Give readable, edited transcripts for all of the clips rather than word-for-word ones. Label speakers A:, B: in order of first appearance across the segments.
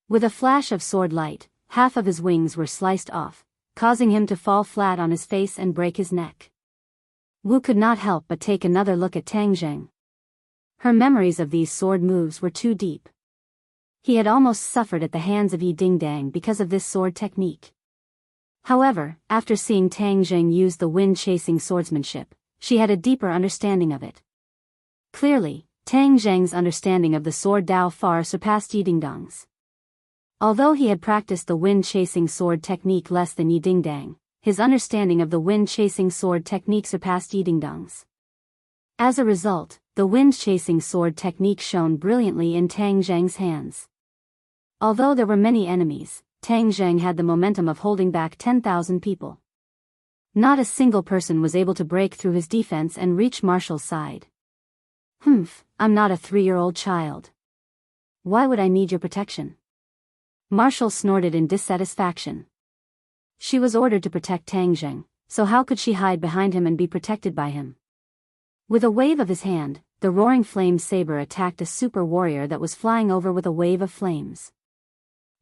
A: With a flash of sword light, half of his wings were sliced off, causing him to fall flat on his face and break his neck. Wu could not help but take another look at Tang Zheng. Her memories of these sword moves were too deep. He had almost suffered at the hands of Yi Dingdang because of this sword technique. However, after seeing Tang Zheng use the wind-chasing swordsmanship, she had a deeper understanding of it. Clearly, Tang Zheng's understanding of the sword Dao far surpassed Yi Dingdang's. Although he had practiced the wind-chasing sword technique less than Yi Dingdang, his understanding of the wind-chasing sword technique surpassed Yi Dingdang's. As a result, the wind-chasing sword technique shone brilliantly in Tang Zheng's hands. Although there were many enemies, Tang Zheng had the momentum of holding back 10,000 people. Not a single person was able to break through his defense and reach Marshall's side. I'm not a 3-year-old child. Why would I need your protection? Marshall snorted in dissatisfaction. She was ordered to protect Tang Zheng, so how could she hide behind him and be protected by him? With a wave of his hand, the roaring flame saber attacked a super warrior that was flying over with a wave of flames.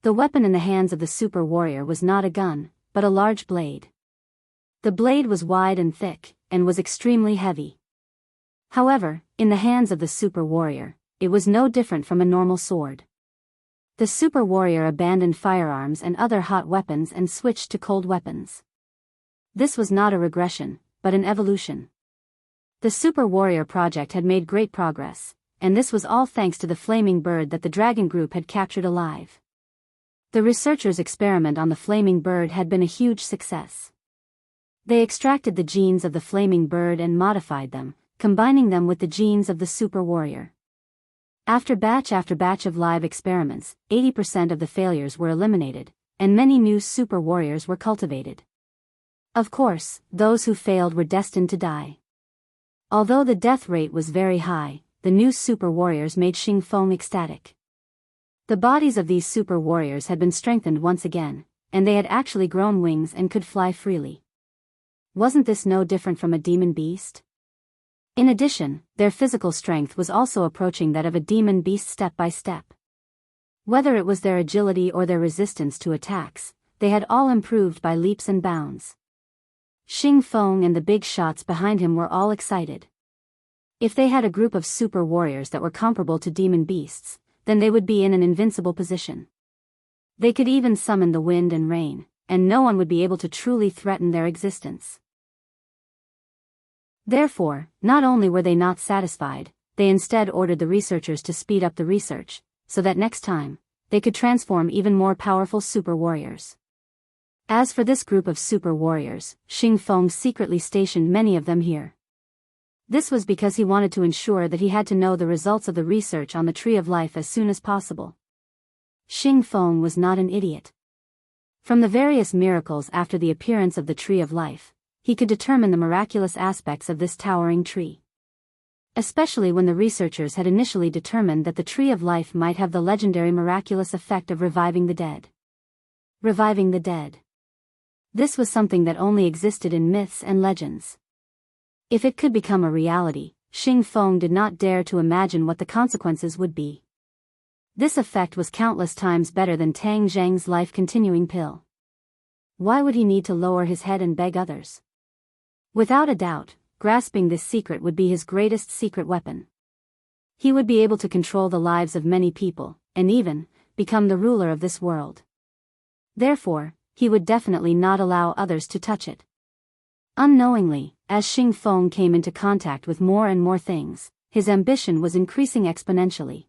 A: The weapon in the hands of the super warrior was not a gun, but a large blade. The blade was wide and thick, and was extremely heavy. However, in the hands of the super warrior, it was no different from a normal sword. The super warrior abandoned firearms and other hot weapons and switched to cold weapons. This was not a regression, but an evolution. The super warrior project had made great progress, and this was all thanks to the flaming bird that the dragon group had captured alive. The researchers' experiment on the flaming bird had been a huge success. They extracted the genes of the flaming bird and modified them, combining them with the genes of the super warrior. After batch of live experiments, 80% of the failures were eliminated, and many new super warriors were cultivated. Of course, those who failed were destined to die. Although the death rate was very high, the new super warriors made Xing Feng ecstatic. The bodies of these super warriors had been strengthened once again, and they had actually grown wings and could fly freely. Wasn't this no different from a demon beast? In addition, their physical strength was also approaching that of a demon beast step by step. Whether it was their agility or their resistance to attacks, they had all improved by leaps and bounds. Xing Feng and the big shots behind him were all excited. If they had a group of super warriors that were comparable to demon beasts, then they would be in an invincible position. They could even summon the wind and rain, and no one would be able to truly threaten their existence. Therefore, not only were they not satisfied, they instead ordered the researchers to speed up the research, so that next time, they could transform even more powerful super warriors. As for this group of super warriors, Xing Feng secretly stationed many of them here. This was because he wanted to ensure that he had to know the results of the research on the Tree of Life as soon as possible. Xing Feng was not an idiot. From the various miracles after the appearance of the Tree of Life, he could determine the miraculous aspects of this towering tree. Especially when the researchers had initially determined that the Tree of Life might have the legendary miraculous effect of reviving the dead. Reviving the dead. This was something that only existed in myths and legends. If it could become a reality, Xing Feng did not dare to imagine what the consequences would be. This effect was countless times better than Tang Zheng's life-continuing pill. Why would he need to lower his head and beg others? Without a doubt, grasping this secret would be his greatest secret weapon. He would be able to control the lives of many people, and even become the ruler of this world. Therefore, he would definitely not allow others to touch it. Unknowingly, as Xing Feng came into contact with more and more things, his ambition was increasing exponentially.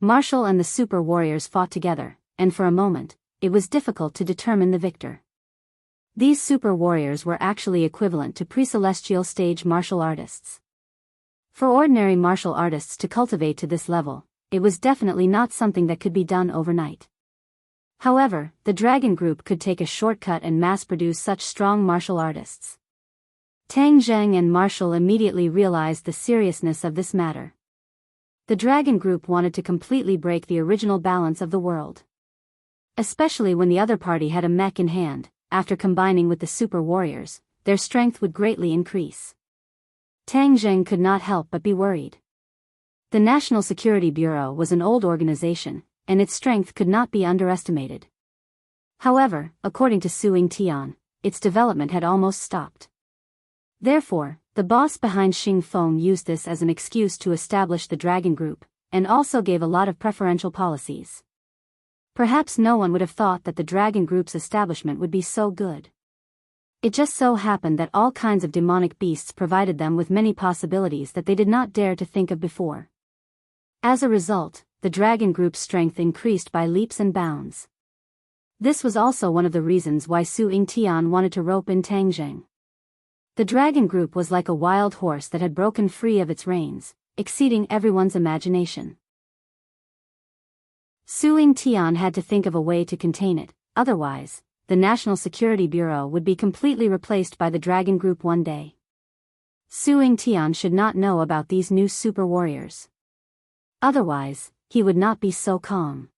A: Marshall and the super warriors fought together, and for a moment, it was difficult to determine the victor. These super warriors were actually equivalent to pre-celestial stage martial artists. For ordinary martial artists to cultivate to this level, it was definitely not something that could be done overnight. However, the Dragon Group could take a shortcut and mass-produce such strong martial artists. Tang Zheng and Marshall immediately realized the seriousness of this matter. The Dragon Group wanted to completely break the original balance of the world. Especially when the other party had a mech in hand, after combining with the super warriors, their strength would greatly increase. Tang Zheng could not help but be worried. The National Security Bureau was an old organization, and its strength could not be underestimated. However, according to Su Tian, its development had almost stopped. Therefore, the boss behind Xing Feng used this as an excuse to establish the Dragon Group, and also gave a lot of preferential policies. Perhaps no one would have thought that the Dragon Group's establishment would be so good. It just so happened that all kinds of demonic beasts provided them with many possibilities that they did not dare to think of before. As a result, the Dragon Group's strength increased by leaps and bounds. This was also one of the reasons why Su Tian wanted to rope in Tang Zheng. The Dragon Group was like a wild horse that had broken free of its reins, exceeding everyone's imagination. Su Tian had to think of a way to contain it, otherwise, the National Security Bureau would be completely replaced by the Dragon Group one day. Su Tian should not know about these new super warriors. Otherwise, he would not be so calm.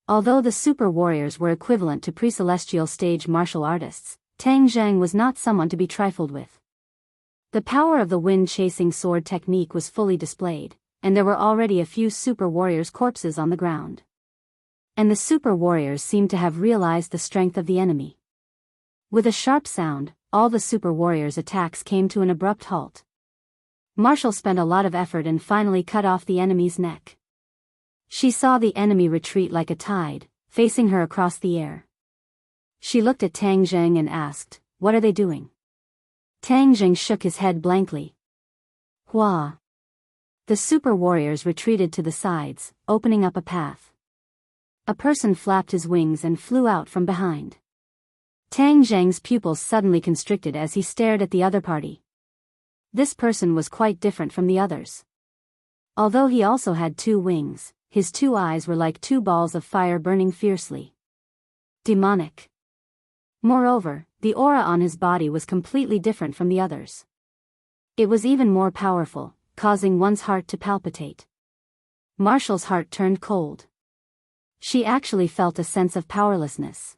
A: Although the super warriors were equivalent to pre-celestial stage martial artists, Tang Zheng was not someone to be trifled with. The power of the wind-chasing sword technique was fully displayed, and there were already a few super warriors' corpses on the ground. And the super warriors seemed to have realized the strength of the enemy. With a sharp sound, all the super warriors' attacks came to an abrupt halt. Marshall spent a lot of effort and finally cut off the enemy's neck. She saw the enemy retreat like a tide, facing her across the air. She looked at Tang Zheng and asked, "What are they doing?" Tang Zheng shook his head blankly. Hua. The super warriors retreated to the sides, opening up a path. A person flapped his wings and flew out from behind. Tang Zheng's pupils suddenly constricted as he stared at the other party. This person was quite different from the others. Although he also had 2 wings, his 2 eyes were like 2 balls of fire burning fiercely. Demonic. Moreover, the aura on his body was completely different from the others. It was even more powerful, causing one's heart to palpitate. Marshall's heart turned cold. She actually felt a sense of powerlessness.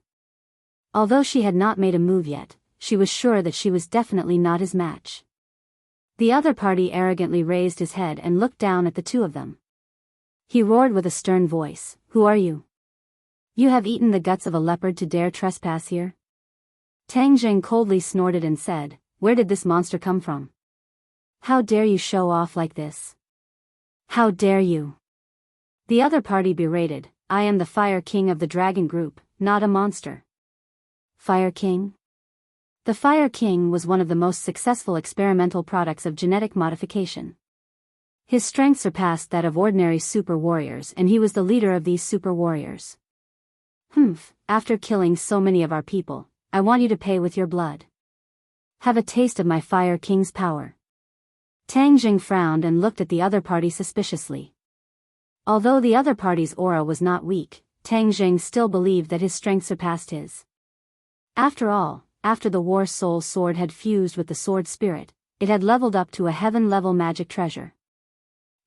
A: Although she had not made a move yet, she was sure that she was definitely not his match. The other party arrogantly raised his head and looked down at the 2 of them. He roared with a stern voice, "Who are you? You have eaten the guts of a leopard to dare trespass here?" Tang Zheng coldly snorted and said, "Where did this monster come from? How dare you show off like this? How dare you?" The other party berated, "I am the Fire King of the Dragon Group, not a monster." Fire King? The Fire King was one of the most successful experimental products of genetic modification. His strength surpassed that of ordinary super warriors, and he was the leader of these super warriors. After killing so many of our people, I want you to pay with your blood. Have a taste of my Fire King's power." Tang Zheng frowned and looked at the other party suspiciously. Although the other party's aura was not weak, Tang Zheng still believed that his strength surpassed his. After all, after the War Soul sword had fused with the sword spirit, it had leveled up to a heaven-level magic treasure.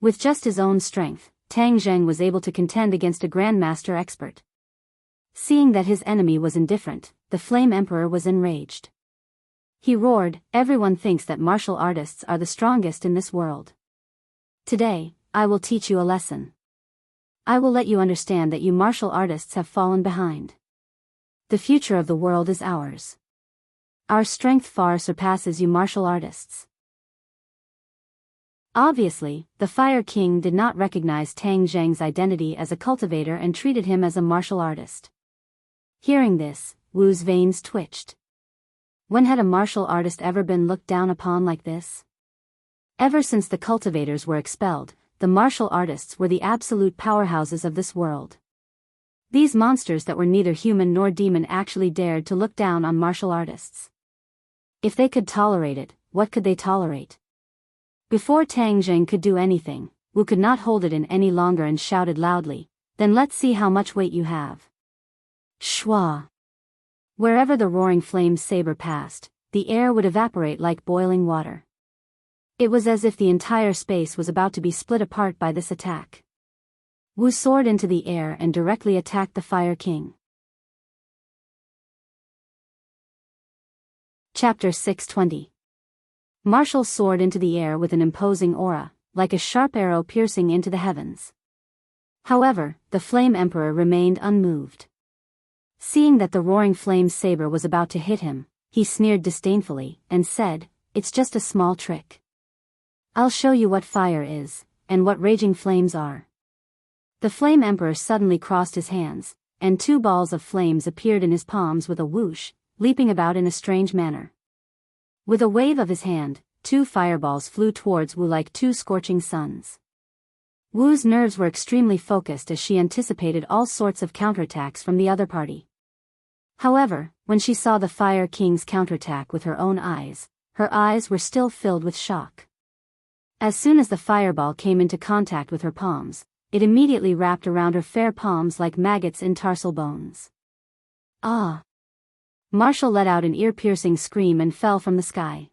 A: With just his own strength, Tang Zheng was able to contend against a Grandmaster expert. Seeing that his enemy was indifferent, the Flame Emperor was enraged. He roared, "Everyone thinks that martial artists are the strongest in this world. Today, I will teach you a lesson. I will let you understand that you martial artists have fallen behind. The future of the world is ours. Our strength far surpasses you martial artists." Obviously, the Fire King did not recognize Tang Zheng's identity as a cultivator and treated him as a martial artist. Hearing this, Wu's veins twitched. When had a martial artist ever been looked down upon like this? Ever since the cultivators were expelled, the martial artists were the absolute powerhouses of this world. These monsters that were neither human nor demon actually dared to look down on martial artists. If they could tolerate it, what could they tolerate? Before Tang Zheng could do anything, Wu could not hold it in any longer and shouted loudly, "Then let's see how much weight you have." Shwa! Wherever the roaring flame saber passed, the air would evaporate like boiling water. It was as if the entire space was about to be split apart by this attack. Wu soared into the air and directly attacked the Fire King. Chapter 620. Marshall soared into the air with an imposing aura, like a sharp arrow piercing into the heavens. However, the Flame Emperor remained unmoved. Seeing that the roaring flame saber was about to hit him, he sneered disdainfully and said, "It's just a small trick. I'll show you what fire is, and what raging flames are." The Flame Emperor suddenly crossed his hands, and 2 balls of flames appeared in his palms with a whoosh, leaping about in a strange manner. With a wave of his hand, 2 fireballs flew towards Wu like 2 scorching suns. Wu's nerves were extremely focused as she anticipated all sorts of counterattacks from the other party. However, when she saw the Fire King's counterattack with her own eyes, her eyes were still filled with shock. As soon as the fireball came into contact with her palms, it immediately wrapped around her fair palms like maggots in tarsal bones. Ah! Marshall let out an ear-piercing scream and fell from the sky.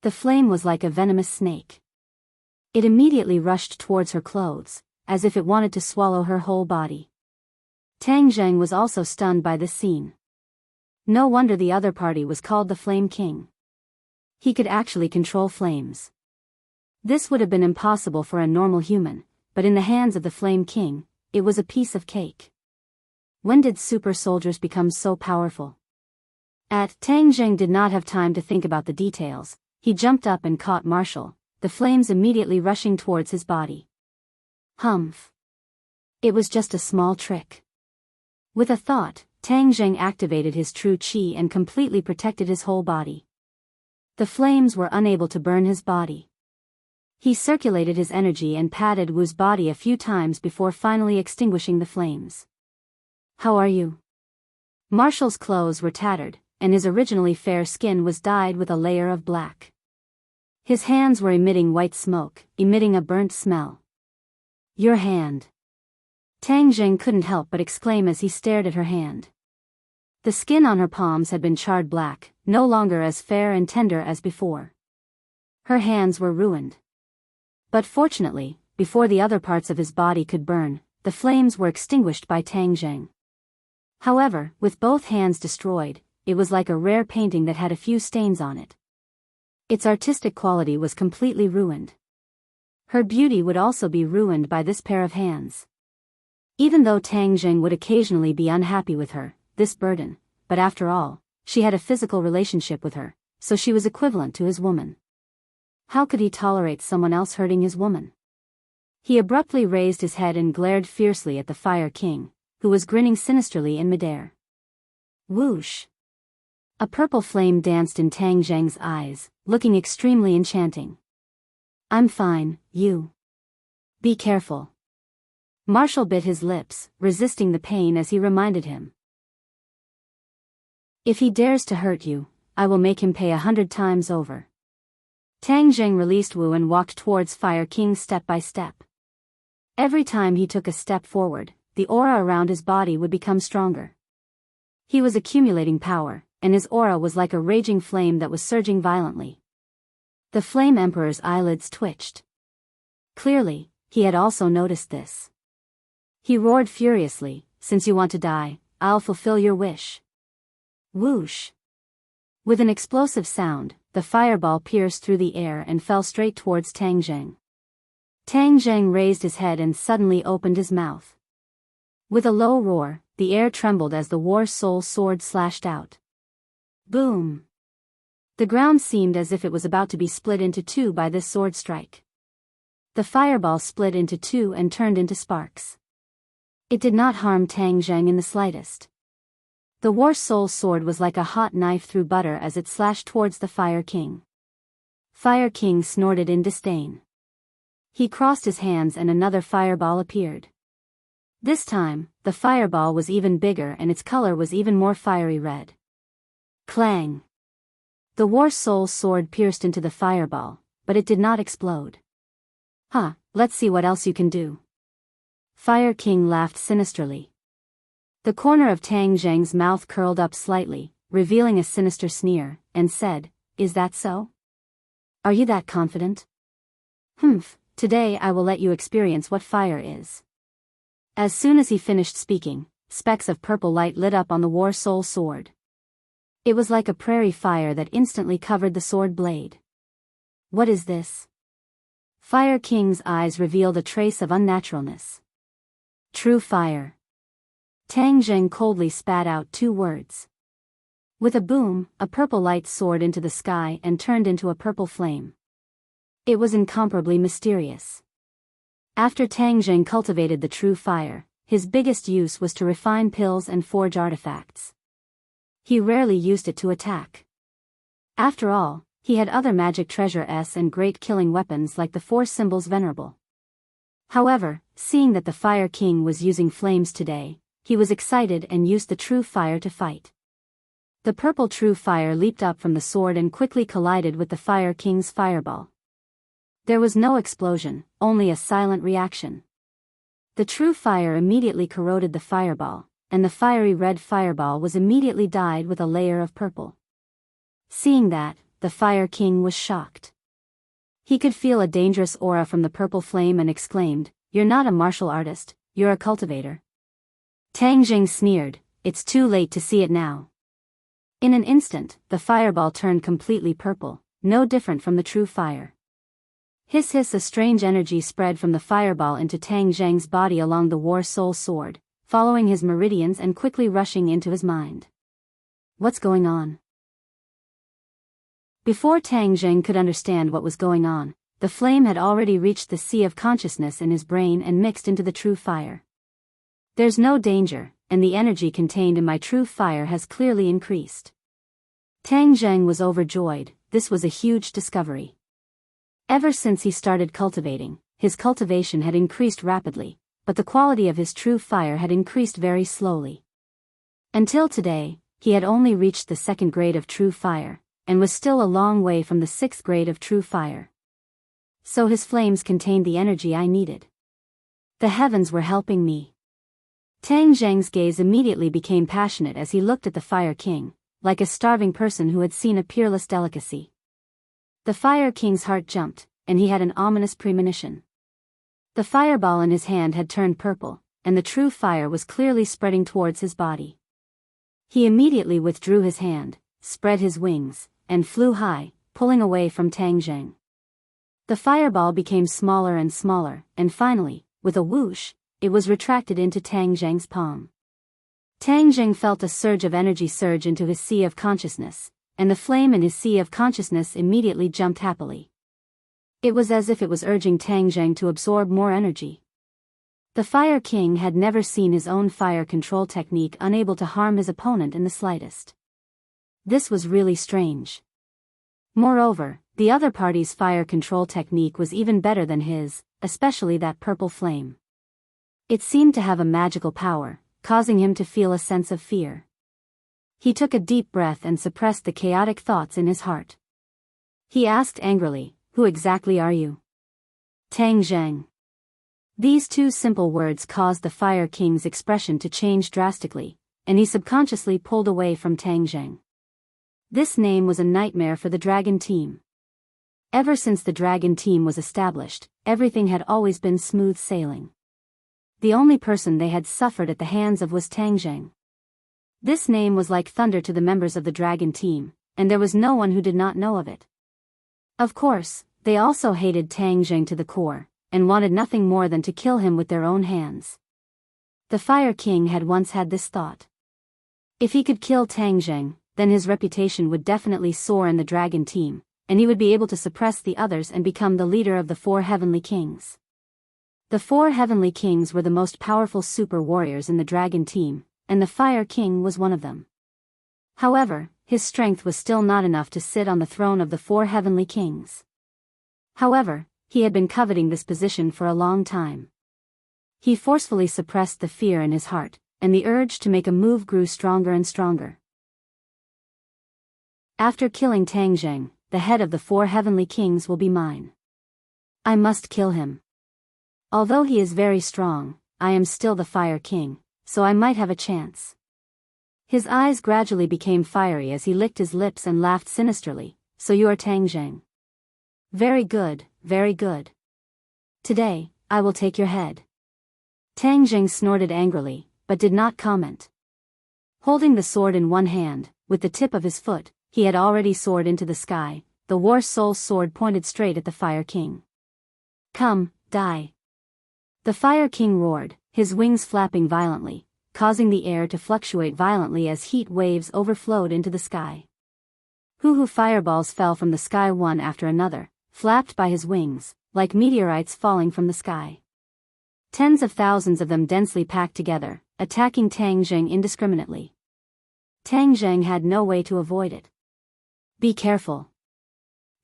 A: The flame was like a venomous snake. It immediately rushed towards her clothes, as if it wanted to swallow her whole body. Tang Zheng was also stunned by this scene. No wonder the other party was called the Flame King. He could actually control flames. This would have been impossible for a normal human, but in the hands of the Flame King, it was a piece of cake. When did super soldiers become so powerful? Tang Zheng did not have time to think about the details. He jumped up and caught Marshall, the flames immediately rushing towards his body. Humph! It was just a small trick. With a thought, Tang Zheng activated his true qi and completely protected his whole body. The flames were unable to burn his body. He circulated his energy and patted Wu's body a few times before finally extinguishing the flames. "How are you?" Marshall's clothes were tattered, and his originally fair skin was dyed with a layer of black. His hands were emitting white smoke, emitting a burnt smell. "Your hand." Tang Zheng couldn't help but exclaim as he stared at her hand. The skin on her palms had been charred black, no longer as fair and tender as before. Her hands were ruined. But fortunately, before the other parts of his body could burn, the flames were extinguished by Tang Zheng. However, with both hands destroyed, it was like a rare painting that had a few stains on it. Its artistic quality was completely ruined. Her beauty would also be ruined by this pair of hands. Even though Tang Zheng would occasionally be unhappy with her, this burden, but after all, she had a physical relationship with her, so she was equivalent to his woman. How could he tolerate someone else hurting his woman? He abruptly raised his head and glared fiercely at the Fire King, who was grinning sinisterly in midair. Whoosh! A purple flame danced in Tang Zheng's eyes, looking extremely enchanting. "I'm fine, you. Be careful." Marshall bit his lips, resisting the pain as he reminded him. "If he dares to hurt you, I will make him pay 100 times over." Tang Zheng released Wu and walked towards Fire King step by step. Every time he took a step forward, the aura around his body would become stronger. He was accumulating power, and his aura was like a raging flame that was surging violently. The Flame Emperor's eyelids twitched. Clearly, he had also noticed this. He roared furiously, "Since you want to die, I'll fulfill your wish." Whoosh! With an explosive sound, the fireball pierced through the air and fell straight towards Tang Zheng. Tang Zheng raised his head and suddenly opened his mouth. With a low roar, the air trembled as the War Soul sword slashed out. Boom! The ground seemed as if it was about to be split into 2 by this sword strike. The fireball split into 2 and turned into sparks. It did not harm Tang Zheng in the slightest. The War Soul sword was like a hot knife through butter as it slashed towards the Fire King. Fire King snorted in disdain. He crossed his hands and another fireball appeared. This time, the fireball was even bigger and its color was even more fiery red. Clang! The War Soul sword pierced into the fireball, but it did not explode. Let's see what else you can do." Fire King laughed sinisterly. The corner of Tang Zheng's mouth curled up slightly, revealing a sinister sneer, and said, "Is that so? Are you that confident? Today I will let you experience what fire is." As soon as he finished speaking, specks of purple light lit up on the War Soul sword. It was like a prairie fire that instantly covered the sword blade. "What is this?" Fire King's eyes revealed a trace of unnaturalness. True fire. Tang Zheng coldly spat out 2 words. With a boom, a purple light soared into the sky and turned into a purple flame. It was incomparably mysterious. After Tang Zheng cultivated the true fire, his biggest use was to refine pills and forge artifacts. He rarely used it to attack. After all, he had other magic treasures and great killing weapons like the 4 symbols venerable. However, seeing that the Fire King was using flames today, he was excited and used the true fire to fight. The purple true fire leaped up from the sword and quickly collided with the Fire King's fireball. There was no explosion, only a silent reaction. The true fire immediately corroded the fireball, and the fiery red fireball was immediately dyed with a layer of purple. Seeing that, the Fire King was shocked. He could feel a dangerous aura from the purple flame and exclaimed, "You're not a martial artist, you're a cultivator." Tang Zheng sneered, "It's too late to see it now." In an instant, the fireball turned completely purple, no different from the true fire. Hiss hiss, a strange energy spread from the fireball into Tang Zheng's body along the War Soul Sword, following his meridians and quickly rushing into his mind. What's going on? Before Tang Zheng could understand what was going on, the flame had already reached the sea of consciousness in his brain and mixed into the true fire. There's no danger, and the energy contained in my true fire has clearly increased. Tang Zheng was overjoyed. This was a huge discovery. Ever since he started cultivating, his cultivation had increased rapidly, but the quality of his true fire had increased very slowly. Until today, he had only reached the 2nd grade of true fire, and was still a long way from the 6th grade of true fire. So his flames contained the energy I needed. The heavens were helping me. Tang Zheng's gaze immediately became passionate as he looked at the Fire King, like a starving person who had seen a peerless delicacy. The Fire King's heart jumped, and he had an ominous premonition. The fireball in his hand had turned purple, and the true fire was clearly spreading towards his body. He immediately withdrew his hand, spread his wings, and flew high, pulling away from Tang Zheng. The fireball became smaller and smaller, and finally, with a whoosh, it was retracted into Tang Zheng's palm. Tang Zheng felt a surge of energy surge into his sea of consciousness, and the flame in his sea of consciousness immediately jumped happily. It was as if it was urging Tang Zheng to absorb more energy. The Fire King had never seen his own fire control technique unable to harm his opponent in the slightest. This was really strange. Moreover, the other party's fire control technique was even better than his, especially that purple flame. It seemed to have a magical power, causing him to feel a sense of fear. He took a deep breath and suppressed the chaotic thoughts in his heart. He asked angrily, "Who exactly are you?" "Tang Zheng." These 2 simple words caused the Fire King's expression to change drastically, and he subconsciously pulled away from Tang Zheng. This name was a nightmare for the Dragon Team. Ever since the Dragon Team was established, everything had always been smooth sailing. The only person they had suffered at the hands of was Tang Zheng. This name was like thunder to the members of the Dragon Team, and there was no one who did not know of it. Of course, they also hated Tang Zheng to the core, and wanted nothing more than to kill him with their own hands. The Fire King had once had this thought. If he could kill Tang Zheng, then his reputation would definitely soar in the Dragon Team, and he would be able to suppress the others and become the leader of the 4 Heavenly Kings. The 4 Heavenly Kings were the most powerful super warriors in the Dragon Team, and the Fire King was one of them. However, his strength was still not enough to sit on the throne of the 4 Heavenly Kings. However, he had been coveting this position for a long time. He forcefully suppressed the fear in his heart, and the urge to make a move grew stronger and stronger. After killing Tang Zheng, the head of the 4 Heavenly Kings will be mine. I must kill him. Although he is very strong, I am still the Fire King, so I might have a chance. His eyes gradually became fiery as he licked his lips and laughed sinisterly. "So you are Tang Zheng. Very good, very good. Today, I will take your head." Tang Zheng snorted angrily, but did not comment. Holding the sword in one hand, with the tip of his foot, he had already soared into the sky. The War Soul Sword pointed straight at the Fire King. "Come, die." The Fire King roared, his wings flapping violently, causing the air to fluctuate violently as heat waves overflowed into the sky. Hoo-hoo fireballs fell from the sky one after another, flapped by his wings, like meteorites falling from the sky. Tens of thousands of them densely packed together, attacking Tang Zheng indiscriminately. Tang Zheng had no way to avoid it. Be careful.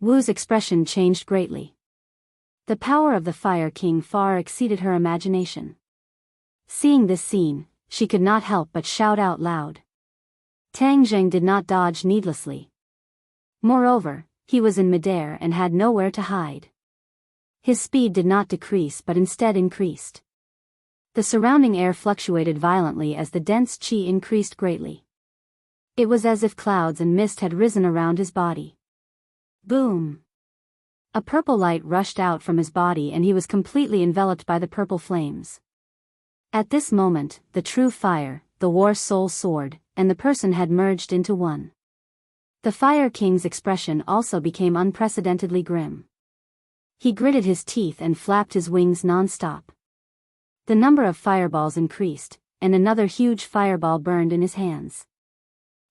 A: Wu's expression changed greatly. The power of the Fire King far exceeded her imagination. Seeing this scene, she could not help but shout out loud. Tang Zheng did not dodge needlessly. Moreover, he was in midair and had nowhere to hide. His speed did not decrease but instead increased. The surrounding air fluctuated violently as the dense qi increased greatly. It was as if clouds and mist had risen around his body. Boom! A purple light rushed out from his body and he was completely enveloped by the purple flames. At this moment, the true fire, the War Soul Sword, and the person had merged into one. The Fire King's expression also became unprecedentedly grim. He gritted his teeth and flapped his wings non-stop. The number of fireballs increased, and another huge fireball burned in his hands.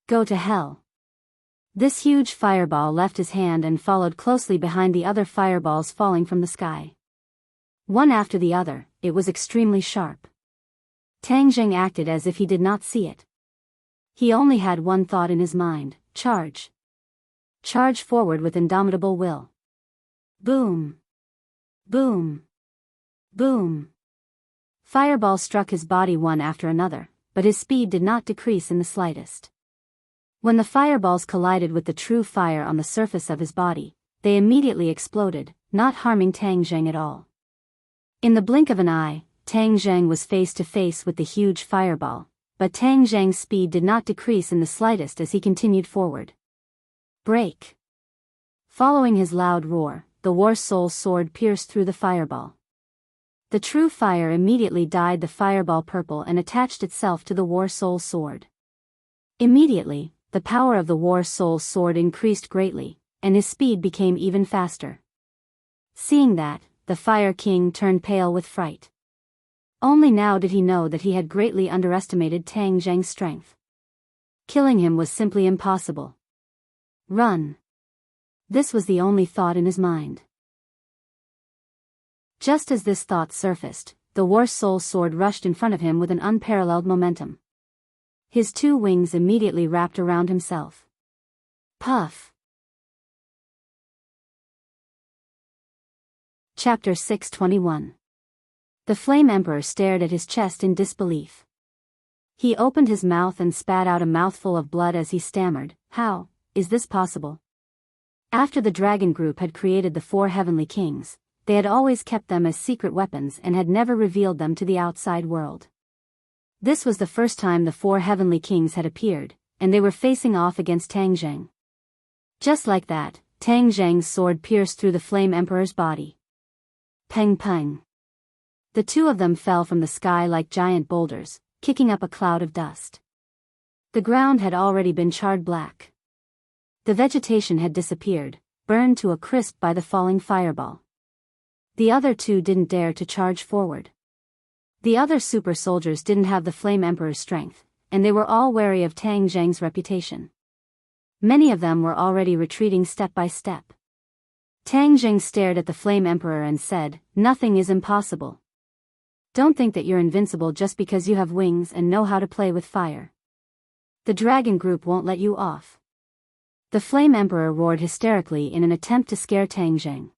A: Go to hell. This huge fireball left his hand and followed closely behind the other fireballs falling from the sky. One after the other, it was extremely sharp. Tang Zheng acted as if he did not see it. He only had one thought in his mind: charge. Charge forward with indomitable will. Boom! Boom! Boom! Fireballs struck his body one after another, but his speed did not decrease in the slightest. When the fireballs collided with the true fire on the surface of his body, they immediately exploded, not harming Tang Zheng at all. In the blink of an eye, Tang Zheng was face to face with the huge fireball, but Tang Zheng's speed did not decrease in the slightest as he continued forward. Break! Following his loud roar, the War Soul Sword pierced through the fireball. The true fire immediately dyed the fireball purple and attached itself to the War Soul Sword. Immediately, the power of the War Soul Sword increased greatly, and his speed became even faster. Seeing that, the Fire King turned pale with fright. Only now did he know that he had greatly underestimated Tang Zheng's strength. Killing him was simply impossible. Run! This was the only thought in his mind. Just as this thought surfaced, the War Soul Sword rushed in front of him with an unparalleled momentum. His two wings immediately wrapped around himself. Puff! Chapter 621. The Flame Emperor stared at his chest in disbelief. He opened his mouth and spat out a mouthful of blood as he stammered, "How is this possible?" After the dragon group had created the 4 heavenly kings, they had always kept them as secret weapons and had never revealed them to the outside world. This was the first time the 4 heavenly kings had appeared, and they were facing off against Tang Zheng. Just like that, Tang Zheng's sword pierced through the Flame Emperor's body. Peng peng. The two of them fell from the sky like giant boulders, kicking up a cloud of dust. The ground had already been charred black. The vegetation had disappeared, burned to a crisp by the falling fireball. The other two didn't dare to charge forward. The other super soldiers didn't have the Flame Emperor's strength, and they were all wary of Tang Zheng's reputation. Many of them were already retreating step by step. Tang Zheng stared at the Flame Emperor and said, "Nothing is impossible. Don't think that you're invincible just because you have wings and know how to play with fire. The dragon group won't let you off." The Flame Emperor roared hysterically in an attempt to scare Tang Zheng.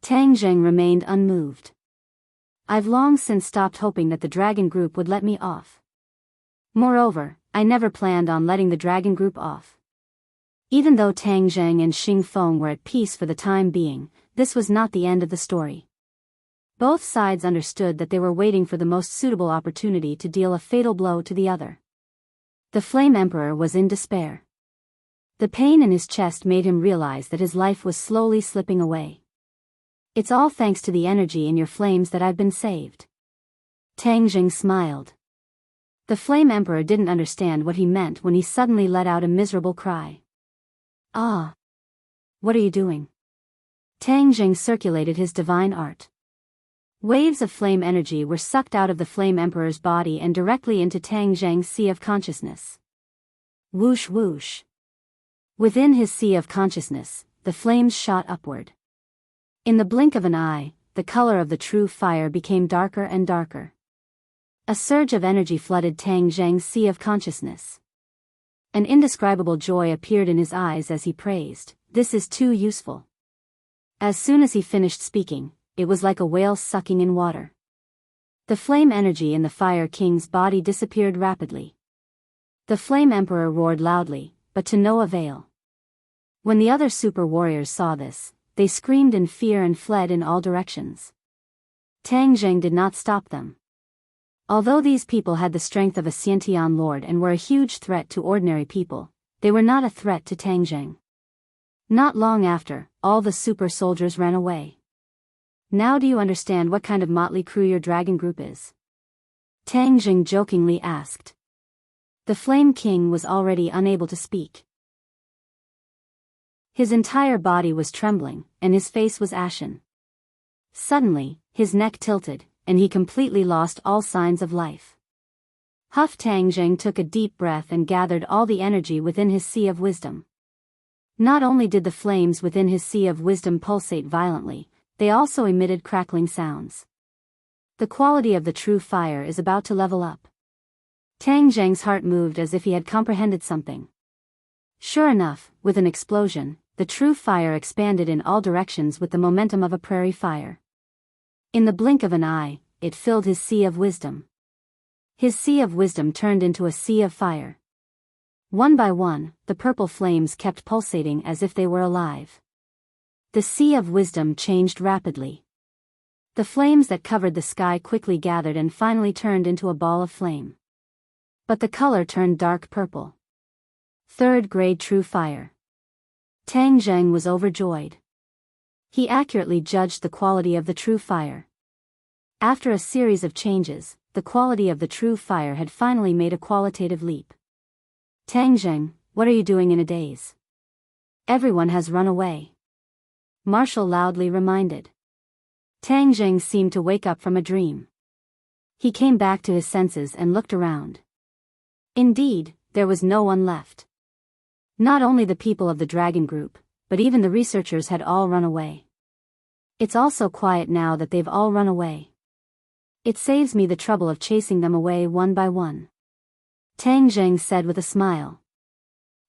A: Tang Zheng remained unmoved. "I've long since stopped hoping that the dragon group would let me off. Moreover, I never planned on letting the dragon group off." Even though Tang Zheng and Xing Feng were at peace for the time being, this was not the end of the story. Both sides understood that they were waiting for the most suitable opportunity to deal a fatal blow to the other. The Flame Emperor was in despair. The pain in his chest made him realize that his life was slowly slipping away. "It's all thanks to the energy in your flames that I've been saved." Tang Zheng smiled. The Flame Emperor didn't understand what he meant when he suddenly let out a miserable cry. "Ah! What are you doing?" Tang Zheng circulated his divine art. Waves of flame energy were sucked out of the Flame Emperor's body and directly into Tang Zheng's sea of consciousness. Whoosh whoosh. Within his sea of consciousness, the flames shot upward. In the blink of an eye, the color of the true fire became darker and darker. A surge of energy flooded Tang Zheng's sea of consciousness. An indescribable joy appeared in his eyes as he praised, "This is too useful." As soon as he finished speaking, it was like a whale sucking in water. The flame energy in the Fire King's body disappeared rapidly. The Flame Emperor roared loudly, but to no avail. When the other super warriors saw this, they screamed in fear and fled in all directions. Tang Zheng did not stop them. Although these people had the strength of a Xiantian lord and were a huge threat to ordinary people, they were not a threat to Tang Zheng. Not long after, all the super soldiers ran away. "Now do you understand what kind of motley crew your dragon group is?" Tang Zheng jokingly asked. The Flame King was already unable to speak. His entire body was trembling, and his face was ashen. Suddenly, his neck tilted, and he completely lost all signs of life. Tang Zheng took a deep breath and gathered all the energy within his sea of wisdom. Not only did the flames within his sea of wisdom pulsate violently, they also emitted crackling sounds. The quality of the true fire is about to level up. Tang Zheng's heart moved as if he had comprehended something. Sure enough, with an explosion, the true fire expanded in all directions with the momentum of a prairie fire. In the blink of an eye, it filled his sea of wisdom. His sea of wisdom turned into a sea of fire. One by one, the purple flames kept pulsating as if they were alive. The sea of wisdom changed rapidly. The flames that covered the sky quickly gathered and finally turned into a ball of flame. But the color turned dark purple. Third grade true fire. Tang Zheng was overjoyed. He accurately judged the quality of the true fire. After a series of changes, the quality of the true fire had finally made a qualitative leap. "Tang Zheng, what are you doing in a daze? Everyone has run away," Marshall loudly reminded. Tang Zheng seemed to wake up from a dream. He came back to his senses and looked around. Indeed, there was no one left. Not only the people of the dragon group, but even the researchers had all run away. "It's all so quiet now that they've all run away. It saves me the trouble of chasing them away one by one," Tang Zheng said with a smile.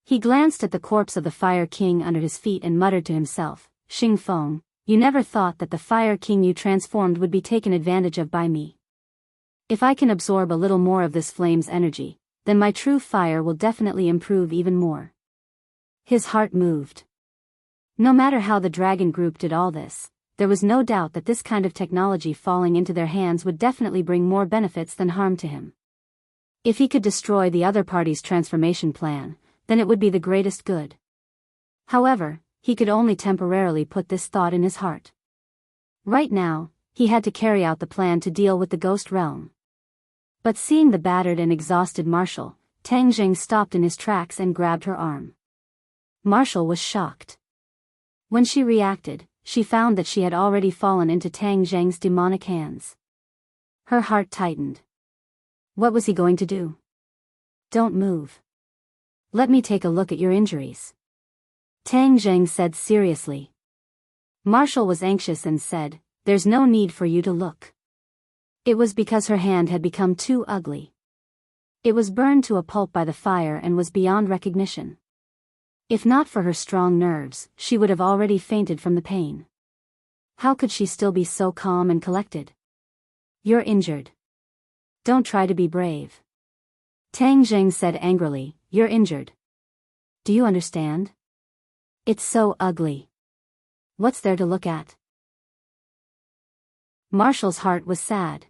A: He glanced at the corpse of the Fire King under his feet and muttered to himself, "Xing Feng, you never thought that the Fire King you transformed would be taken advantage of by me. If I can absorb a little more of this flame's energy, then my true fire will definitely improve even more." His heart moved. No matter how the dragon group did all this, there was no doubt that this kind of technology falling into their hands would definitely bring more benefits than harm to him. If he could destroy the other party's transformation plan, then it would be the greatest good. However, he could only temporarily put this thought in his heart. Right now, he had to carry out the plan to deal with the ghost realm. But seeing the battered and exhausted Marshall, Tang Zheng stopped in his tracks and grabbed her arm. Marshall was shocked. When she reacted, she found that she had already fallen into Tang Zheng's demonic hands. Her heart tightened. What was he going to do? "Don't move. Let me take a look at your injuries," Tang Zheng said seriously. Marshall was anxious and said, "There's no need for you to look." It was because her hand had become too ugly. It was burned to a pulp by the fire and was beyond recognition. If not for her strong nerves, she would have already fainted from the pain. How could she still be so calm and collected? "You're injured. Don't try to be brave," Tang Zheng said angrily. "You're injured. Do you understand? It's so ugly. What's there to look at?" Marshall's heart was sad.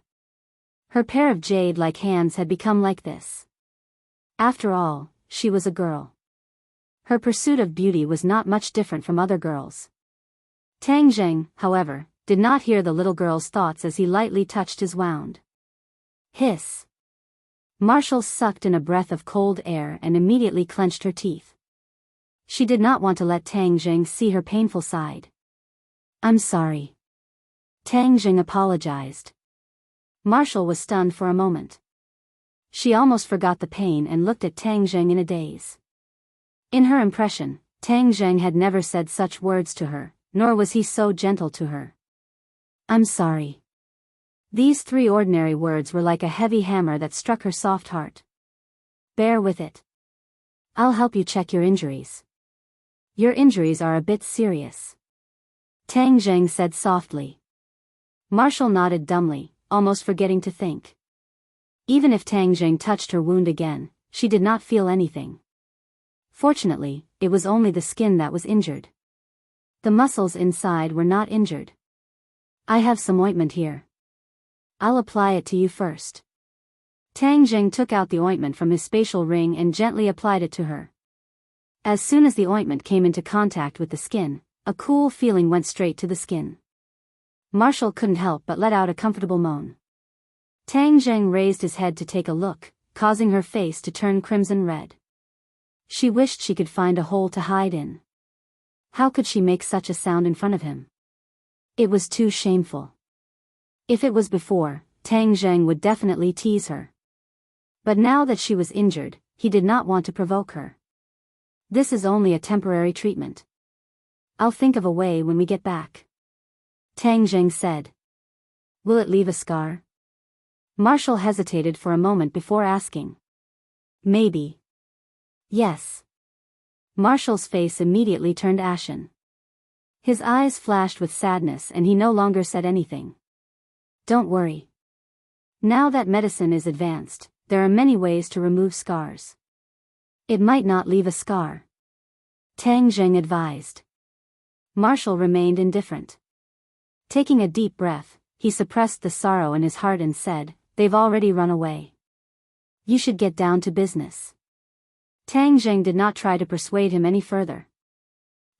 A: Her pair of jade-like hands had become like this. After all, she was a girl. Her pursuit of beauty was not much different from other girls. Tang Zheng, however, did not hear the little girl's thoughts as he lightly touched his wound. Hiss. Marshall sucked in a breath of cold air and immediately clenched her teeth. She did not want to let Tang Zheng see her painful side. "I'm sorry." Tang Jing apologized. Marshall was stunned for a moment. She almost forgot the pain and looked at Tang Jing in a daze. In her impression, Tang Jing had never said such words to her, nor was he so gentle to her. "I'm sorry." These 3 ordinary words were like a heavy hammer that struck her soft heart. "Bear with it. I'll help you check your injuries. Your injuries are a bit serious," Tang Jing said softly. Marshall nodded dumbly, almost forgetting to think. Even if Tang Jing touched her wound again, she did not feel anything. Fortunately, it was only the skin that was injured. The muscles inside were not injured. "I have some ointment here. I'll apply it to you first." Tang Jing took out the ointment from his spatial ring and gently applied it to her. As soon as the ointment came into contact with the skin, a cool feeling went straight to the skin. Marshall couldn't help but let out a comfortable moan. Tang Jing raised his head to take a look, causing her face to turn crimson red. She wished she could find a hole to hide in. How could she make such a sound in front of him? It was too shameful. If it was before, Tang Jing would definitely tease her. But now that she was injured, he did not want to provoke her. "This is only a temporary treatment. I'll think of a way when we get back," Tang Jing said. "Will it leave a scar?" Marshall hesitated for a moment before asking. "Maybe." "Yes." Marshall's face immediately turned ashen. His eyes flashed with sadness and he no longer said anything. "Don't worry. Now that medicine is advanced, there are many ways to remove scars. It might not leave a scar," Tang Jing advised. Marshall remained indifferent. Taking a deep breath, he suppressed the sorrow in his heart and said, "They've already run away. You should get down to business." Tang Jing did not try to persuade him any further.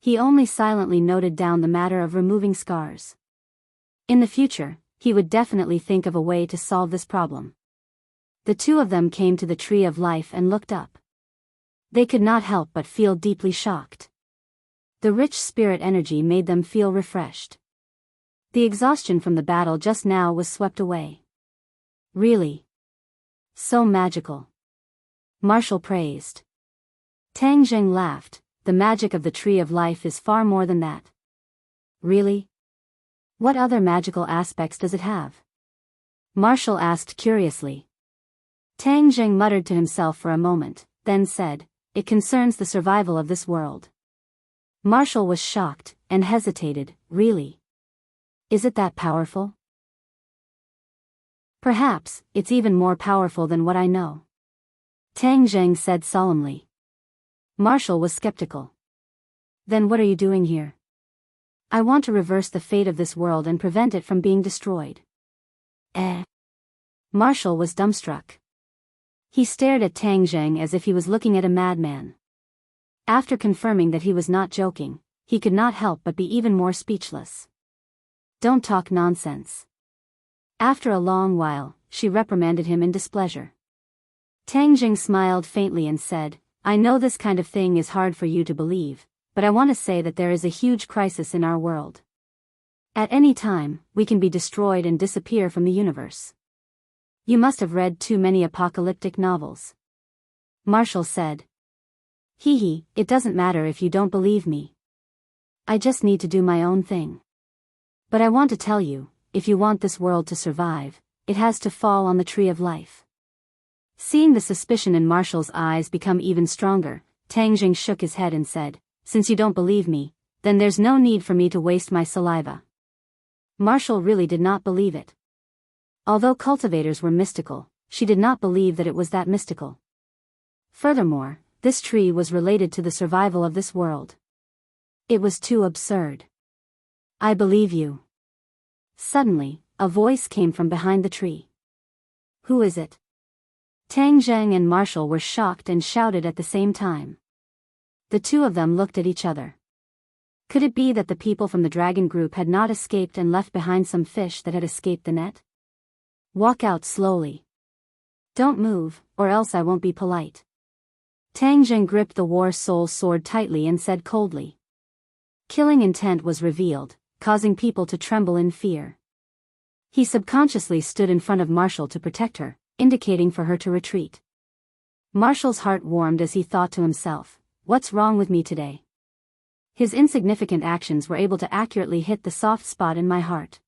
A: He only silently noted down the matter of removing scars. In the future, he would definitely think of a way to solve this problem. The 2 of them came to the Tree of Life and looked up. They could not help but feel deeply shocked. The rich spirit energy made them feel refreshed. The exhaustion from the battle just now was swept away. "Really? So magical," Marshall praised. Tang Jing laughed. "The magic of the Tree of Life is far more than that." "Really? What other magical aspects does it have?" Marshall asked curiously. Tang Jing muttered to himself for a moment, then said, "It concerns the survival of this world." Marshall was shocked, and hesitated. "Really? Is it that powerful?" "Perhaps, it's even more powerful than what I know," Tang Jing said solemnly. Marshall was skeptical. "Then what are you doing here?" "I want to reverse the fate of this world and prevent it from being destroyed." "Eh?" Marshall was dumbstruck. He stared at Tang Jing as if he was looking at a madman. After confirming that he was not joking, he could not help but be even more speechless. "Don't talk nonsense." After a long while, she reprimanded him in displeasure. Tang Jing smiled faintly and said, "I know this kind of thing is hard for you to believe, but I want to say that there is a huge crisis in our world. At any time, we can be destroyed and disappear from the universe. You must have read too many apocalyptic novels." Marshall said. Hee hee, "It doesn't matter if you don't believe me. I just need to do my own thing. But I want to tell you, if you want this world to survive, it has to fall on the Tree of Life." Seeing the suspicion in Marshall's eyes become even stronger, Tang Jing shook his head and said, "Since you don't believe me, then there's no need for me to waste my saliva." Marshall really did not believe it. Although cultivators were mystical, she did not believe that it was that mystical. Furthermore, this tree was related to the survival of this world. It was too absurd. "I believe you." Suddenly, a voice came from behind the tree. "Who is it?" Tang Jing and Marshall were shocked and shouted at the same time. The 2 of them looked at each other. Could it be that the people from the dragon group had not escaped and left behind some fish that had escaped the net? "Walk out slowly. Don't move, or else I won't be polite." Tang Jing gripped the War Soul sword tightly and said coldly. Killing intent was revealed, causing people to tremble in fear. He subconsciously stood in front of Marshall to protect her, indicating for her to retreat. Marshall's heart warmed as he thought to himself, "What's wrong with me today?" His insignificant actions were able to accurately hit the soft spot in my heart.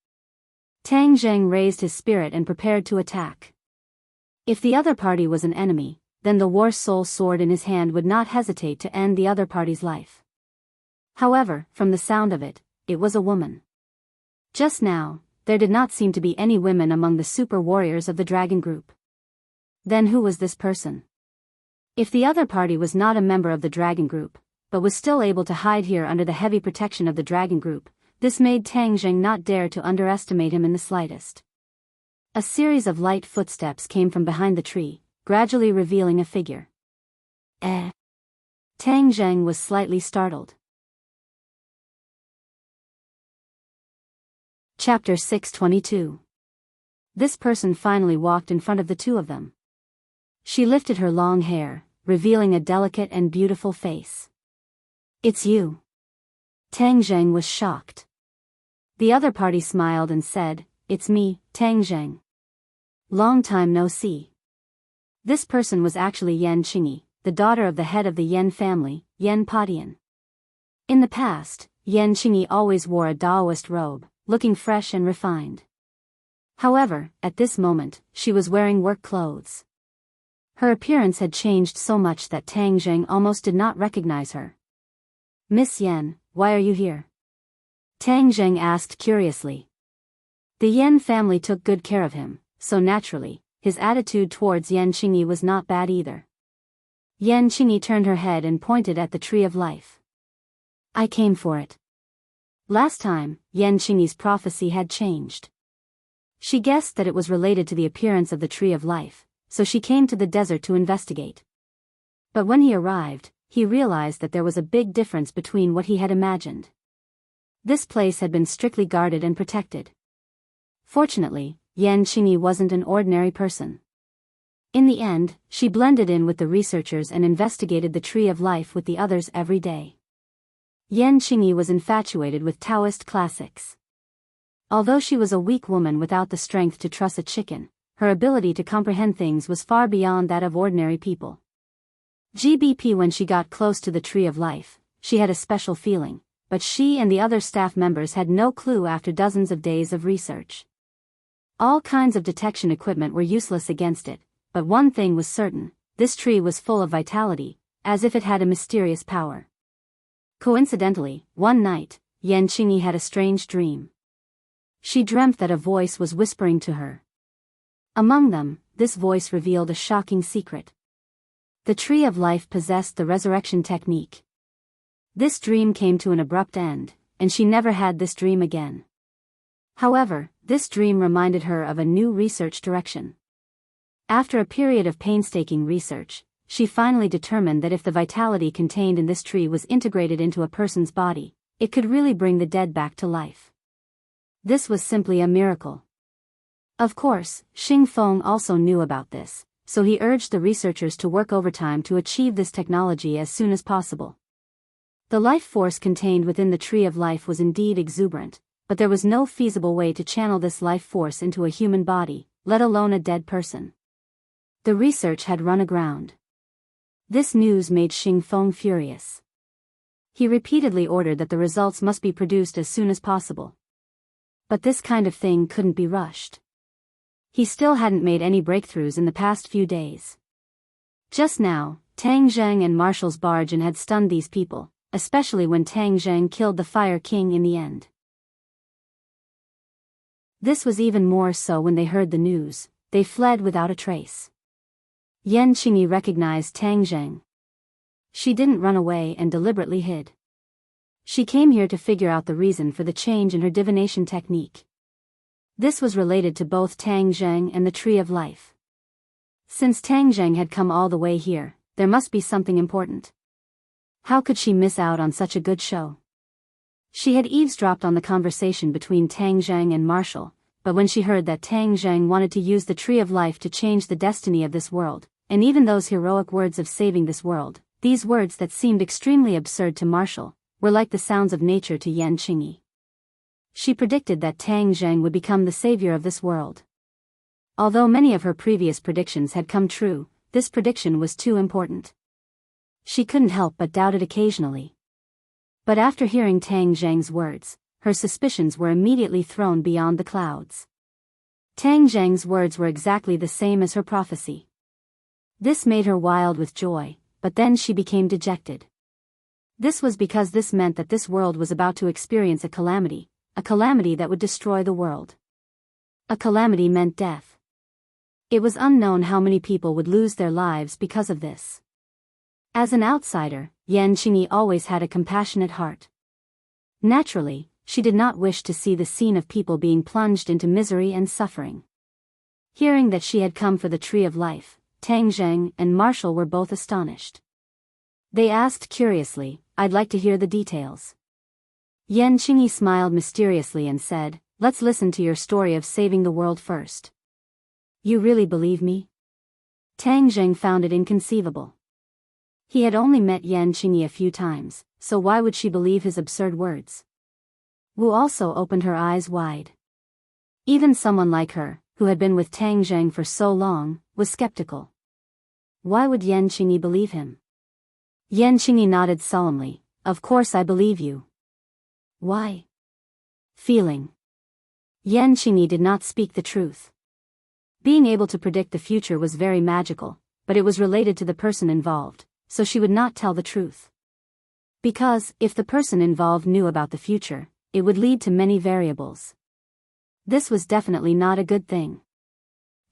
A: Tang Zheng raised his spirit and prepared to attack. If the other party was an enemy, then the war soul sword in his hand would not hesitate to end the other party's life. However, from the sound of it, it was a woman. Just now, there did not seem to be any women among the super warriors of the dragon group. Then who was this person? If the other party was not a member of the dragon group, but was still able to hide here under the heavy protection of the dragon group, this made Tang Zheng not dare to underestimate him in the slightest. A series of light footsteps came from behind the tree, gradually revealing a figure. Tang Zheng was slightly startled. Chapter 622. This person finally walked in front of the two of them. She lifted her long hair, revealing a delicate and beautiful face. "It's you." Tang Zheng was shocked. The other party smiled and said, "It's me, Tang Zheng. Long time no see." This person was actually Yan Qingyi, the daughter of the head of the Yan family, Yan Padian. In the past, Yan Qingyi always wore a Taoist robe, looking fresh and refined. However, at this moment, she was wearing work clothes. Her appearance had changed so much that Tang Zheng almost did not recognize her. "Miss Yan, why are you here?" Tang Zheng asked curiously. The Yan family took good care of him, so naturally, his attitude towards Yan Qingyi was not bad either. Yan Qingyi turned her head and pointed at the tree of life. "I came for it." Last time, Yan Qingyi's prophecy had changed. She guessed that it was related to the appearance of the tree of life, so she came to the desert to investigate. But when he arrived, he realized that there was a big difference between what he had imagined. This place had been strictly guarded and protected. Fortunately, Yan Qingyi wasn't an ordinary person. In the end, she blended in with the researchers and investigated the tree of life with the others every day. Yan Qingyi was infatuated with Taoist classics. Although she was a weak woman without the strength to truss a chicken, her ability to comprehend things was far beyond that of ordinary people. When she got close to the tree of life, she had a special feeling, but she and the other staff members had no clue after dozens of days of research. All kinds of detection equipment were useless against it, but one thing was certain: this tree was full of vitality, as if it had a mysterious power. Coincidentally, one night, Yan Qingyi had a strange dream. She dreamt that a voice was whispering to her. Among them, this voice revealed a shocking secret. The tree of life possessed the resurrection technique. This dream came to an abrupt end, and she never had this dream again. However, this dream reminded her of a new research direction. After a period of painstaking research, she finally determined that if the vitality contained in this tree was integrated into a person's body, it could really bring the dead back to life. This was simply a miracle. Of course, Xing Feng also knew about this, so he urged the researchers to work overtime to achieve this technology as soon as possible. The life force contained within the tree of life was indeed exuberant, but there was no feasible way to channel this life force into a human body, let alone a dead person. The research had run aground. This news made Xing Feng furious. He repeatedly ordered that the results must be produced as soon as possible. But this kind of thing couldn't be rushed. He still hadn't made any breakthroughs in the past few days. Just now, Tang Zheng and Marshall's barge had stunned these people, especially when Tang Zheng killed the Fire King in the end. This was even more so when they heard the news. They fled without a trace. Yan Qingyi recognized Tang Zheng. She didn't run away and deliberately hid. She came here to figure out the reason for the change in her divination technique. This was related to both Tang Zheng and the Tree of Life. Since Tang Zheng had come all the way here, there must be something important. How could she miss out on such a good show? She had eavesdropped on the conversation between Tang Zheng and Marshall, but when she heard that Tang Zheng wanted to use the Tree of Life to change the destiny of this world, and even those heroic words of saving this world, these words that seemed extremely absurd to Marshall, were like the sounds of nature to Yan Qingyi. She predicted that Tang Zheng would become the savior of this world. Although many of her previous predictions had come true, this prediction was too important. She couldn't help but doubt it occasionally. But after hearing Tang Zheng's words, her suspicions were immediately thrown beyond the clouds. Tang Zheng's words were exactly the same as her prophecy. This made her wild with joy, but then she became dejected. This was because this meant that this world was about to experience a calamity that would destroy the world. A calamity meant death. It was unknown how many people would lose their lives because of this. As an outsider, Yan Qingyi always had a compassionate heart. Naturally, she did not wish to see the scene of people being plunged into misery and suffering. Hearing that she had come for the Tree of Life, Tang Zheng and Marshall were both astonished. They asked curiously, "I'd like to hear the details." Yan Qingyi smiled mysteriously and said, "Let's listen to your story of saving the world first." "You really believe me?" Tang Zheng found it inconceivable. He had only met Yan Qingyi a few times, so why would she believe his absurd words? Wu also opened her eyes wide. Even someone like her, who had been with Tang Zheng for so long, was skeptical. Why would Yan Qingyi believe him? Yan Qingyi nodded solemnly. "Of course I believe you." "Why?" "Feeling." Yan Qingyi did not speak the truth. Being able to predict the future was very magical, but it was related to the person involved, so she would not tell the truth. Because, if the person involved knew about the future, it would lead to many variables. This was definitely not a good thing.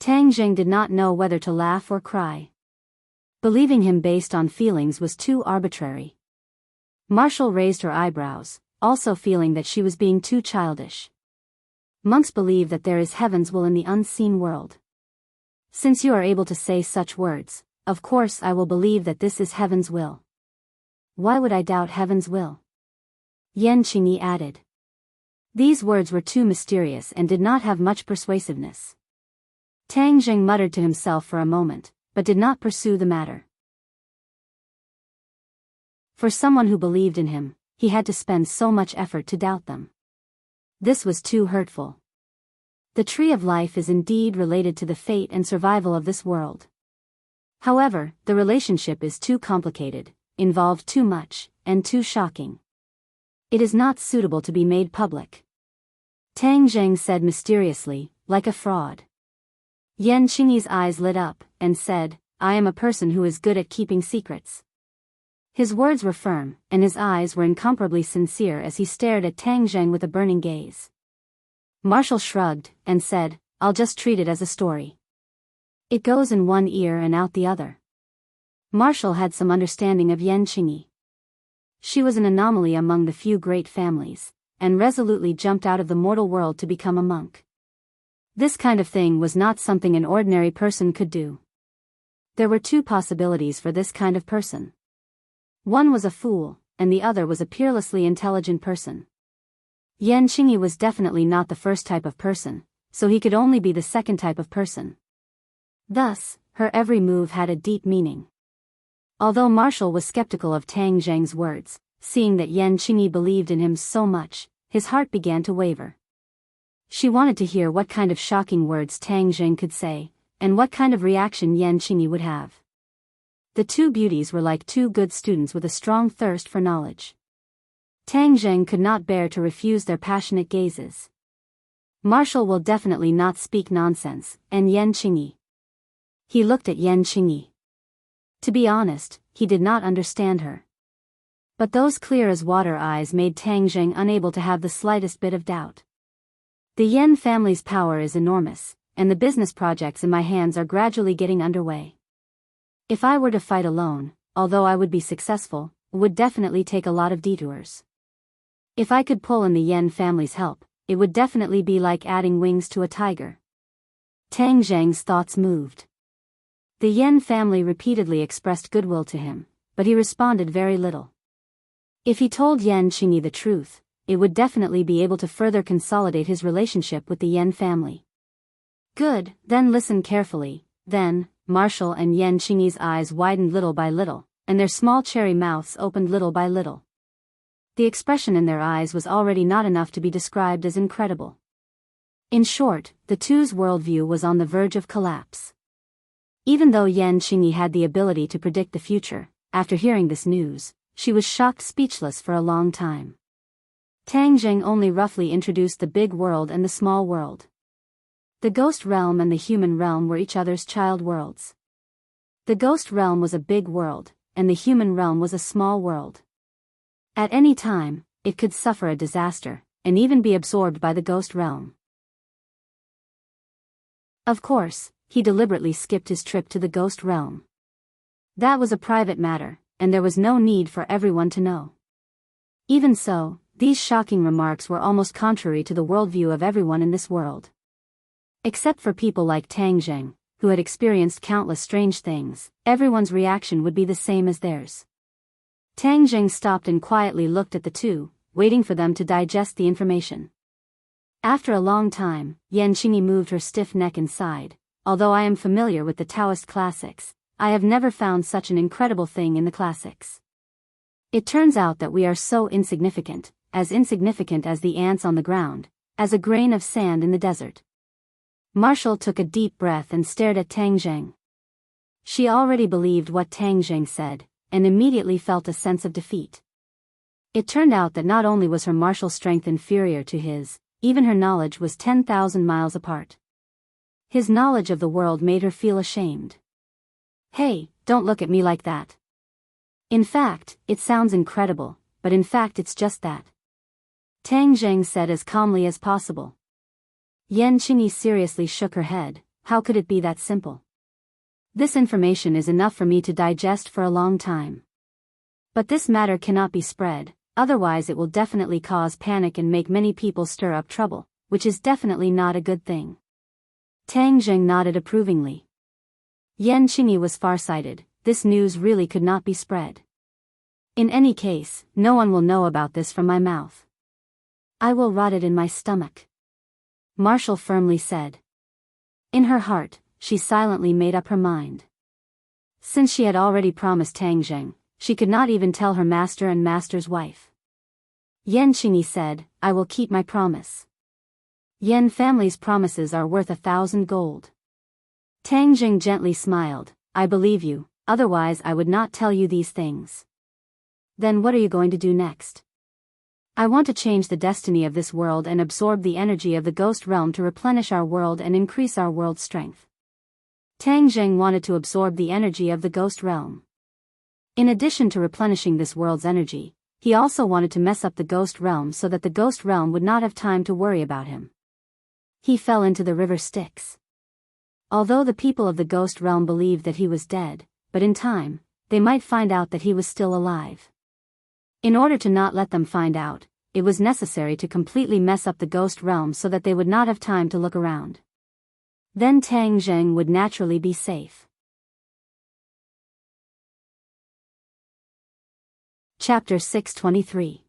A: Tang Zheng did not know whether to laugh or cry. Believing him based on feelings was too arbitrary. Marshall raised her eyebrows, also feeling that she was being too childish. Monks believe that there is heaven's will in the unseen world. Since you are able to say such words, of course I will believe that this is heaven's will. Why would I doubt heaven's will? Yan Qingyi added. These words were too mysterious and did not have much persuasiveness. Tang Zheng muttered to himself for a moment, but did not pursue the matter. For someone who believed in him, he had to spend so much effort to doubt them. This was too hurtful. The Tree of Life is indeed related to the fate and survival of this world. However, the relationship is too complicated, involved too much, and too shocking. It is not suitable to be made public. Tang Zheng said mysteriously, like a fraud. Yan Qingyi's eyes lit up, and said, "I am a person who is good at keeping secrets." His words were firm, and his eyes were incomparably sincere as he stared at Tang Zheng with a burning gaze. Marshall shrugged, and said, "I'll just treat it as a story. It goes in one ear and out the other." Marshall had some understanding of Yan Qingyi. She was an anomaly among the few great families, and resolutely jumped out of the mortal world to become a monk. This kind of thing was not something an ordinary person could do. There were two possibilities for this kind of person. One was a fool, and the other was a peerlessly intelligent person. Yan Qingyi was definitely not the first type of person, so he could only be the second type of person. Thus, her every move had a deep meaning. Although Marshall was skeptical of Tang Zheng's words, seeing that Yan Qingyi believed in him so much, his heart began to waver. She wanted to hear what kind of shocking words Tang Zheng could say, and what kind of reaction Yan Qingyi would have. The two beauties were like two good students with a strong thirst for knowledge. Tang Zheng could not bear to refuse their passionate gazes. Marshall will definitely not speak nonsense, and Yan Qingyi. He looked at Yan Qingyi. To be honest, he did not understand her. But those clear-as-water eyes made Tang Zheng unable to have the slightest bit of doubt. The Yan family's power is enormous, and the business projects in my hands are gradually getting underway. If I were to fight alone, although I would be successful, it would definitely take a lot of detours. If I could pull in the Yan family's help, it would definitely be like adding wings to a tiger. Tang Zheng's thoughts moved. The Yan family repeatedly expressed goodwill to him, but he responded very little. If he told Yan Qingyi the truth, it would definitely be able to further consolidate his relationship with the Yan family. Good, then listen carefully. Then, Marshall and Yan Qingyi's eyes widened little by little, and their small cherry mouths opened little by little. The expression in their eyes was already not enough to be described as incredible. In short, the two's worldview was on the verge of collapse. Even though Yan Qingyi had the ability to predict the future, after hearing this news, she was shocked speechless for a long time. Tang Jing only roughly introduced the big world and the small world. The ghost realm and the human realm were each other's child worlds. The ghost realm was a big world, and the human realm was a small world. At any time, it could suffer a disaster, and even be absorbed by the ghost realm. Of course, he deliberately skipped his trip to the ghost realm. That was a private matter, and there was no need for everyone to know. Even so, these shocking remarks were almost contrary to the worldview of everyone in this world. Except for people like Tang Jing, who had experienced countless strange things, everyone's reaction would be the same as theirs. Tang Jing stopped and quietly looked at the two, waiting for them to digest the information. After a long time, Yan Qingyi moved her stiff neck and sighed. Although I am familiar with the Taoist classics, I have never found such an incredible thing in the classics. It turns out that we are so insignificant as the ants on the ground, as a grain of sand in the desert. Marshall took a deep breath and stared at Tang Jing. She already believed what Tang Jing said, and immediately felt a sense of defeat. It turned out that not only was her martial strength inferior to his, even her knowledge was 10,000 miles apart. His knowledge of the world made her feel ashamed. Hey, don't look at me like that. In fact, it sounds incredible, but in fact it's just that. Tang Jing said as calmly as possible. Yan Qingyi seriously shook her head. How could it be that simple? This information is enough for me to digest for a long time. But this matter cannot be spread, otherwise it will definitely cause panic and make many people stir up trouble, which is definitely not a good thing. Tang Jing nodded approvingly. Yan Qingyi was farsighted. This news really could not be spread. In any case, no one will know about this from my mouth. I will rot it in my stomach. Marshall firmly said. In her heart, she silently made up her mind. Since she had already promised Tang Jing, she could not even tell her master and master's wife. Yan Qingyi said, I will keep my promise. Yan family's promises are worth 1,000 gold. Tang Jing gently smiled. I believe you, otherwise I would not tell you these things. Then what are you going to do next? I want to change the destiny of this world and absorb the energy of the ghost realm to replenish our world and increase our world's strength. Tang Jing wanted to absorb the energy of the ghost realm. In addition to replenishing this world's energy, he also wanted to mess up the ghost realm so that the ghost realm would not have time to worry about him. He fell into the river Styx. Although the people of the ghost realm believed that he was dead, but in time, they might find out that he was still alive. In order to not let them find out, it was necessary to completely mess up the ghost realm so that they would not have time to look around. Then Tang Jing would naturally be safe. Chapter 623.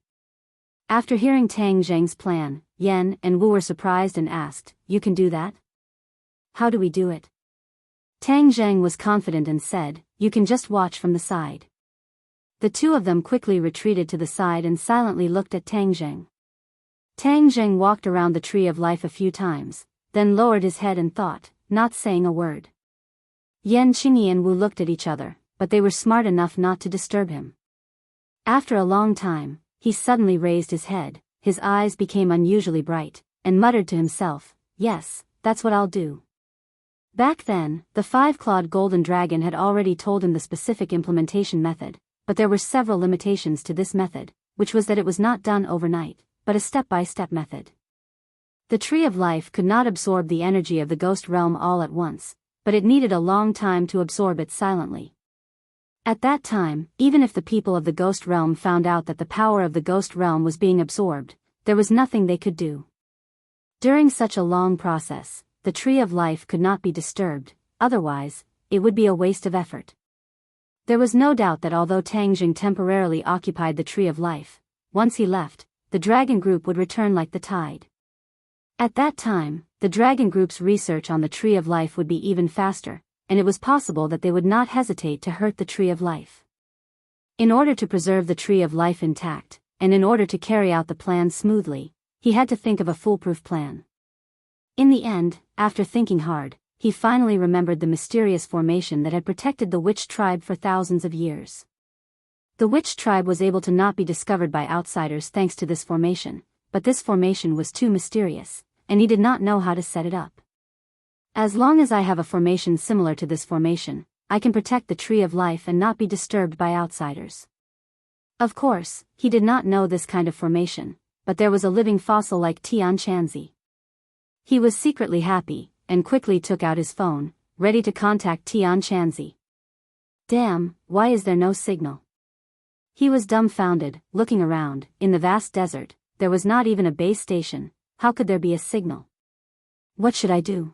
A: After hearing Tang Jing's plan, Yan and Wu were surprised and asked, You can do that? How do we do it? Tang Jing was confident and said, You can just watch from the side. The two of them quickly retreated to the side and silently looked at Tang Jing. Tang Jing walked around the tree of life a few times, then lowered his head and thought, not saying a word. Yan Qingyi and Wu looked at each other, but they were smart enough not to disturb him. After a long time, he suddenly raised his head, his eyes became unusually bright, and muttered to himself, Yes, that's what I'll do. Back then, the five-clawed golden dragon had already told him the specific implementation method, but there were several limitations to this method, which was that it was not done overnight, but a step-by-step method. The Tree of Life could not absorb the energy of the ghost realm all at once, but it needed a long time to absorb it silently. At that time, even if the people of the ghost realm found out that the power of the ghost realm was being absorbed, there was nothing they could do. During such a long process, the Tree of Life could not be disturbed, otherwise, it would be a waste of effort. There was no doubt that although Tang Jing temporarily occupied the Tree of Life, once he left, the dragon group would return like the tide. At that time, the dragon group's research on the Tree of Life would be even faster, and it was possible that they would not hesitate to hurt the Tree of Life. In order to preserve the Tree of Life intact, and in order to carry out the plan smoothly, he had to think of a foolproof plan. In the end, after thinking hard, he finally remembered the mysterious formation that had protected the witch tribe for thousands of years. The witch tribe was able to not be discovered by outsiders thanks to this formation, but this formation was too mysterious, and he did not know how to set it up. As long as I have a formation similar to this formation, I can protect the tree of life and not be disturbed by outsiders. Of course, he did not know this kind of formation, but there was a living fossil like Tian Chanzi. He was secretly happy, and quickly took out his phone, ready to contact Tian Chanzi. Damn, why is there no signal? He was dumbfounded, looking around. In the vast desert, there was not even a base station. How could there be a signal? What should I do?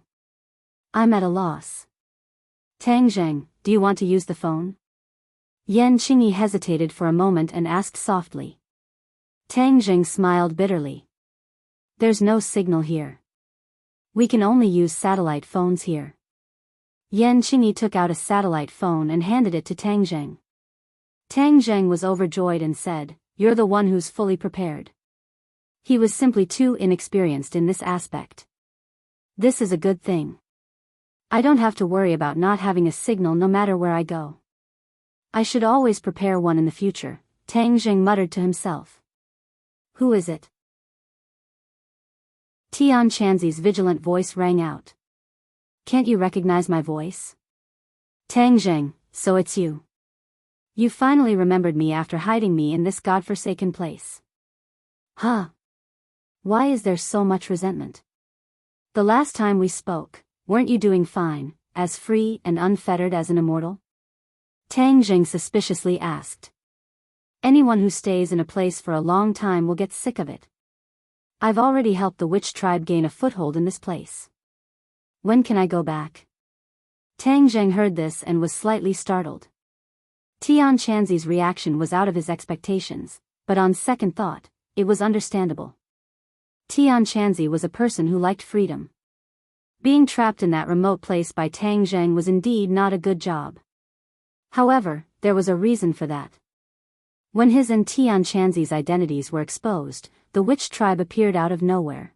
A: I'm at a loss. Tang Zheng, do you want to use the phone? Yan Qingyi hesitated for a moment and asked softly. Tang Zheng smiled bitterly. There's no signal here. We can only use satellite phones here. Yan Qingyi took out a satellite phone and handed it to Tang Zheng. Tang Zheng was overjoyed and said, "You're the one who's fully prepared." He was simply too inexperienced in this aspect. This is a good thing. I don't have to worry about not having a signal no matter where I go. I should always prepare one in the future, Tang Zheng muttered to himself. Who is it? Tian Chanzi's vigilant voice rang out. Can't you recognize my voice? Tang Zheng, so it's you. You finally remembered me after hiding me in this godforsaken place. Huh? Why is there so much resentment? The last time we spoke, weren't you doing fine, as free and unfettered as an immortal? Tang Zheng suspiciously asked. Anyone who stays in a place for a long time will get sick of it. I've already helped the witch tribe gain a foothold in this place. When can I go back? Tang Zheng heard this and was slightly startled. Tian Chanzi's reaction was out of his expectations, but on second thought, it was understandable. Tian Chanzi was a person who liked freedom. Being trapped in that remote place by Tang Zheng was indeed not a good job. However, there was a reason for that. When his and Tian Chanzi's identities were exposed, the witch tribe appeared out of nowhere.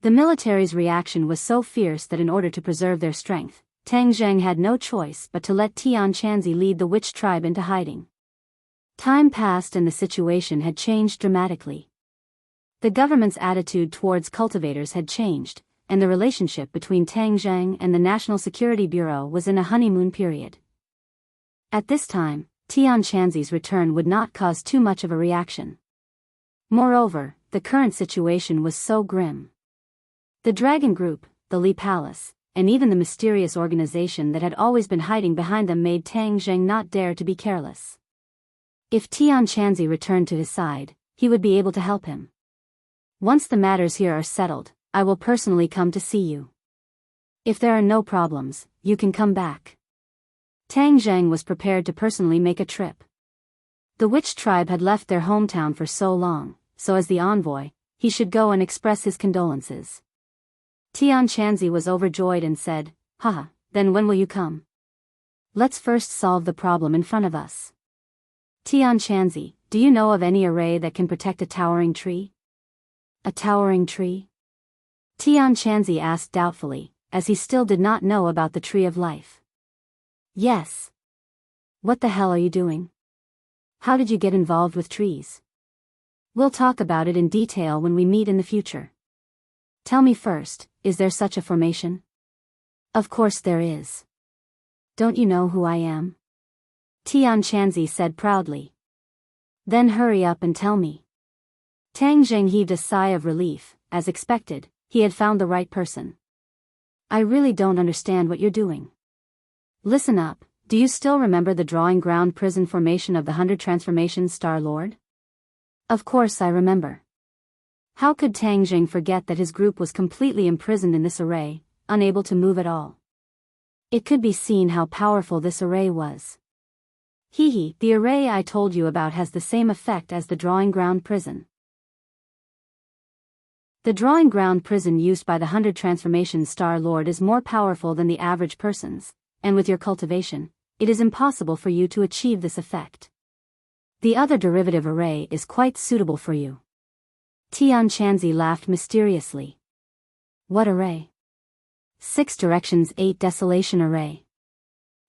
A: The military's reaction was so fierce that in order to preserve their strength, Tang Zheng had no choice but to let Tian Chanzi lead the witch tribe into hiding. Time passed and the situation had changed dramatically. The government's attitude towards cultivators had changed, and the relationship between Tang Zheng and the National Security Bureau was in a honeymoon period. At this time, Tian Chanzi's return would not cause too much of a reaction. Moreover, the current situation was so grim. The Dragon Group, the Li Palace, and even the mysterious organization that had always been hiding behind them made Tang Zheng not dare to be careless. If Tian Chanzi returned to his side, he would be able to help him. Once the matters here are settled, I will personally come to see you. If there are no problems, you can come back. Tang Zheng was prepared to personally make a trip. The witch tribe had left their hometown for so long, so as the envoy, he should go and express his condolences. Tian Chanzi was overjoyed and said, Haha, then when will you come? Let's first solve the problem in front of us. Tian Chanzi, do you know of any array that can protect a towering tree? A towering tree? Tian Chanzi asked doubtfully, as he still did not know about the tree of life. Yes. What the hell are you doing? How did you get involved with trees? We'll talk about it in detail when we meet in the future. Tell me first, is there such a formation? Of course there is. Don't you know who I am? Tian Chanzi said proudly. Then hurry up and tell me. Tang Zheng heaved a sigh of relief. As expected, he had found the right person. I really don't understand what you're doing. Listen up, do you still remember the drawing ground prison formation of the 100 Transformations Star Lord? Of course I remember. How could Tang Zheng forget that his group was completely imprisoned in this array, unable to move at all? It could be seen how powerful this array was. The array I told you about has the same effect as the drawing ground prison. The drawing ground prison used by the 100 Transformations Star Lord is more powerful than the average person's, and with your cultivation, it is impossible for you to achieve this effect. The other derivative array is quite suitable for you. Tian Chanzi laughed mysteriously. What array? 6 directions 8 desolation array.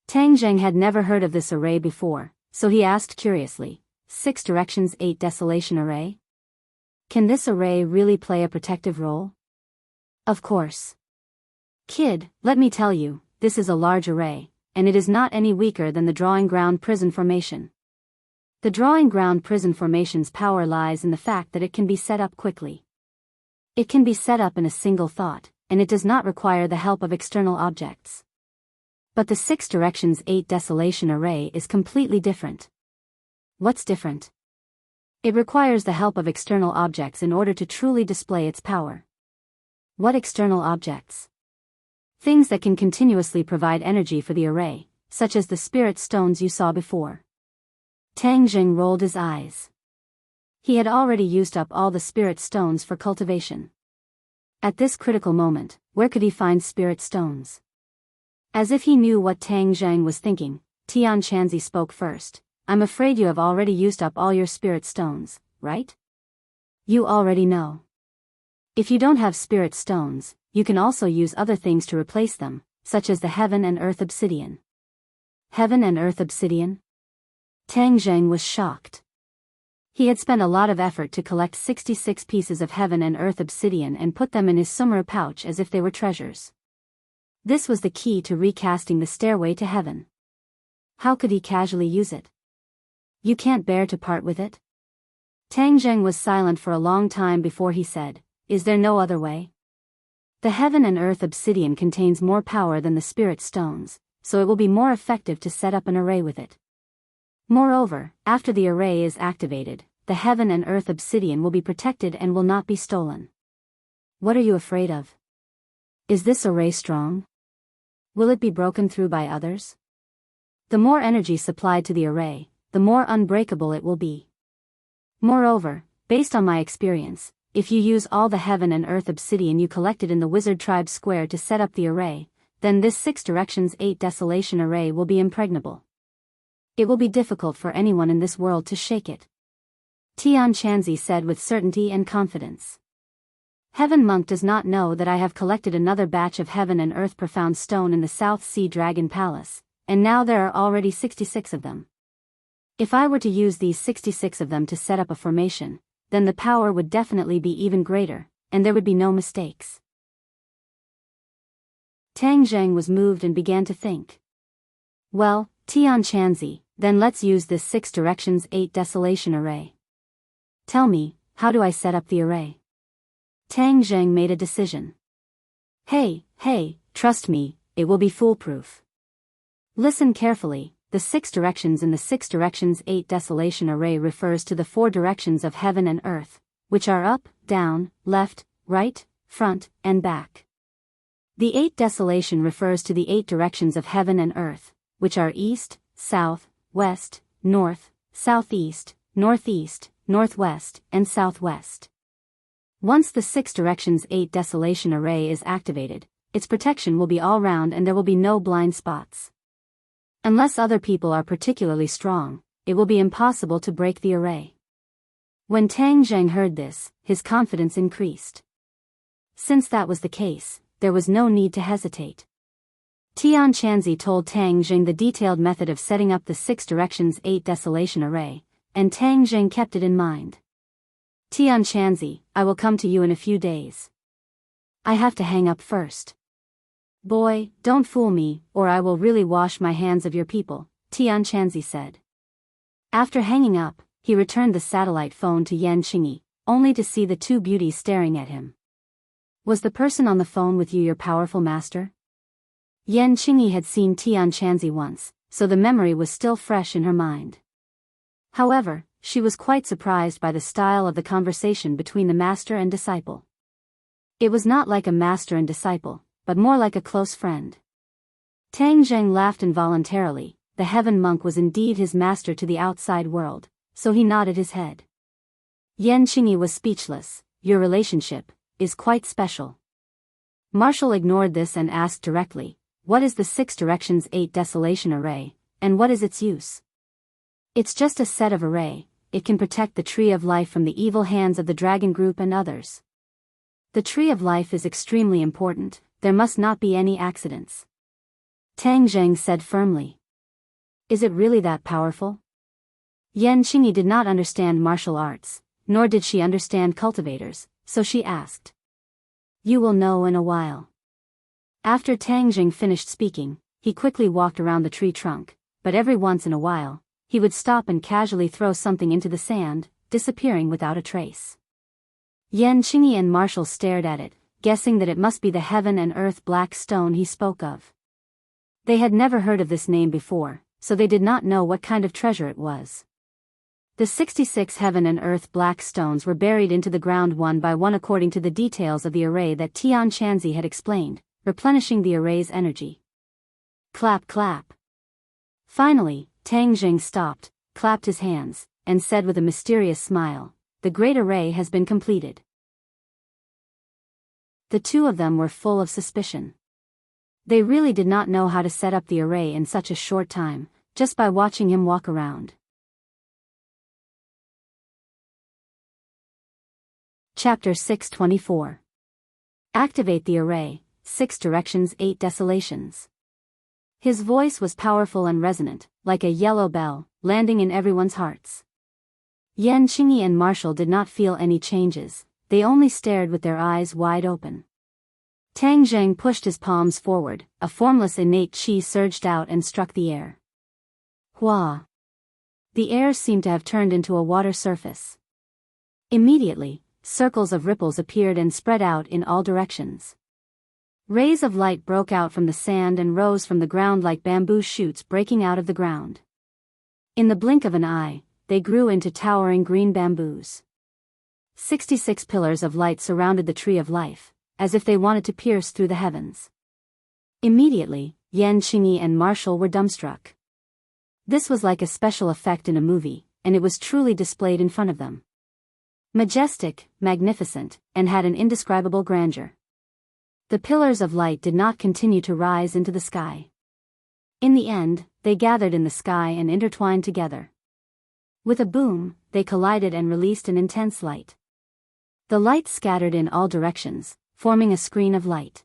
A: Tang Zheng had never heard of this array before, so he asked curiously, 6 directions 8 desolation array? Can this array really play a protective role? Of course. Kid, let me tell you, this is a large array, and it is not any weaker than the drawing ground prison formation. The drawing ground prison formation's power lies in the fact that it can be set up quickly. It can be set up in a single thought, and it does not require the help of external objects. But the 6 directions 8 desolation array is completely different. What's different? It requires the help of external objects in order to truly display its power. What external objects? Things that can continuously provide energy for the array, such as the spirit stones you saw before. Tang Jing rolled his eyes. He had already used up all the spirit stones for cultivation. At this critical moment, where could he find spirit stones? As if he knew what Tang Zhang was thinking, Tian Chanzi spoke first. I'm afraid you have already used up all your spirit stones, right? You already know. If you don't have spirit stones, you can also use other things to replace them, such as the heaven and earth obsidian. Heaven and earth obsidian? Tang Zheng was shocked. He had spent a lot of effort to collect 66 pieces of heaven and earth obsidian and put them in his summer pouch as if they were treasures. This was the key to recasting the stairway to heaven. How could he casually use it? You can't bear to part with it? Tang Zheng was silent for a long time before he said, Is there no other way? The heaven and earth obsidian contains more power than the spirit stones, so it will be more effective to set up an array with it. Moreover, after the array is activated, the heaven and earth obsidian will be protected and will not be stolen. What are you afraid of? Is this array strong? Will it be broken through by others? The more energy supplied to the array, the more unbreakable it will be. Moreover, based on my experience, if you use all the heaven and earth obsidian you collected in the wizard tribe square to set up the array, then this 6 directions 8 desolation array will be impregnable. It will be difficult for anyone in this world to shake it. Tian Chanzi said with certainty and confidence. Heaven Monk does not know that I have collected another batch of heaven and earth profound stone in the South Sea Dragon Palace, and now there are already 66 of them. If I were to use these 66 of them to set up a formation, then the power would definitely be even greater, and there would be no mistakes. Tang Zheng was moved and began to think. Well, Tian Chanzi, then let's use this 6 directions 8 desolation array. Tell me, how do I set up the array? Tang Zheng made a decision. Hey, trust me, it will be foolproof. Listen carefully, the 6 directions in the 6 directions 8 desolation array refers to the 4 directions of heaven and earth, which are up, down, left, right, front, and back. The 8 desolation refers to the 8 directions of heaven and earth, which are east, south, west, north, southeast, northeast, northwest, and southwest. Once the 6 directions 8 desolation array is activated, its protection will be all round and there will be no blind spots. Unless other people are particularly strong, it will be impossible to break the array. When Tang Zheng heard this, his confidence increased. Since that was the case, there was no need to hesitate. Tian Chanzi told Tang Zheng the detailed method of setting up the 6 directions 8 desolation array, and Tang Zheng kept it in mind. Tian Chanzi, I will come to you in a few days. I have to hang up first. Boy, don't fool me, or I will really wash my hands of your people, Tian Chanzi said. After hanging up, he returned the satellite phone to Yan Qingyi, only to see the 2 beauties staring at him. Was the person on the phone with you your powerful master? Yan Qingyi had seen Tian Chanzi once, so the memory was still fresh in her mind. However, she was quite surprised by the style of the conversation between the master and disciple. It was not like a master and disciple, but more like a close friend. Tang Zheng laughed involuntarily. The heaven monk was indeed his master to the outside world, so he nodded his head. Yan Qingyi was speechless. Your relationship is quite special. Marshall ignored this and asked directly, what is the 6 directions 8 desolation array, and what is its use? It's just a set of array. It can protect the Tree of Life from the evil hands of the dragon group and others. The Tree of Life is extremely important. There must not be any accidents. Tang Zheng said firmly. Is it really that powerful? Yan Qingyi did not understand martial arts, nor did she understand cultivators, so she asked. You will know in a while. After Tang Zheng finished speaking, he quickly walked around the tree trunk, but every once in a while, he would stop and casually throw something into the sand, disappearing without a trace. Yan Qingyi and Marshall stared at it, guessing that it must be the heaven and earth black stone he spoke of. They had never heard of this name before, so they did not know what kind of treasure it was. The 66 heaven and earth black stones were buried into the ground one by one according to the details of the array that Tian Chanzi had explained, replenishing the array's energy. Clap clap. Finally, Tang Zheng stopped, clapped his hands, and said with a mysterious smile, the great array has been completed. The two of them were full of suspicion. They really did not know how to set up the array in such a short time, just by watching him walk around. Chapter 624. Activate the array, 6 directions 8 desolations. His voice was powerful and resonant, like a yellow bell, landing in everyone's hearts. Yan Qingyi and Marshall did not feel any changes, they only stared with their eyes wide open. Tang Zheng pushed his palms forward, a formless innate qi surged out and struck the air. Hua! The air seemed to have turned into a water surface. Immediately, circles of ripples appeared and spread out in all directions. Rays of light broke out from the sand and rose from the ground like bamboo shoots breaking out of the ground. In the blink of an eye, they grew into towering green bamboos. 66 pillars of light surrounded the Tree of Life, as if they wanted to pierce through the heavens. Immediately, Yan Qingyi and Marshall were dumbstruck. This was like a special effect in a movie, and it was truly displayed in front of them. Majestic, magnificent, and had an indescribable grandeur. The pillars of light did not continue to rise into the sky. In the end, they gathered in the sky and intertwined together. With a boom, they collided and released an intense light. The light scattered in all directions, forming a screen of light.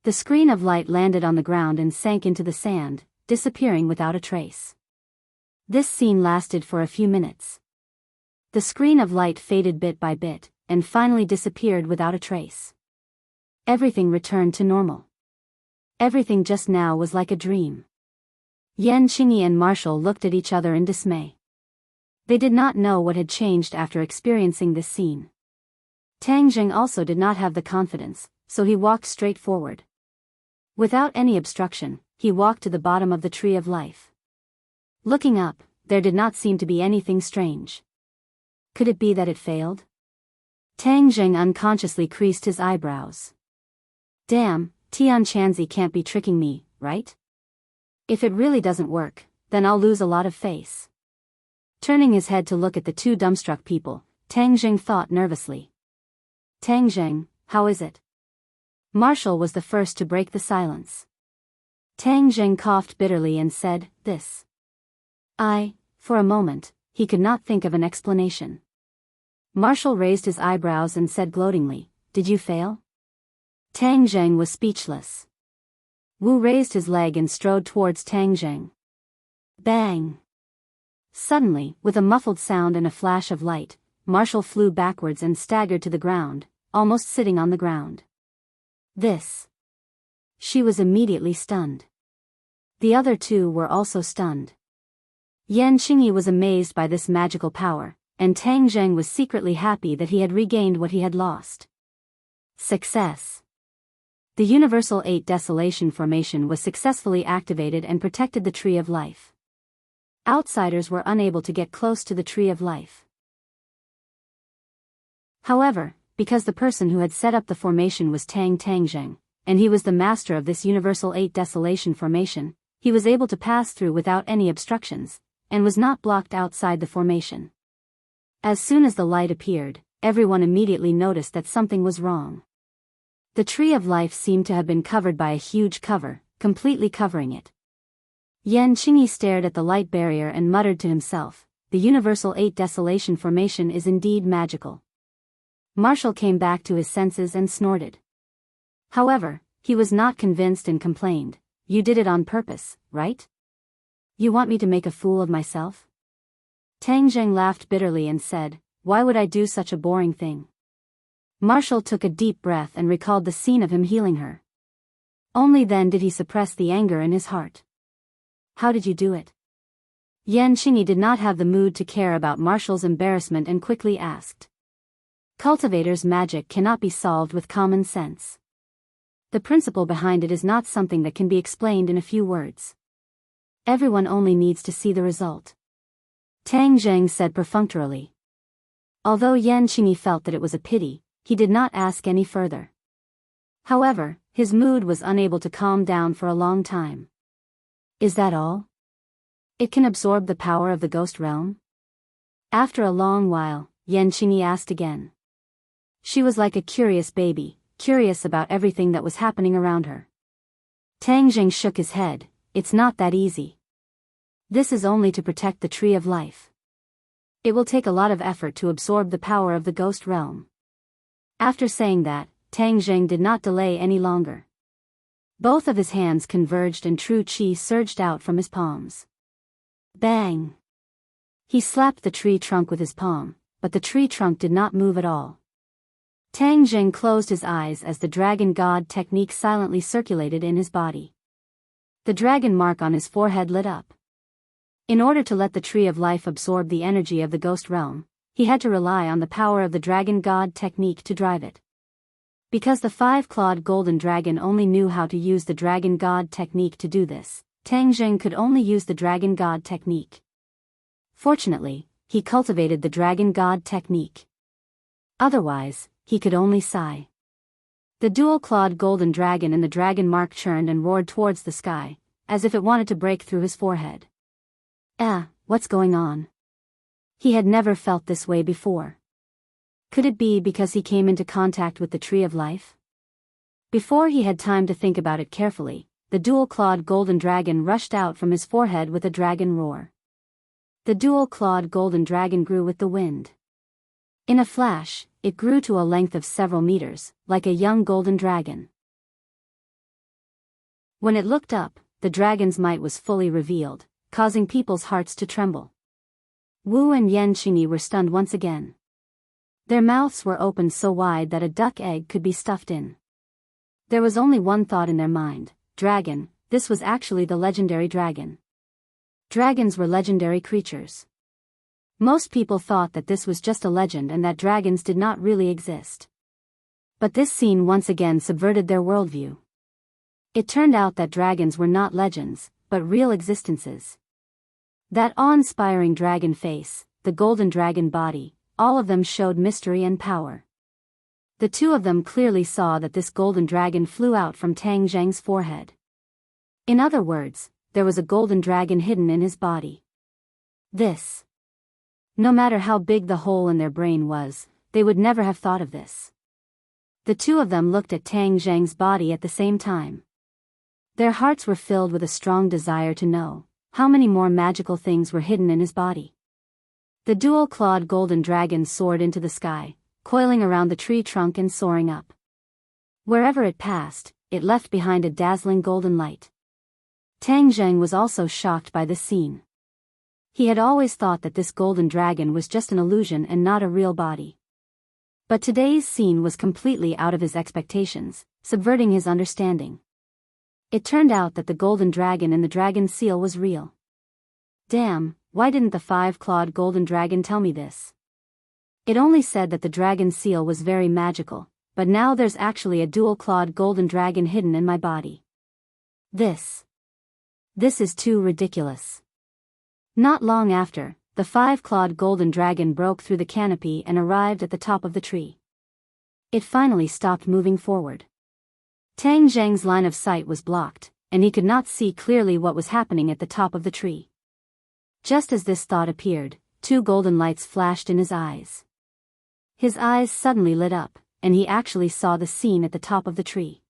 A: The screen of light landed on the ground and sank into the sand, disappearing without a trace. This scene lasted for a few minutes. The screen of light faded bit by bit, and finally disappeared without a trace. Everything returned to normal. Everything just now was like a dream. Yan Qingyi and Marshall looked at each other in dismay. They did not know what had changed after experiencing this scene. Tang Zheng also did not have the confidence, so he walked straight forward. Without any obstruction, he walked to the bottom of the Tree of Life. Looking up, there did not seem to be anything strange. Could it be that it failed? Tang Zheng unconsciously creased his eyebrows. Damn, Tian Chanzi can't be tricking me, right? If it really doesn't work, then I'll lose a lot of face. Turning his head to look at the two dumbstruck people, Tang Zheng thought nervously. Tang Zheng, how is it? Marshall was the first to break the silence. Tang Zheng coughed bitterly and said, this. For a moment, he could not think of an explanation. Marshall raised his eyebrows and said gloatingly, did you fail? Tang Zheng was speechless. Wu raised his leg and strode towards Tang Zheng. Bang! Suddenly, with a muffled sound and a flash of light, Marshall flew backwards and staggered to the ground, almost sitting on the ground. This. She was immediately stunned. The other two were also stunned. Yan Qingyi was amazed by this magical power, and Tang Zheng was secretly happy that he had regained what he had lost. Success. The Universal 8 Desolation Formation was successfully activated and protected the Tree of Life. Outsiders were unable to get close to the Tree of Life. However, because the person who had set up the formation was Tang Zheng, and he was the master of this Universal 8 Desolation Formation, he was able to pass through without any obstructions, and was not blocked outside the formation. As soon as the light appeared, everyone immediately noticed that something was wrong. The Tree of Life seemed to have been covered by a huge cover, completely covering it. Yan Qingyi stared at the light barrier and muttered to himself, the Universal 8 Desolation formation is indeed magical. Marshall came back to his senses and snorted. However, he was not convinced and complained, you did it on purpose, right? You want me to make a fool of myself? Tang Zheng laughed bitterly and said, why would I do such a boring thing? Marshall took a deep breath and recalled the scene of him healing her. Only then did he suppress the anger in his heart. How did you do it? Yan Qingyi did not have the mood to care about Marshall's embarrassment and quickly asked. Cultivator's magic cannot be solved with common sense. The principle behind it is not something that can be explained in a few words. Everyone only needs to see the result. Tang Zheng said perfunctorily. Although Yan Qingyi felt that it was a pity, he did not ask any further. However, his mood was unable to calm down for a long time. Is that all? It can absorb the power of the ghost realm? After a long while, Yan Qingyi asked again. She was like a curious baby, curious about everything that was happening around her. Tang Zheng shook his head, it's not that easy. This is only to protect the tree of life. It will take a lot of effort to absorb the power of the ghost realm. After saying that, Tang Zheng did not delay any longer. Both of his hands converged and true qi surged out from his palms. Bang! He slapped the tree trunk with his palm, but the tree trunk did not move at all. Tang Zheng closed his eyes as the dragon god technique silently circulated in his body. The dragon mark on his forehead lit up. In order to let the tree of life absorb the energy of the ghost realm, he had to rely on the power of the dragon god technique to drive it. Because the five-clawed golden dragon only knew how to use the dragon god technique to do this, Tang Zheng could only use the dragon god technique. Fortunately, he cultivated the dragon god technique. Otherwise, he could only sigh. The dual-clawed golden dragon in the dragon mark churned and roared towards the sky, as if it wanted to break through his forehead. What's going on? He had never felt this way before. Could it be because he came into contact with the tree of life? Before he had time to think about it carefully, the dual-clawed golden dragon rushed out from his forehead with a dragon roar. The dual-clawed golden dragon grew with the wind. In a flash, it grew to a length of several meters, like a young golden dragon. When it looked up, the dragon's might was fully revealed, causing people's hearts to tremble. Wu and Yan Qingyi were stunned once again. Their mouths were opened so wide that a duck egg could be stuffed in. There was only one thought in their mind, dragon. This was actually the legendary dragon. Dragons were legendary creatures. Most people thought that this was just a legend and that dragons did not really exist. But this scene once again subverted their worldview. It turned out that dragons were not legends, but real existences. That awe-inspiring dragon face, the golden dragon body, all of them showed mystery and power. The two of them clearly saw that this golden dragon flew out from Tang Zheng's forehead. In other words, there was a golden dragon hidden in his body. This. No matter how big the hole in their brain was, they would never have thought of this. The two of them looked at Tang Zheng's body at the same time. Their hearts were filled with a strong desire to know how many more magical things were hidden in his body. The dual-clawed golden dragon soared into the sky, coiling around the tree trunk and soaring up. Wherever it passed, it left behind a dazzling golden light. Tang Zheng was also shocked by this scene. He had always thought that this golden dragon was just an illusion and not a real body. But today's scene was completely out of his expectations, subverting his understanding. It turned out that the golden dragon in the dragon seal was real. Damn, why didn't the five-clawed golden dragon tell me this? It only said that the dragon seal was very magical, but now there's actually a dual-clawed golden dragon hidden in my body. This is too ridiculous. Not long after, the five-clawed golden dragon broke through the canopy and arrived at the top of the tree. It finally stopped moving forward. Tang Zheng's line of sight was blocked, and he could not see clearly what was happening at the top of the tree. Just as this thought appeared, two golden lights flashed in his eyes. His eyes suddenly lit up, and he actually saw the scene at the top of the tree.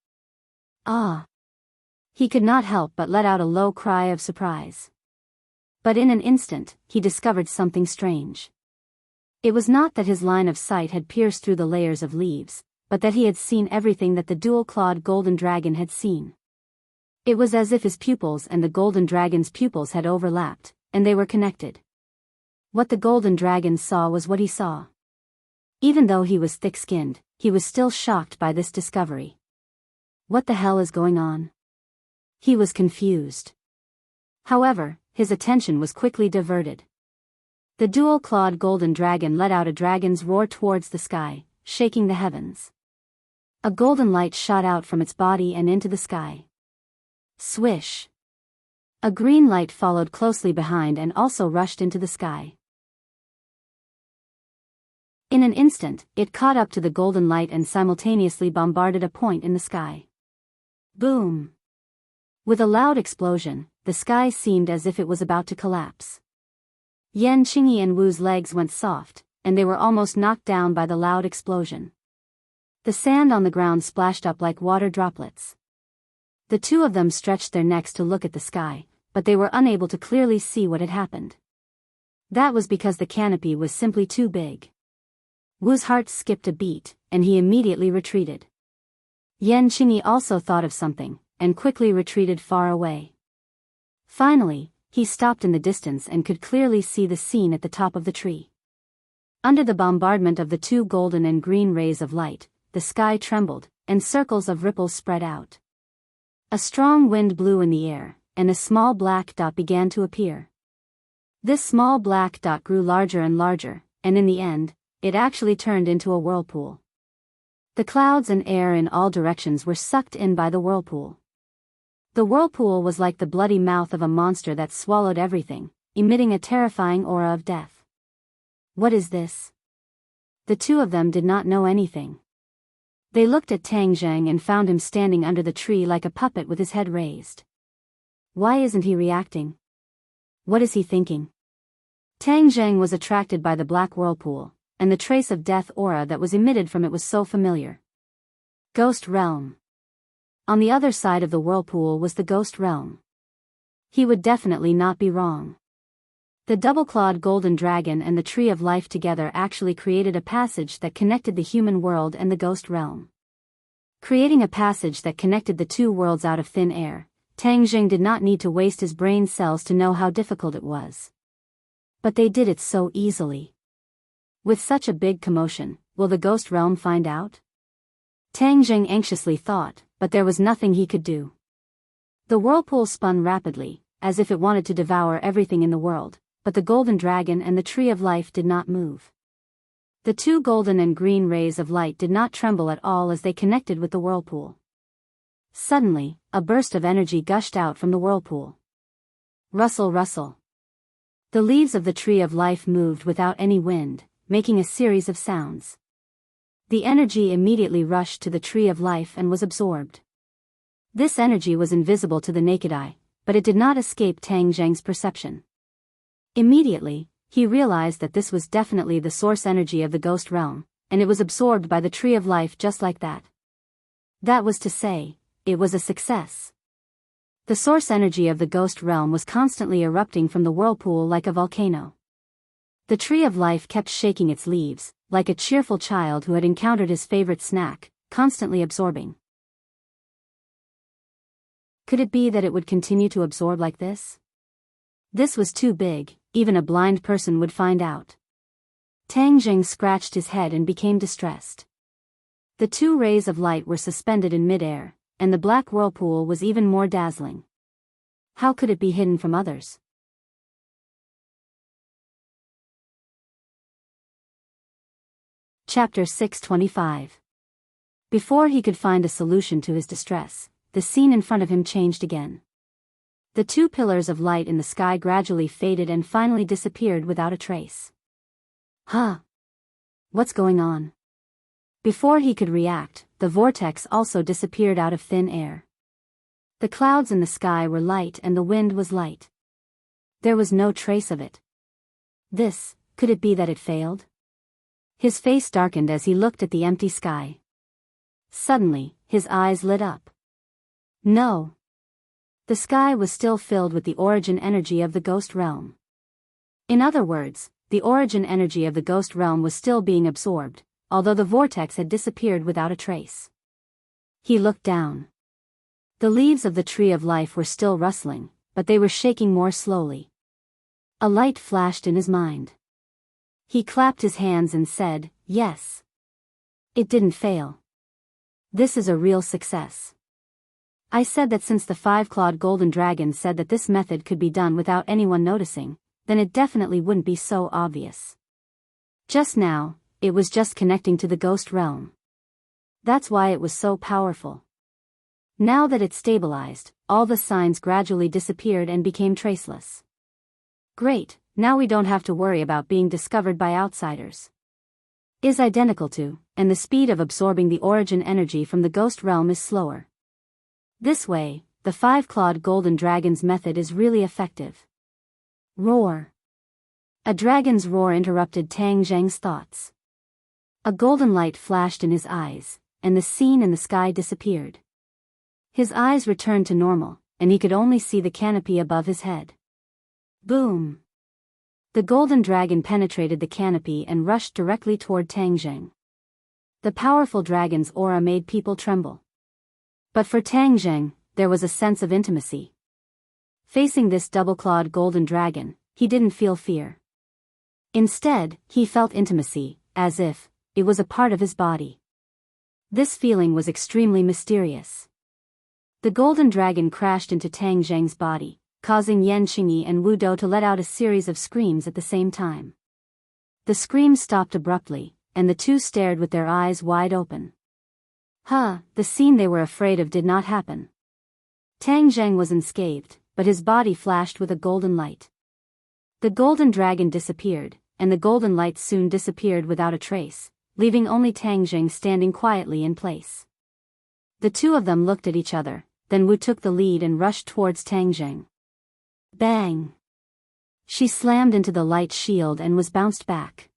A: Ah! He could not help but let out a low cry of surprise. But in an instant, he discovered something strange. It was not that his line of sight had pierced through the layers of leaves, but that he had seen everything that the dual-clawed golden dragon had seen. It was as if his pupils and the golden dragon's pupils had overlapped, and they were connected. What the golden dragon saw was what he saw. Even though he was thick-skinned, he was still shocked by this discovery. What the hell is going on? He was confused. However, his attention was quickly diverted. The dual-clawed golden dragon let out a dragon's roar towards the sky, shaking the heavens. A golden light shot out from its body and into the sky. Swish! A green light followed closely behind and also rushed into the sky. In an instant, it caught up to the golden light and simultaneously bombarded a point in the sky. Boom! With a loud explosion, the sky seemed as if it was about to collapse. Yan Qingyi and Wu's legs went soft, and they were almost knocked down by the loud explosion. The sand on the ground splashed up like water droplets. The two of them stretched their necks to look at the sky, but they were unable to clearly see what had happened. That was because the canopy was simply too big. Wu's heart skipped a beat, and he immediately retreated. Yan Qingyi also thought of something, and quickly retreated far away. Finally, he stopped in the distance and could clearly see the scene at the top of the tree. Under the bombardment of the two golden and green rays of light, the sky trembled, and circles of ripples spread out. A strong wind blew in the air, and a small black dot began to appear. This small black dot grew larger and larger, and in the end, it actually turned into a whirlpool. The clouds and air in all directions were sucked in by the whirlpool. The whirlpool was like the bloody mouth of a monster that swallowed everything, emitting a terrifying aura of death. What is this? The two of them did not know anything. They looked at Tang Zheng and found him standing under the tree like a puppet with his head raised. Why isn't he reacting? What is he thinking? Tang Zheng was attracted by the black whirlpool, and the trace of death aura that was emitted from it was so familiar. Ghost realm. On the other side of the whirlpool was the ghost realm. He would definitely not be wrong. The double-clawed golden dragon and the tree of life together actually created a passage that connected the human world and the ghost realm. Creating a passage that connected the two worlds out of thin air, Tang Zheng did not need to waste his brain cells to know how difficult it was. But they did it so easily. With such a big commotion, will the ghost realm find out? Tang Zheng anxiously thought, but there was nothing he could do. The whirlpool spun rapidly, as if it wanted to devour everything in the world, but the golden dragon and the tree of life did not move. The two golden and green rays of light did not tremble at all as they connected with the whirlpool. Suddenly, a burst of energy gushed out from the whirlpool. Rustle, rustle. The leaves of the tree of life moved without any wind, making a series of sounds. The energy immediately rushed to the tree of life and was absorbed. This energy was invisible to the naked eye, but it did not escape Tang Zheng's perception. Immediately, he realized that this was definitely the source energy of the ghost realm, and it was absorbed by the tree of life just like that. That was to say, it was a success. The source energy of the ghost realm was constantly erupting from the whirlpool like a volcano. The tree of life kept shaking its leaves, like a cheerful child who had encountered his favorite snack, constantly absorbing. Could it be that it would continue to absorb like this? This was too big, even a blind person would find out. Tang Zheng scratched his head and became distressed. The two rays of light were suspended in mid-air, and the black whirlpool was even more dazzling. How could it be hidden from others? Chapter 625. Before he could find a solution to his distress, the scene in front of him changed again. The two pillars of light in the sky gradually faded and finally disappeared without a trace. Huh? What's going on? Before he could react, the vortex also disappeared out of thin air. The clouds in the sky were light and the wind was light. There was no trace of it. Could it be that it failed? His face darkened as he looked at the empty sky. Suddenly, his eyes lit up. No. The sky was still filled with the origin energy of the ghost realm. In other words, the origin energy of the ghost realm was still being absorbed, although the vortex had disappeared without a trace. He looked down. The leaves of the tree of life were still rustling, but they were shaking more slowly. A light flashed in his mind. He clapped his hands and said, "Yes. It didn't fail. This is a real success. I said that since the five-clawed golden dragon said that this method could be done without anyone noticing, then it definitely wouldn't be so obvious. Just now, it was just connecting to the ghost realm. That's why it was so powerful. Now that it stabilized, all the signs gradually disappeared and became traceless. Great, now we don't have to worry about being discovered by outsiders. Is identical to, and the speed of absorbing the origin energy from the ghost realm is slower. This way, the five-clawed golden dragon's method is really effective." Roar. A dragon's roar interrupted Tang Zheng's thoughts. A golden light flashed in his eyes, and the scene in the sky disappeared. His eyes returned to normal, and he could only see the canopy above his head. Boom! The golden dragon penetrated the canopy and rushed directly toward Tang Zheng. The powerful dragon's aura made people tremble. But for Tang Zheng, there was a sense of intimacy. Facing this double-clawed golden dragon, he didn't feel fear. Instead, he felt intimacy, as if it was a part of his body. This feeling was extremely mysterious. The golden dragon crashed into Tang Zheng's body, causing Yan Qingyi and Wu Dou to let out a series of screams at the same time. The screams stopped abruptly, and the two stared with their eyes wide open. The scene they were afraid of did not happen. Tang Zheng was unscathed, but his body flashed with a golden light. The golden dragon disappeared, and the golden light soon disappeared without a trace, leaving only Tang Zheng standing quietly in place. The two of them looked at each other, then Wu took the lead and rushed towards Tang Zheng. Bang! She slammed into the light shield and was bounced back.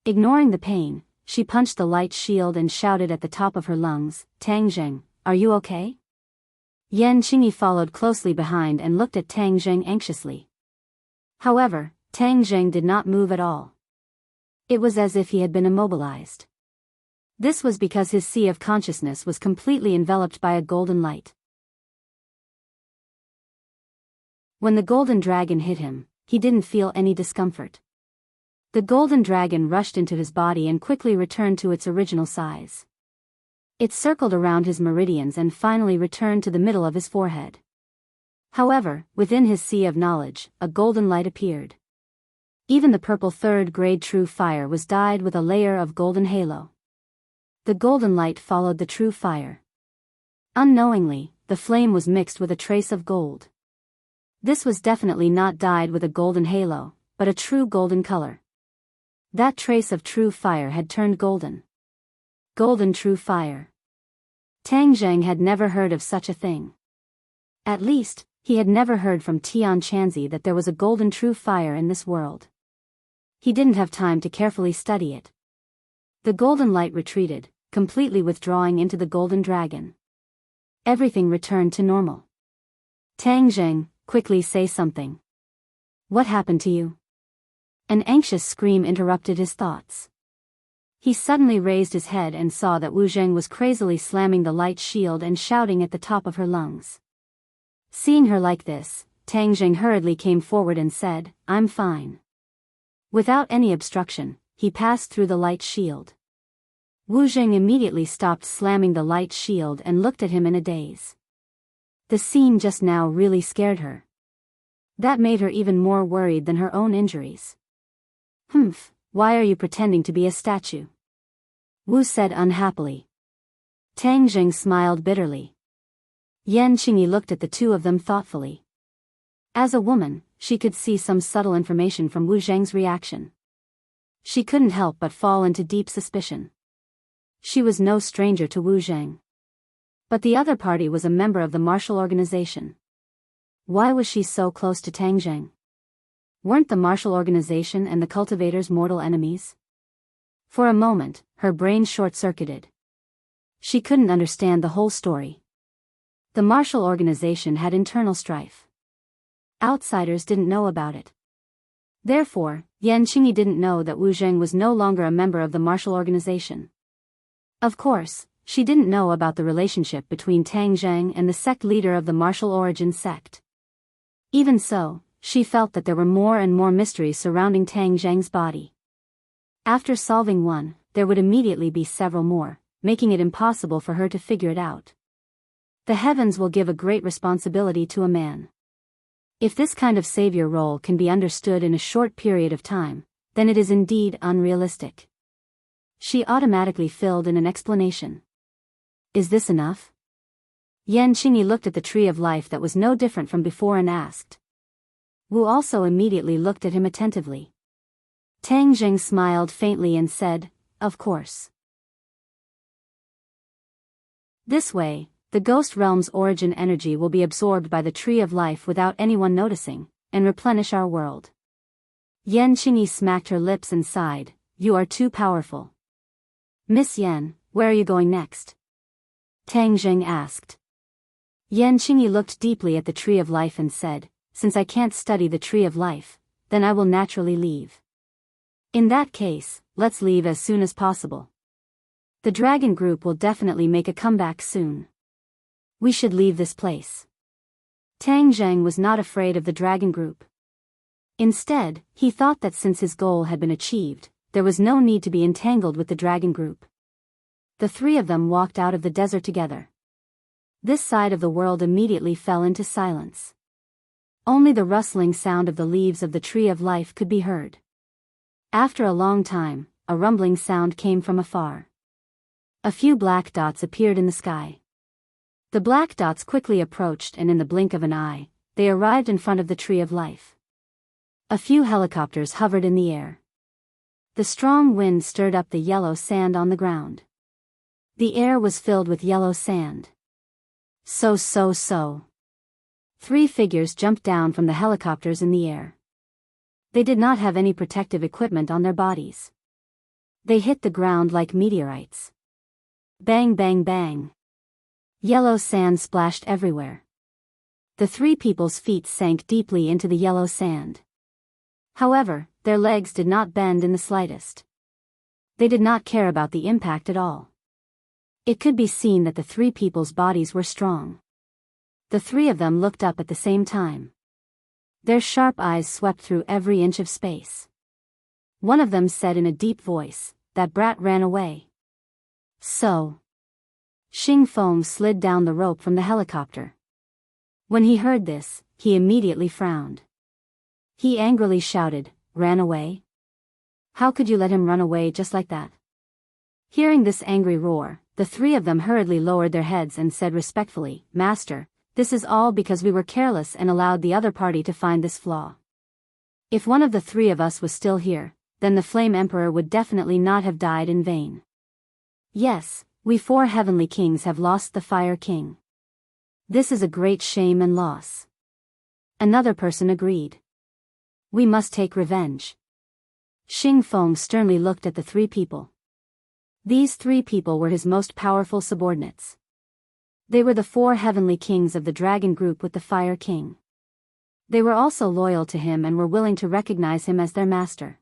A: Ignoring the pain, she punched the light shield and shouted at the top of her lungs, "Tang Zheng, are you okay?" Yan Qingyi followed closely behind and looked at Tang Zheng anxiously. However, Tang Zheng did not move at all. It was as if he had been immobilized. This was because his sea of consciousness was completely enveloped by a golden light. When the golden dragon hit him, he didn't feel any discomfort. The golden dragon rushed into his body and quickly returned to its original size. It circled around his meridians and finally returned to the middle of his forehead. However, within his sea of knowledge, a golden light appeared. Even the purple third-grade true fire was dyed with a layer of golden halo. The golden light followed the true fire. Unknowingly, the flame was mixed with a trace of gold. This was definitely not dyed with a golden halo, but a true golden color. That trace of true fire had turned golden. Golden true fire. Tang Zheng had never heard of such a thing. At least, he had never heard from Tian Chanzi that there was a golden true fire in this world. He didn't have time to carefully study it. The golden light retreated, completely withdrawing into the golden dragon. Everything returned to normal. Tang Zheng, quickly say something. What happened to you? An anxious scream interrupted his thoughts. He suddenly raised his head and saw that Wu Zheng was crazily slamming the light shield and shouting at the top of her lungs. Seeing her like this, Tang Zheng hurriedly came forward and said, "I'm fine." Without any obstruction, he passed through the light shield. Wu Zheng immediately stopped slamming the light shield and looked at him in a daze. The scene just now really scared her. That made her even more worried than her own injuries. Why are you pretending to be a statue?" Wu said unhappily. Tang Zheng smiled bitterly. Yan Qingyi looked at the two of them thoughtfully. As a woman, she could see some subtle information from Wu Zheng's reaction. She couldn't help but fall into deep suspicion. She was no stranger to Wu Zheng. But the other party was a member of the martial organization. Why was she so close to Tang Zheng? Weren't the martial organization and the cultivators mortal enemies? For a moment, her brain short-circuited. She couldn't understand the whole story. The martial organization had internal strife. Outsiders didn't know about it. Therefore, Yan Qingyi didn't know that Wu Zheng was no longer a member of the martial organization. Of course, she didn't know about the relationship between Tang Zheng and the sect leader of the martial origin sect. Even so, she felt that there were more and more mysteries surrounding Tang Zheng's body. After solving one, there would immediately be several more, making it impossible for her to figure it out. The heavens will give a great responsibility to a man. If this kind of savior role can be understood in a short period of time, then it is indeed unrealistic. She automatically filled in an explanation. Is this enough? Yan Qingyi looked at the tree of life that was no different from before and asked. Wu also immediately looked at him attentively. Tang Zheng smiled faintly and said, "Of course." This way, the ghost realm's origin energy will be absorbed by the tree of life without anyone noticing, and replenish our world. Yan Qingyi smacked her lips and sighed, "You are too powerful." "Miss Yan, where are you going next?" Tang Zheng asked. Yan Qingyi looked deeply at the tree of life and said, "Since I can't study the tree of life, then I will naturally leave. In that case, let's leave as soon as possible. The dragon group will definitely make a comeback soon. We should leave this place." Tang Zheng was not afraid of the dragon group. Instead, he thought that since his goal had been achieved, there was no need to be entangled with the dragon group. The three of them walked out of the desert together. This side of the world immediately fell into silence. Only the rustling sound of the leaves of the tree of life could be heard. After a long time, a rumbling sound came from afar. A few black dots appeared in the sky. The black dots quickly approached, and in the blink of an eye, they arrived in front of the tree of life. A few helicopters hovered in the air. The strong wind stirred up the yellow sand on the ground. The air was filled with yellow sand. So. Three figures jumped down from the helicopters in the air. They did not have any protective equipment on their bodies. They hit the ground like meteorites. Bang bang bang. Yellow sand splashed everywhere. The three people's feet sank deeply into the yellow sand. However, their legs did not bend in the slightest. They did not care about the impact at all. It could be seen that the three people's bodies were strong. The three of them looked up at the same time. Their sharp eyes swept through every inch of space. One of them said in a deep voice, "That brat ran away." So. Xing Feng slid down the rope from the helicopter. When he heard this, he immediately frowned. He angrily shouted, "Ran away? How could you let him run away just like that?" Hearing this angry roar, the three of them hurriedly lowered their heads and said respectfully, "Master, this is all because we were careless and allowed the other party to find this flaw. If one of the three of us was still here, then the Flame Emperor would definitely not have died in vain. Yes, we four heavenly kings have lost the Fire King. This is a great shame and loss." Another person agreed. "We must take revenge." Xing Feng sternly looked at the three people. These three people were his most powerful subordinates. They were the four heavenly kings of the dragon group with the Fire King. They were also loyal to him and were willing to recognize him as their master.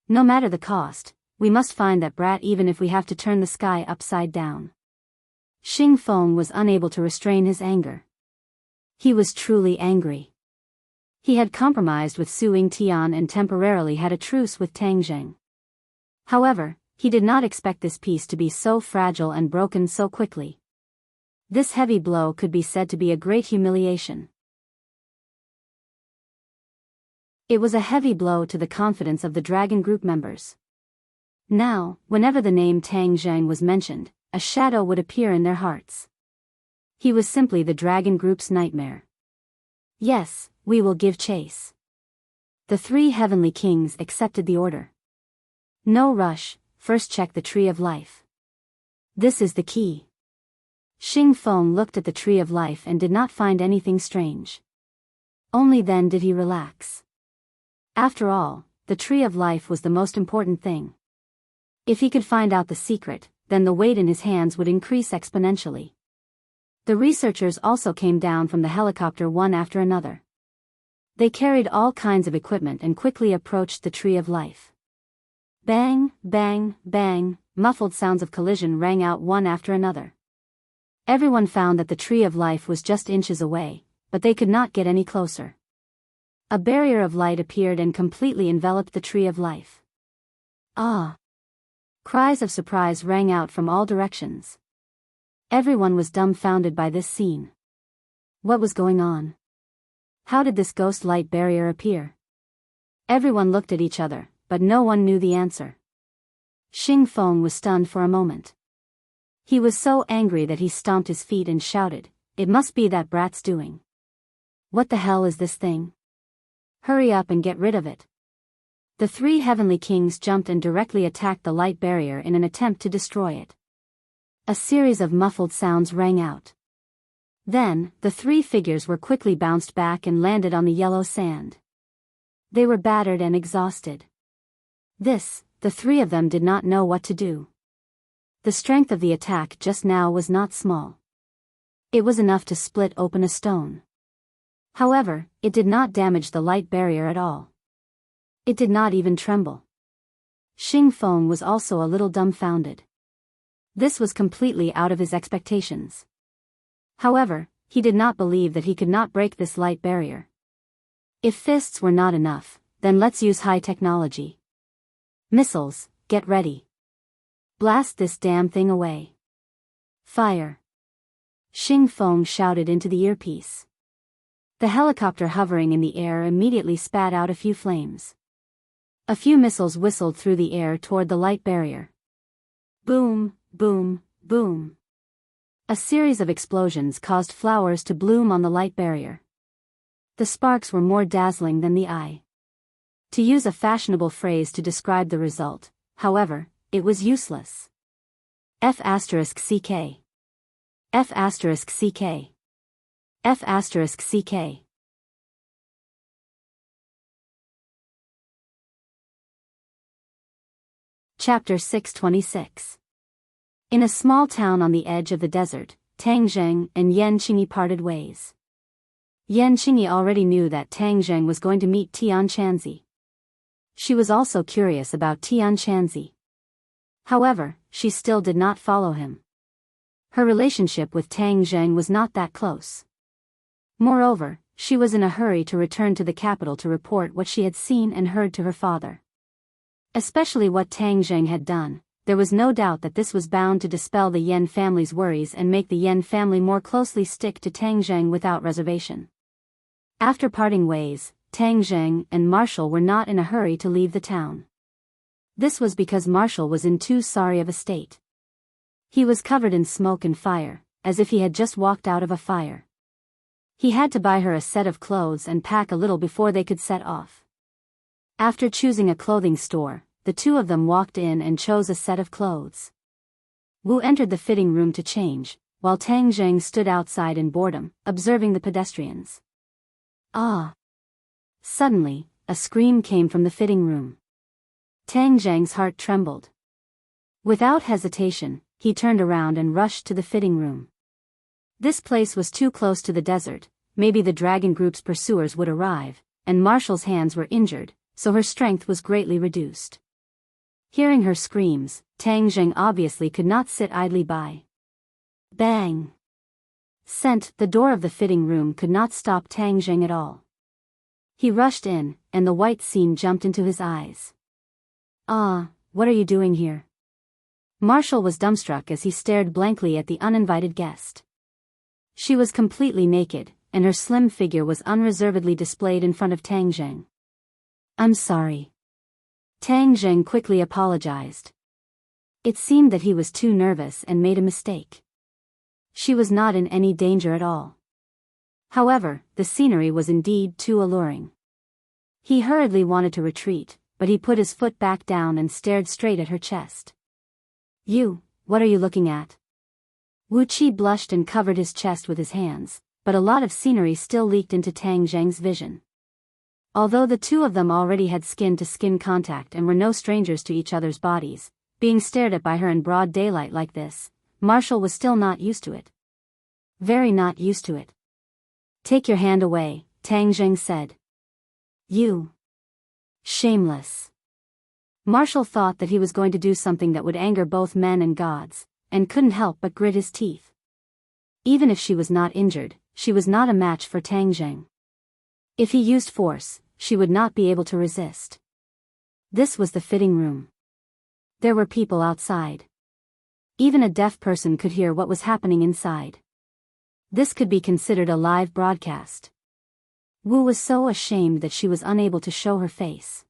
A: No matter the cost, we must find that brat even if we have to turn the sky upside down. Xing Feng was unable to restrain his anger. He was truly angry. He had compromised with Su Yingtian and temporarily had a truce with Tang Zheng. However, he did not expect this peace to be so fragile and broken so quickly. This heavy blow could be said to be a great humiliation. It was a heavy blow to the confidence of the dragon group members. Now, whenever the name Tang Zheng was mentioned, a shadow would appear in their hearts. He was simply the dragon group's nightmare. Yes, we will give chase. The three heavenly kings accepted the order. No rush, first check the tree of life. This is the key. Xing Feng looked at the tree of life and did not find anything strange. Only then did he relax. After all, the tree of life was the most important thing. If he could find out the secret, then the weight in his hands would increase exponentially. The researchers also came down from the helicopter one after another. They carried all kinds of equipment and quickly approached the Tree of Life. Bang, bang, bang, muffled sounds of collision rang out one after another. Everyone found that the Tree of Life was just inches away, but they could not get any closer. A barrier of light appeared and completely enveloped the Tree of Life. Ah! Cries of surprise rang out from all directions. Everyone was dumbfounded by this scene. What was going on? How did this ghost light barrier appear? Everyone looked at each other, but no one knew the answer. Xing Feng was stunned for a moment. He was so angry that he stomped his feet and shouted, "It must be that brat's doing. What the hell is this thing? Hurry up and get rid of it." The three heavenly kings jumped and directly attacked the light barrier in an attempt to destroy it. A series of muffled sounds rang out. Then, the three figures were quickly bounced back and landed on the yellow sand. They were battered and exhausted. The three of them did not know what to do. The strength of the attack just now was not small. It was enough to split open a stone. However, it did not damage the light barrier at all. It did not even tremble. Xing Feng was also a little dumbfounded. This was completely out of his expectations. However, he did not believe that he could not break this light barrier. If fists were not enough, then let's use high technology. Missiles, get ready. Blast this damn thing away. Fire. Xing Feng shouted into the earpiece. The helicopter hovering in the air immediately spat out a few flames. A few missiles whistled through the air toward the light barrier. Boom, boom, boom. A series of explosions caused flowers to bloom on the light barrier. The sparks were more dazzling than the eye. To use a fashionable phrase to describe the result, however, it was useless. F***CK. F***CK. F***CK. Chapter 626. In a small town on the edge of the desert, Tang Zheng and Yan Qingyi parted ways. Yan Qingyi already knew that Tang Zheng was going to meet Tian Chanzi. She was also curious about Tian Chanzi. However, she still did not follow him. Her relationship with Tang Zheng was not that close. Moreover, she was in a hurry to return to the capital to report what she had seen and heard to her father. Especially what Tang Zheng had done. There was no doubt that this was bound to dispel the Yan family's worries and make the Yan family more closely stick to Tang Zheng without reservation. After parting ways, Tang Zheng and Marshall were not in a hurry to leave the town. This was because Marshall was in too sorry of a state. He was covered in smoke and fire, as if he had just walked out of a fire. He had to buy her a set of clothes and pack a little before they could set off. After choosing a clothing store, the two of them walked in and chose a set of clothes. Wu entered the fitting room to change, while Tang Zheng stood outside in boredom, observing the pedestrians. Ah! Suddenly, a scream came from the fitting room. Tang Zheng's heart trembled. Without hesitation, he turned around and rushed to the fitting room. This place was too close to the desert, maybe the dragon group's pursuers would arrive, and Marshall's hands were injured, so her strength was greatly reduced. Hearing her screams, Tang Zheng obviously could not sit idly by. Bang! The door of the fitting room could not stop Tang Zheng at all. He rushed in, and the white scene jumped into his eyes. Ah, what are you doing here? Marshall was dumbstruck as he stared blankly at the uninvited guest. She was completely naked, and her slim figure was unreservedly displayed in front of Tang Zheng. I'm sorry. Tang Zheng quickly apologized. It seemed that he was too nervous and made a mistake. She was not in any danger at all. However, the scenery was indeed too alluring. He hurriedly wanted to retreat, but he put his foot back down and stared straight at her chest. What are you looking at? Wu Qi blushed and covered his chest with his hands, but a lot of scenery still leaked into Tang Zheng's vision. Although the two of them already had skin-to-skin contact and were no strangers to each other's bodies, being stared at by her in broad daylight like this, Marshall was still not used to it. very not used to it. Take your hand away, Tang Jing said. You. Shameless. Marshall thought that he was going to do something that would anger both men and gods, and couldn't help but grit his teeth. Even if she was not injured, she was not a match for Tang Jing. If he used force, she would not be able to resist. This was the fitting room. There were people outside. Even a deaf person could hear what was happening inside. This could be considered a live broadcast. Wu was so ashamed that she was unable to show her face.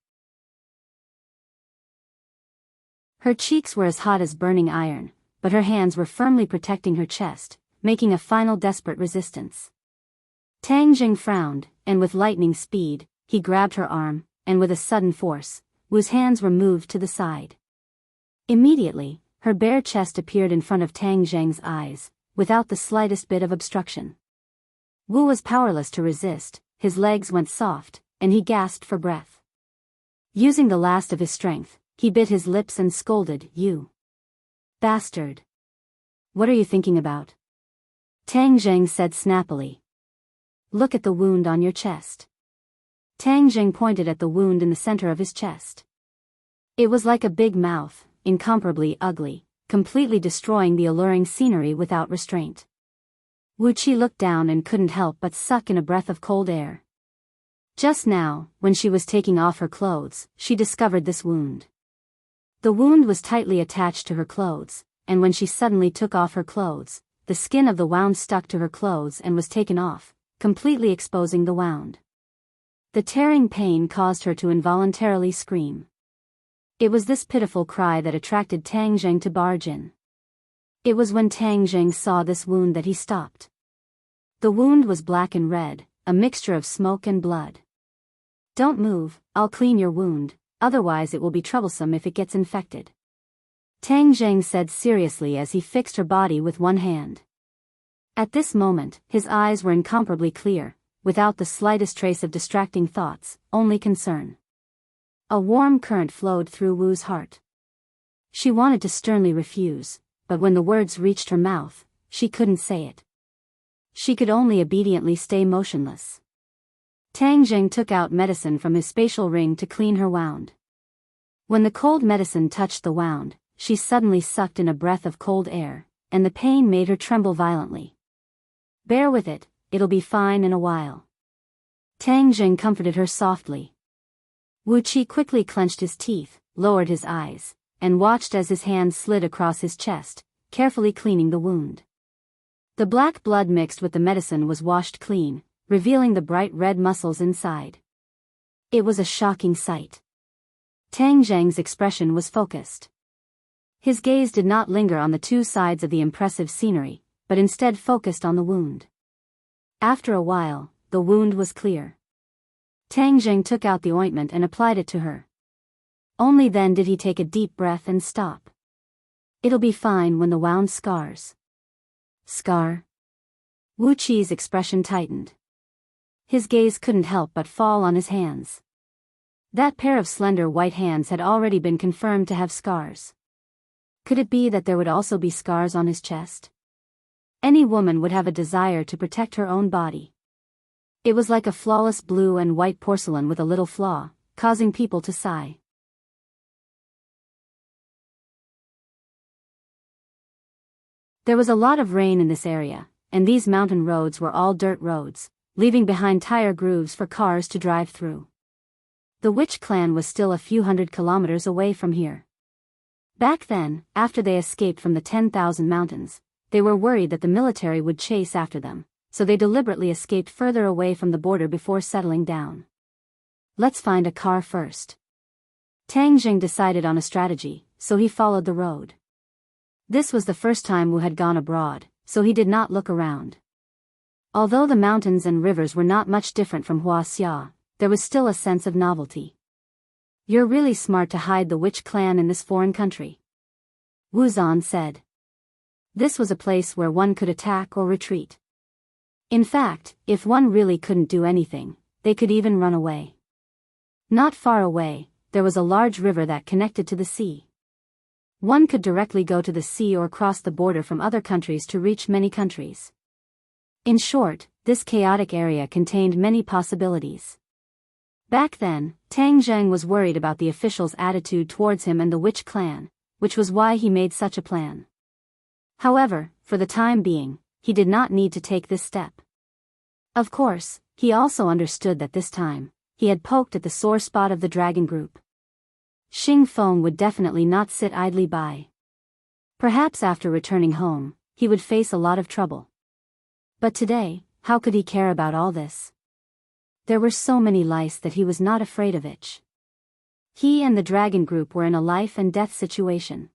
A: Her cheeks were as hot as burning iron, but her hands were firmly protecting her chest, making a final desperate resistance. Tang Jing frowned, and with lightning speed, he grabbed her arm, and with a sudden force, Wu's hands were moved to the side. Immediately, her bare chest appeared in front of Tang Jing's eyes, without the slightest bit of obstruction. Wu was powerless to resist, his legs went soft, and he gasped for breath. Using the last of his strength, he bit his lips and scolded, "You bastard! What are you thinking about?" Tang Jing said snappily. "Look at the wound on your chest." Tang Jing pointed at the wound in the center of his chest. It was like a big mouth, incomparably ugly, completely destroying the alluring scenery without restraint. Wu Qi looked down and couldn't help but suck in a breath of cold air. Just now, when she was taking off her clothes, she discovered this wound. The wound was tightly attached to her clothes, and when she suddenly took off her clothes, the skin of the wound stuck to her clothes and was taken off, completely exposing the wound. The tearing pain caused her to involuntarily scream. It was this pitiful cry that attracted Tang Jing to barge in. It was when Tang Jing saw this wound that he stopped. The wound was black and red, a mixture of smoke and blood. "Don't move, I'll clean your wound, otherwise it will be troublesome if it gets infected," Tang Jing said seriously as he fixed her body with one hand. At this moment, his eyes were incomparably clear, without the slightest trace of distracting thoughts, only concern. A warm current flowed through Wu's heart. She wanted to sternly refuse, but when the words reached her mouth, she couldn't say it. She could only obediently stay motionless. Tang Jing took out medicine from his spatial ring to clean her wound. When the cold medicine touched the wound, she suddenly sucked in a breath of cold air, and the pain made her tremble violently. "Bear with it, it'll be fine in a while." Tang Jing comforted her softly. Wu Qi quickly clenched his teeth, lowered his eyes, and watched as his hand slid across his chest, carefully cleaning the wound. The black blood mixed with the medicine was washed clean, revealing the bright red muscles inside. It was a shocking sight. Tang Jing's expression was focused. His gaze did not linger on the two sides of the impressive scenery, but instead focused on the wound. After a while, the wound was clear. Tang Jing took out the ointment and applied it to her. Only then did he take a deep breath and stop. "It'll be fine when the wound scars." "Scar?" Wu Qi's expression tightened. His gaze couldn't help but fall on his hands. That pair of slender white hands had already been confirmed to have scars. Could it be that there would also be scars on his chest? Any woman would have a desire to protect her own body. It was like a flawless blue and white porcelain with a little flaw, causing people to sigh. There was a lot of rain in this area, and these mountain roads were all dirt roads, leaving behind tire grooves for cars to drive through. The witch clan was still a few hundred kilometers away from here. Back then, after they escaped from the 10,000 mountains, they were worried that the military would chase after them, so they deliberately escaped further away from the border before settling down. "Let's find a car first." Tang Jing decided on a strategy, so he followed the road. This was the first time Wu had gone abroad, so he did not look around. Although the mountains and rivers were not much different from Huaxia, there was still a sense of novelty. "You're really smart to hide the witch clan in this foreign country," Wu Zhan said. This was a place where one could attack or retreat. In fact, if one really couldn't do anything, they could even run away. Not far away, there was a large river that connected to the sea. One could directly go to the sea or cross the border from other countries to reach many countries. In short, this chaotic area contained many possibilities. Back then, Tang Zheng was worried about the officials' attitude towards him and the witch clan, which was why he made such a plan. However, for the time being, he did not need to take this step. Of course, he also understood that this time, he had poked at the sore spot of the dragon group. Xing Feng would definitely not sit idly by. Perhaps after returning home, he would face a lot of trouble. But today, how could he care about all this? There were so many lice that he was not afraid of it. He and the dragon group were in a life and death situation.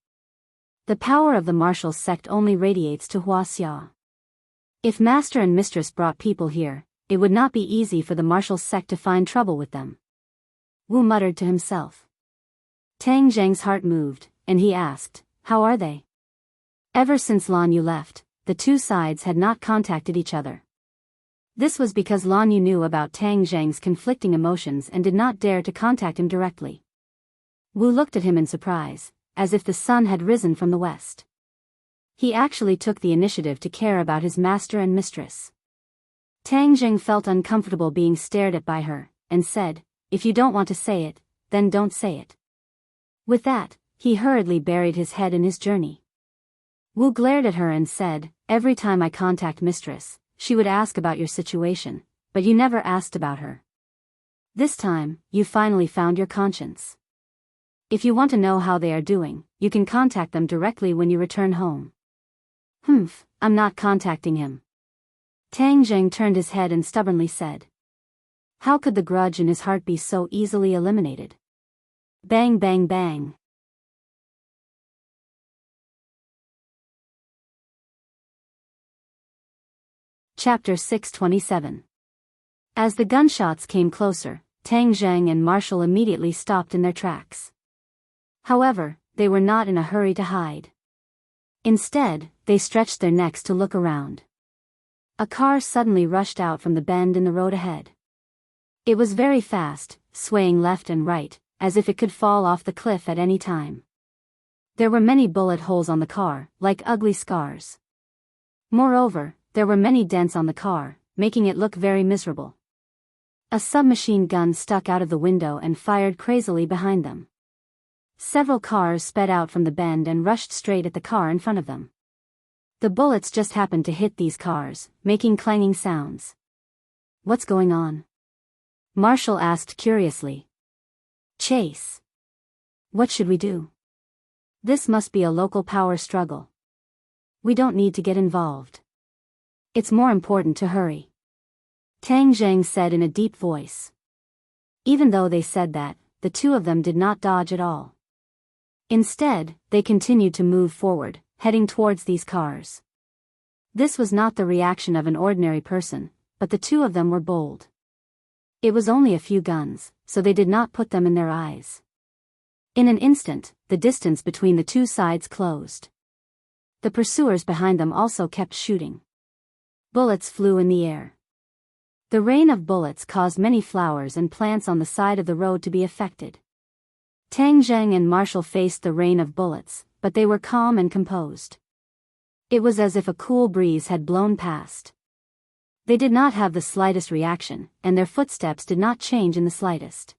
A: The power of the martial sect only radiates to Huaxia. If master and mistress brought people here, it would not be easy for the martial sect to find trouble with them. Wu muttered to himself. Tang Zheng's heart moved, and he asked, "How are they?" Ever since Lan Yu left, the two sides had not contacted each other. This was because Lan Yu knew about Tang Zheng's conflicting emotions and did not dare to contact him directly. Wu looked at him in surprise, as if the sun had risen from the west. He actually took the initiative to care about his master and mistress. Tang Zheng felt uncomfortable being stared at by her, and said, "If you don't want to say it, then don't say it." With that, he hurriedly buried his head in his journey. Wu glared at her and said, "Every time I contact mistress, she would ask about your situation, but you never asked about her. This time, you finally found your conscience. If you want to know how they are doing, you can contact them directly when you return home." "Humph, I'm not contacting him." Tang Zheng turned his head and stubbornly said. How could the grudge in his heart be so easily eliminated? Bang bang bang. Chapter 627. As the gunshots came closer, Tang Zheng and Marshall immediately stopped in their tracks. However, they were not in a hurry to hide. Instead, they stretched their necks to look around. A car suddenly rushed out from the bend in the road ahead. It was very fast, swaying left and right, as if it could fall off the cliff at any time. There were many bullet holes on the car, like ugly scars. Moreover, there were many dents on the car, making it look very miserable. A submachine gun stuck out of the window and fired crazily behind them. Several cars sped out from the bend and rushed straight at the car in front of them. The bullets just happened to hit these cars, making clanging sounds. What's going on? Marshall asked curiously. Chase. What should we do? This must be a local power struggle. We don't need to get involved. It's more important to hurry. Tang Zheng said in a deep voice. Even though they said that, the two of them did not dodge at all. Instead, they continued to move forward, heading towards these cars. This was not the reaction of an ordinary person, but the two of them were bold. It was only a few guns, so they did not put them in their eyes. In an instant, the distance between the two sides closed. The pursuers behind them also kept shooting. Bullets flew in the air. The rain of bullets caused many flowers and plants on the side of the road to be affected. Tang Zheng and Marshall faced the rain of bullets, but they were calm and composed. It was as if a cool breeze had blown past. They did not have the slightest reaction, and their footsteps did not change in the slightest.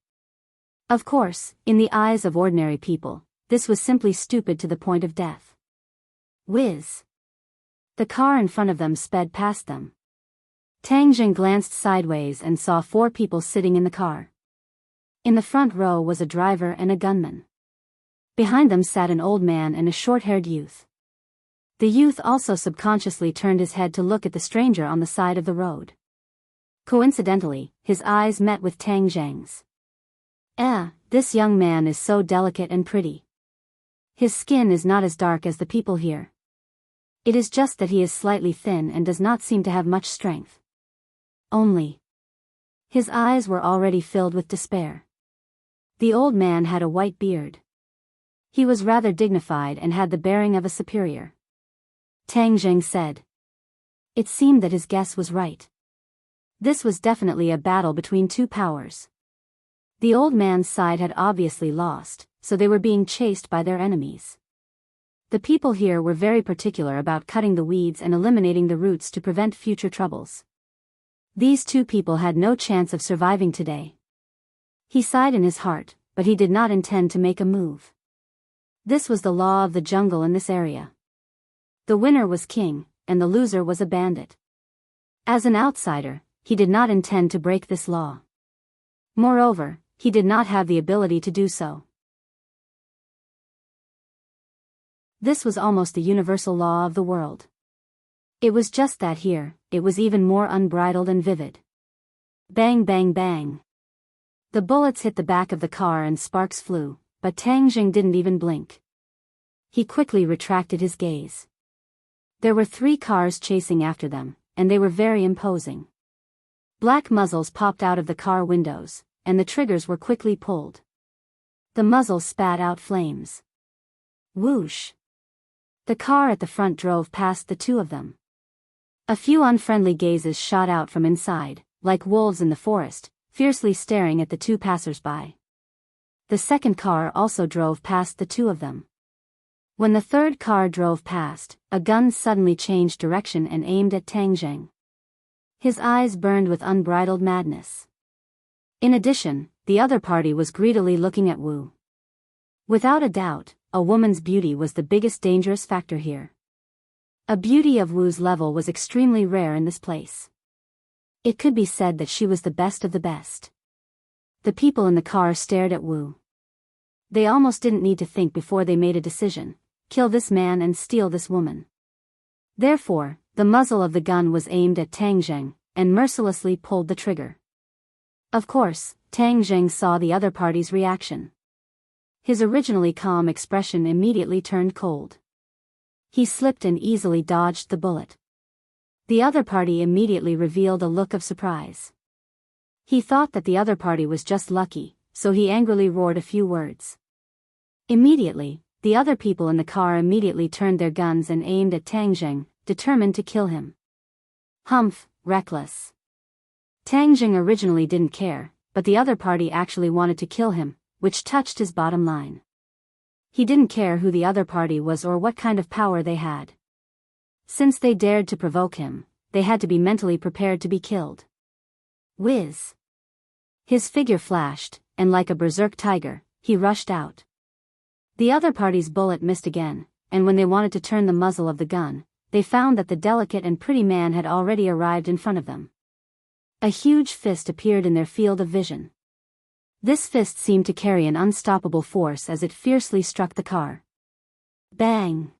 A: Of course, in the eyes of ordinary people, this was simply stupid to the point of death. Whiz! The car in front of them sped past them. Tang Zheng glanced sideways and saw 4 people sitting in the car. In the front row was a driver and a gunman. Behind them sat an old man and a short-haired youth. The youth also subconsciously turned his head to look at the stranger on the side of the road. Coincidentally, his eyes met with Tang Zheng's. This young man is so delicate and pretty. His skin is not as dark as the people here. It is just that he is slightly thin and does not seem to have much strength. Only. His eyes were already filled with despair. The old man had a white beard. He was rather dignified and had the bearing of a superior. Tang Zheng said. It seemed that his guess was right. This was definitely a battle between two powers. The old man's side had obviously lost, so they were being chased by their enemies. The people here were very particular about cutting the weeds and eliminating the roots to prevent future troubles. These two people had no chance of surviving today. He sighed in his heart, but he did not intend to make a move. This was the law of the jungle in this area. The winner was king, and the loser was a bandit. As an outsider, he did not intend to break this law. Moreover, he did not have the ability to do so. This was almost the universal law of the world. It was just that here, it was even more unbridled and vivid. Bang bang bang. The bullets hit the back of the car and sparks flew, but Tang Jing didn't even blink. He quickly retracted his gaze. There were 3 cars chasing after them, and they were very imposing. Black muzzles popped out of the car windows, and the triggers were quickly pulled. The muzzles spat out flames. Whoosh! The car at the front drove past the 2 of them. A few unfriendly gazes shot out from inside, like wolves in the forest, fiercely staring at the 2 passers-by. The second car also drove past the 2 of them. When the third car drove past, a gun suddenly changed direction and aimed at Tang Jing. His eyes burned with unbridled madness. In addition, the other party was greedily looking at Wu. Without a doubt, a woman's beauty was the biggest dangerous factor here. A beauty of Wu's level was extremely rare in this place. It could be said that she was the best of the best. The people in the car stared at Wu. They almost didn't need to think before they made a decision: kill this man and steal this woman. Therefore, the muzzle of the gun was aimed at Tang Jing, and mercilessly pulled the trigger. Of course, Tang Jing saw the other party's reaction. His originally calm expression immediately turned cold. He slipped and easily dodged the bullet. The other party immediately revealed a look of surprise. He thought that the other party was just lucky, so he angrily roared a few words. Immediately, the other people in the car immediately turned their guns and aimed at Tang Jing, determined to kill him. Humph, reckless. Tang Jing originally didn't care, but the other party actually wanted to kill him, which touched his bottom line. He didn't care who the other party was or what kind of power they had. Since they dared to provoke him, they had to be mentally prepared to be killed. Whiz! His figure flashed, and like a berserk tiger, he rushed out. The other party's bullet missed again, and when they wanted to turn the muzzle of the gun, they found that the delicate and pretty man had already arrived in front of them. A huge fist appeared in their field of vision. This fist seemed to carry an unstoppable force as it fiercely struck the car. Bang!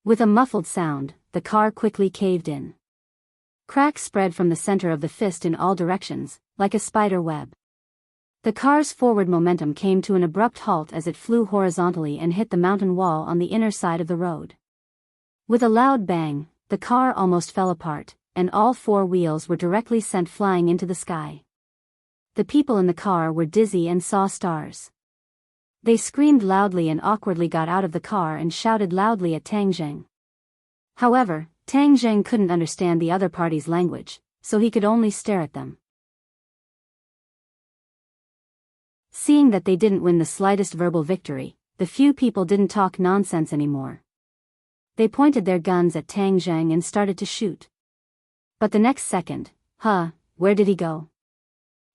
A: With a muffled sound, the car quickly caved in. Cracks spread from the center of the fist in all directions, like a spider web. The car's forward momentum came to an abrupt halt as it flew horizontally and hit the mountain wall on the inner side of the road. With a loud bang, the car almost fell apart, and all 4 wheels were directly sent flying into the sky. The people in the car were dizzy and saw stars. They screamed loudly and awkwardly got out of the car and shouted loudly at Tang Jing. However, Tang Jing couldn't understand the other party's language, so he could only stare at them. Seeing that they didn't win the slightest verbal victory, the few people didn't talk nonsense anymore. They pointed their guns at Tang Jing and started to shoot. But the next second, where did he go?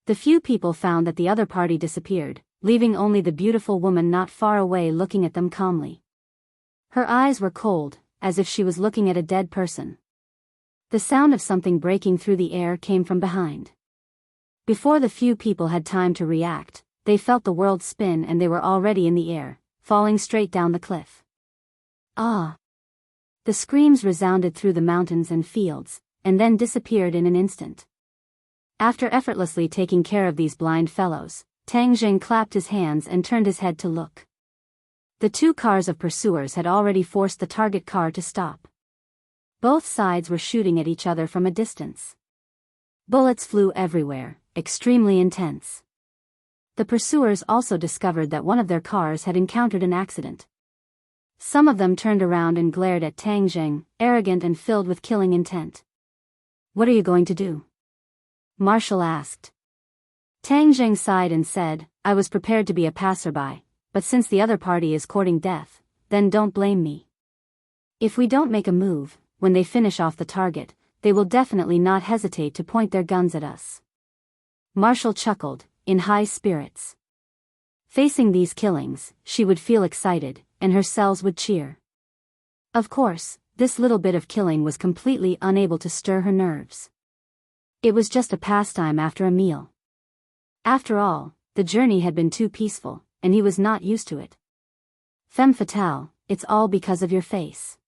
A: The few people found that the other party disappeared, leaving only the beautiful woman not far away looking at them calmly. Her eyes were cold, as if she was looking at a dead person. The sound of something breaking through the air came from behind. Before the few people had time to react, they felt the world spin and they were already in the air, falling straight down the cliff. Ah! The screams resounded through the mountains and fields, and then disappeared in an instant. After effortlessly taking care of these blind fellows, Tang Jing clapped his hands and turned his head to look. The 2 cars of pursuers had already forced the target car to stop. Both sides were shooting at each other from a distance. Bullets flew everywhere, extremely intense. The pursuers also discovered that one of their cars had encountered an accident. Some of them turned around and glared at Tang Jing, arrogant and filled with killing intent. "What are you going to do?" Marshall asked. Tang Jing sighed and said, "I was prepared to be a passerby, but since the other party is courting death, then don't blame me. If we don't make a move, when they finish off the target, they will definitely not hesitate to point their guns at us. Marshall chuckled, in high spirits. Facing these killings, she would feel excited, and her cells would cheer. Of course, this little bit of killing was completely unable to stir her nerves. It was just a pastime after a meal. After all, the journey had been too peaceful, and he was not used to it. Femme fatale, it's all because of your face.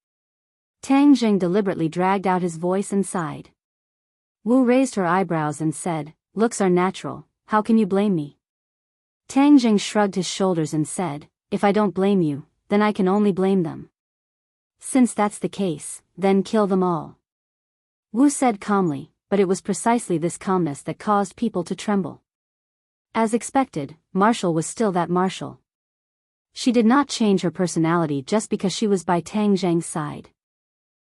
A: Tang Jing deliberately dragged out his voice and sighed. Wu raised her eyebrows and said, looks are natural, how can you blame me? Tang Jing shrugged his shoulders and said, if I don't blame you, then I can only blame them. Since that's the case, then kill them all. Wu said calmly, but it was precisely this calmness that caused people to tremble. As expected, Marshall was still that Marshall. She did not change her personality just because she was by Tang Zhang's side.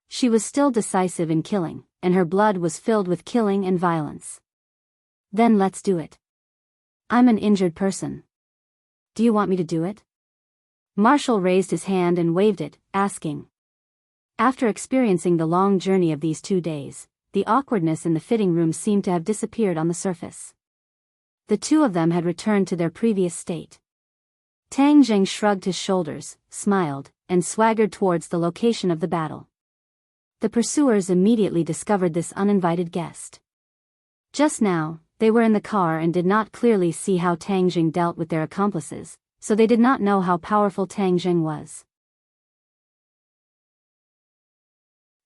A: She was still decisive in killing, and her blood was filled with killing and violence. Then let's do it. I'm an injured person. Do you want me to do it? Marshall raised his hand and waved it, asking. After experiencing the long journey of these 2 days, the awkwardness in the fitting room seemed to have disappeared on the surface. The two of them had returned to their previous state. Tang Jing shrugged his shoulders, smiled, and swaggered towards the location of the battle. The pursuers immediately discovered this uninvited guest. Just now, they were in the car and did not clearly see how Tang Jing dealt with their accomplices, so they did not know how powerful Tang Jing was.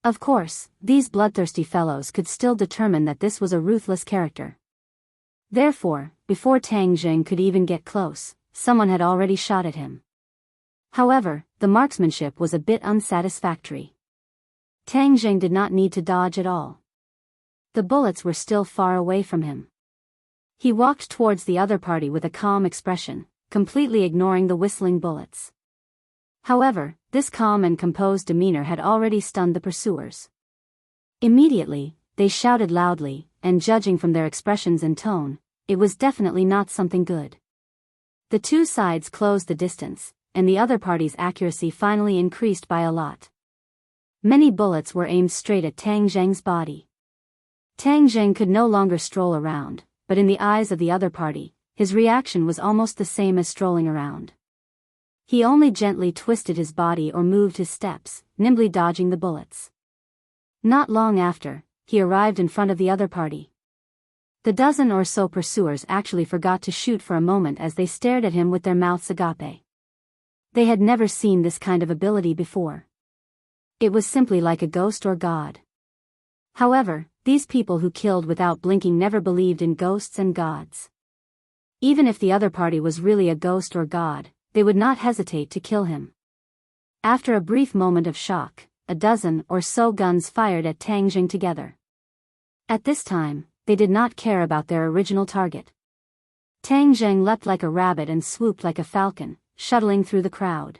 A: Of course, these bloodthirsty fellows could still determine that this was a ruthless character. Therefore, before Tang Jing could even get close, someone had already shot at him. However, the marksmanship was a bit unsatisfactory. Tang Jing did not need to dodge at all. The bullets were still far away from him. He walked towards the other party with a calm expression, completely ignoring the whistling bullets. However, this calm and composed demeanor had already stunned the pursuers. Immediately, they shouted loudly, and judging from their expressions and tone, it was definitely not something good. The two sides closed the distance, and the other party's accuracy finally increased by a lot. Many bullets were aimed straight at Tang Zheng's body. Tang Zheng could no longer stroll around, but in the eyes of the other party, his reaction was almost the same as strolling around. He only gently twisted his body or moved his steps, nimbly dodging the bullets. Not long after, he arrived in front of the other party. The dozen or so pursuers actually forgot to shoot for a moment as they stared at him with their mouths agape. They had never seen this kind of ability before. It was simply like a ghost or god. However, these people who killed without blinking never believed in ghosts and gods. Even if the other party was really a ghost or god, they would not hesitate to kill him. After a brief moment of shock, a dozen or so guns fired at Tang Jing together. At this time, they did not care about their original target. Tang Jing leapt like a rabbit and swooped like a falcon, shuttling through the crowd.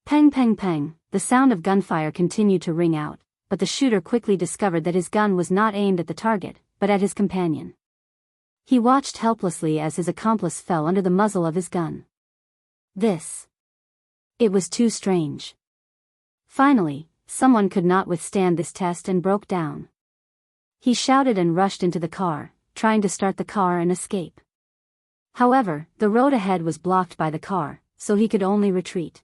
A: Peng peng peng, the sound of gunfire continued to ring out, but the shooter quickly discovered that his gun was not aimed at the target, but at his companion. He watched helplessly as his accomplice fell under the muzzle of his gun. It was too strange. Finally, someone could not withstand this test and broke down. He shouted and rushed into the car, trying to start the car and escape. However, the road ahead was blocked by the car, so he could only retreat.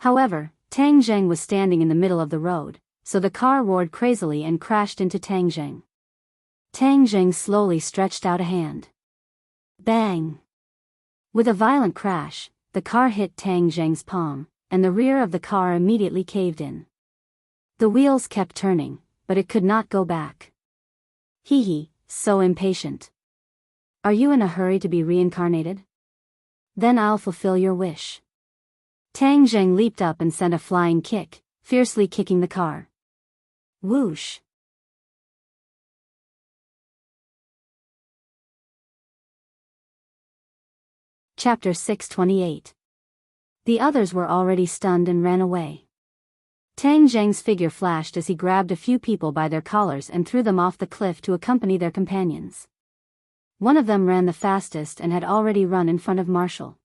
A: However, Tang Zheng was standing in the middle of the road, so the car roared crazily and crashed into Tang Zheng. Tang Zheng slowly stretched out a hand. Bang! With a violent crash, the car hit Tang Zheng's palm, and the rear of the car immediately caved in. The wheels kept turning, but it could not go back. Hee, so impatient. Are you in a hurry to be reincarnated? Then I'll fulfill your wish. Tang Zheng leaped up and sent a flying kick, fiercely kicking the car. Whoosh! Chapter 628. The others were already stunned and ran away. Tang Zheng's figure flashed as he grabbed a few people by their collars and threw them off the cliff to accompany their companions. One of them ran the fastest and had already run in front of Marshall.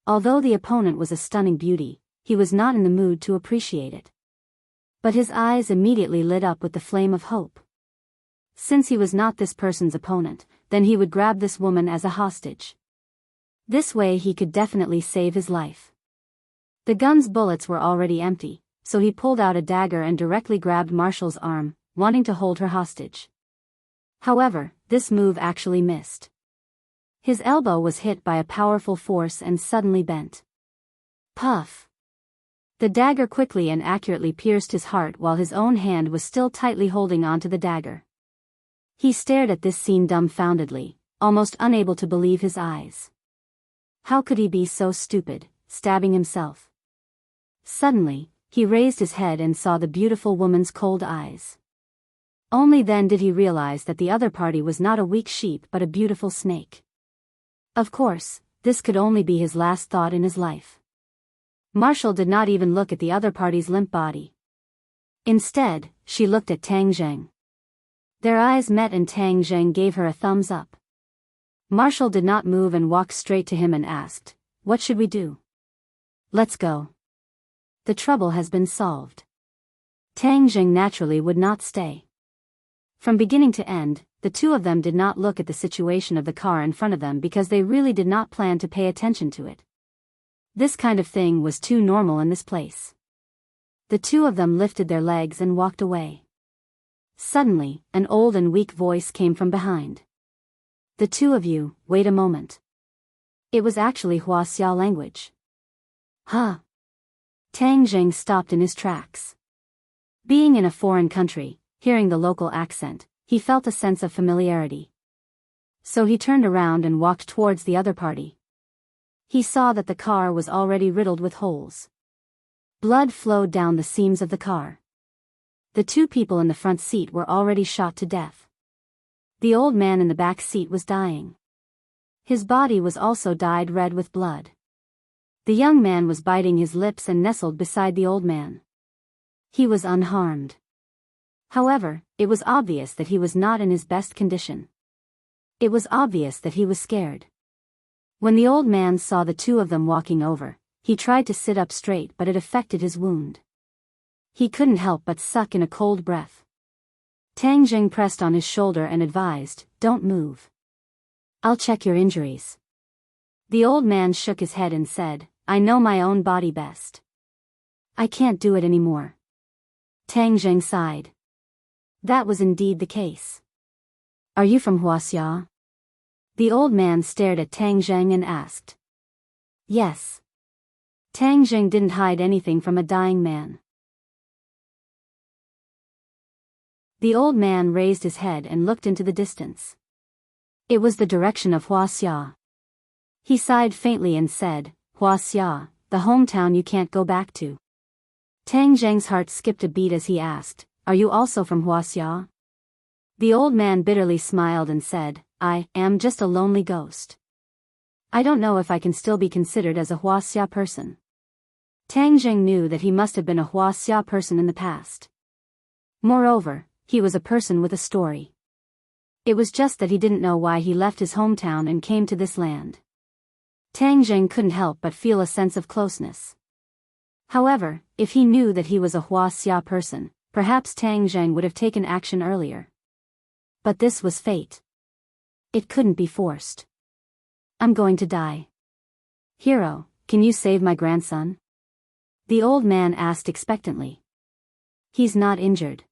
A: Although the opponent was a stunning beauty, he was not in the mood to appreciate it. But his eyes immediately lit up with the flame of hope. Since he was not this person's opponent, then he would grab this woman as a hostage. This way he could definitely save his life. The gun's bullets were already empty, so he pulled out a dagger and directly grabbed Marshall's arm, wanting to hold her hostage. However, this move actually missed. His elbow was hit by a powerful force and suddenly bent. Puff! The dagger quickly and accurately pierced his heart while his own hand was still tightly holding onto the dagger. He stared at this scene dumbfoundedly, almost unable to believe his eyes. How could he be so stupid, stabbing himself? Suddenly, he raised his head and saw the beautiful woman's cold eyes. Only then did he realize that the other party was not a weak sheep but a beautiful snake. Of course, this could only be his last thought in his life. Marshall did not even look at the other party's limp body. Instead, she looked at Tang Zheng. Their eyes met and Tang Zheng gave her a thumbs up. Marshall did not move and walked straight to him and asked, "What should we do?" "Let's go. The trouble has been solved." Tang Zheng naturally would not stay. From beginning to end, the two of them did not look at the situation of the car in front of them because they really did not plan to pay attention to it. This kind of thing was too normal in this place. The two of them lifted their legs and walked away. Suddenly, an old and weak voice came from behind. "The two of you, wait a moment." It was actually Huaxia language. Huh? Tang Zheng stopped in his tracks. Being in a foreign country, hearing the local accent, he felt a sense of familiarity. So he turned around and walked towards the other party. He saw that the car was already riddled with holes. Blood flowed down the seams of the car. The two people in the front seat were already shot to death. The old man in the back seat was dying. His body was also dyed red with blood. The young man was biting his lips and nestled beside the old man. He was unharmed. However, it was obvious that he was not in his best condition. It was obvious that he was scared. When the old man saw the two of them walking over, he tried to sit up straight but it affected his wound. He couldn't help but suck in a cold breath. Tang Zheng pressed on his shoulder and advised, "Don't move. I'll check your injuries." The old man shook his head and said, "I know my own body best. I can't do it anymore." Tang Zheng sighed. That was indeed the case. "Are you from Huaxia?" The old man stared at Tang Zheng and asked. "Yes." Tang Zheng didn't hide anything from a dying man. The old man raised his head and looked into the distance. It was the direction of Huaxia. He sighed faintly and said, "Huaxia, the hometown you can't go back to." Tang Zheng's heart skipped a beat as he asked, "Are you also from Huaxia?" The old man bitterly smiled and said, "I am just a lonely ghost. I don't know if I can still be considered as a Huaxia person." Tang Zheng knew that he must have been a Huaxia person in the past. Moreover, he was a person with a story. It was just that he didn't know why he left his hometown and came to this land. Tang Zheng couldn't help but feel a sense of closeness. However, if he knew that he was a Huaxia person, perhaps Tang Zheng would have taken action earlier. But this was fate. It couldn't be forced. "I'm going to die. Hero, can you save my grandson?" The old man asked expectantly. "He's not injured.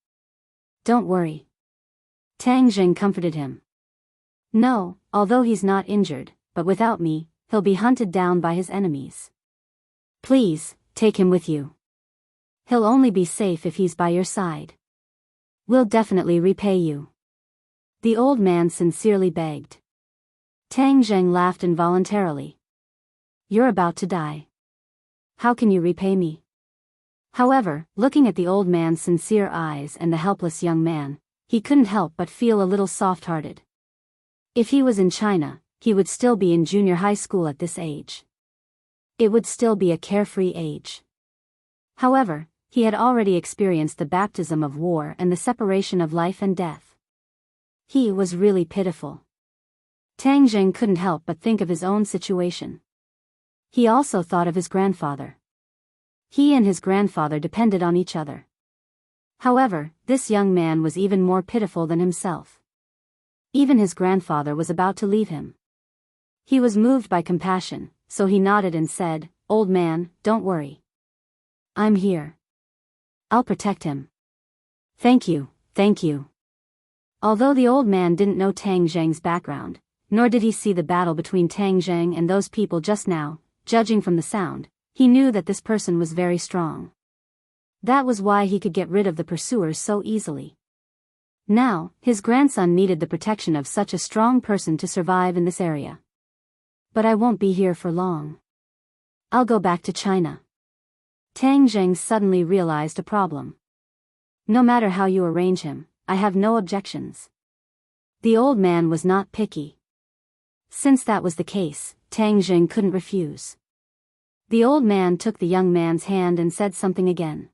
A: Don't worry." Tang Zheng comforted him. "No, although he's not injured, but without me, he'll be hunted down by his enemies. Please, take him with you. He'll only be safe if he's by your side. We'll definitely repay you." The old man sincerely begged. Tang Zheng laughed involuntarily. "You're about to die. How can you repay me?" However, looking at the old man's sincere eyes and the helpless young man, he couldn't help but feel a little soft-hearted. If he was in China, he would still be in junior high school at this age. It would still be a carefree age. However, he had already experienced the baptism of war and the separation of life and death. He was really pitiful. Tang Zheng couldn't help but think of his own situation. He also thought of his grandfather. He and his grandfather depended on each other. However, this young man was even more pitiful than himself. Even his grandfather was about to leave him. He was moved by compassion, so he nodded and said, "Old man, don't worry. I'm here. I'll protect him." "Thank you, thank you." Although the old man didn't know Tang Zheng's background, nor did he see the battle between Tang Zheng and those people just now, judging from the sound, he knew that this person was very strong. That was why he could get rid of the pursuers so easily. Now, his grandson needed the protection of such a strong person to survive in this area. "But I won't be here for long. I'll go back to China." Tang Zheng suddenly realized a problem. "No matter how you arrange him, I have no objections." The old man was not picky. Since that was the case, Tang Zheng couldn't refuse. The old man took the young man's hand and said something again.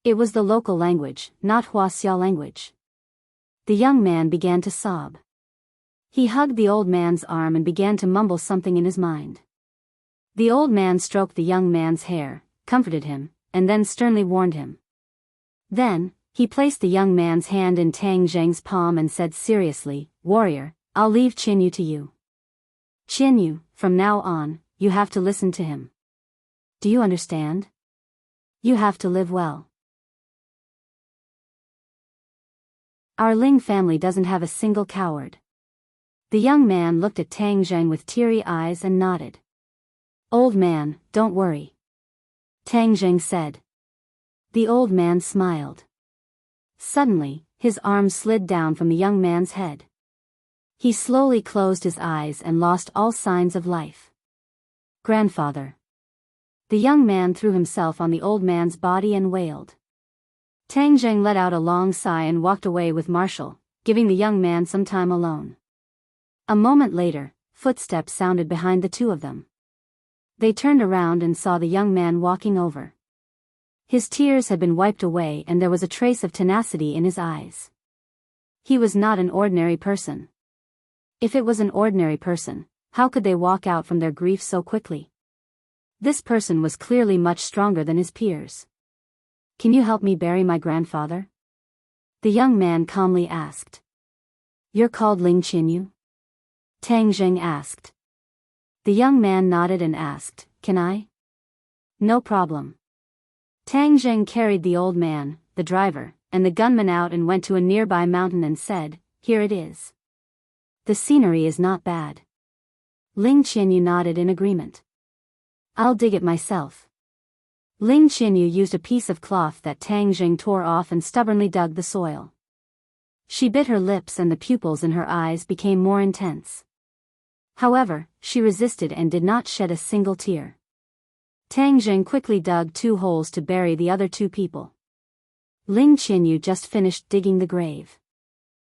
A: It was the local language, not Huaxia language. The young man began to sob. He hugged the old man's arm and began to mumble something in his mind. The old man stroked the young man's hair, comforted him, and then sternly warned him. Then, he placed the young man's hand in Tang Zheng's palm and said seriously, "Warrior, I'll leave Qinyu to you. Qinyu, from now on, you have to listen to him. Do you understand? You have to live well. Our Ling family doesn't have a single coward." The young man looked at Tang Zheng with teary eyes and nodded. "Old man, don't worry," Tang Zheng said. The old man smiled. Suddenly, his arm slid down from the young man's head. He slowly closed his eyes and lost all signs of life. "Grandfather." The young man threw himself on the old man's body and wailed. Tang Zheng let out a long sigh and walked away with Marshall, giving the young man some time alone. A moment later, footsteps sounded behind the two of them. They turned around and saw the young man walking over. His tears had been wiped away and there was a trace of tenacity in his eyes. He was not an ordinary person. If it was an ordinary person, how could they walk out from their grief so quickly? This person was clearly much stronger than his peers. "Can you help me bury my grandfather?" The young man calmly asked. "You're called Ling Qinyu?" Tang Zheng asked. The young man nodded and asked, "Can I?" "No problem." Tang Zheng carried the old man, the driver, and the gunman out and went to a nearby mountain and said, "Here it is. The scenery is not bad." Ling Qinyu nodded in agreement. "I'll dig it myself." Ling Qinyu used a piece of cloth that Tang Zheng tore off and stubbornly dug the soil. She bit her lips and the pupils in her eyes became more intense. However, she resisted and did not shed a single tear. Tang Zheng quickly dug 2 holes to bury the other 2 people. Ling Qinyu just finished digging the grave.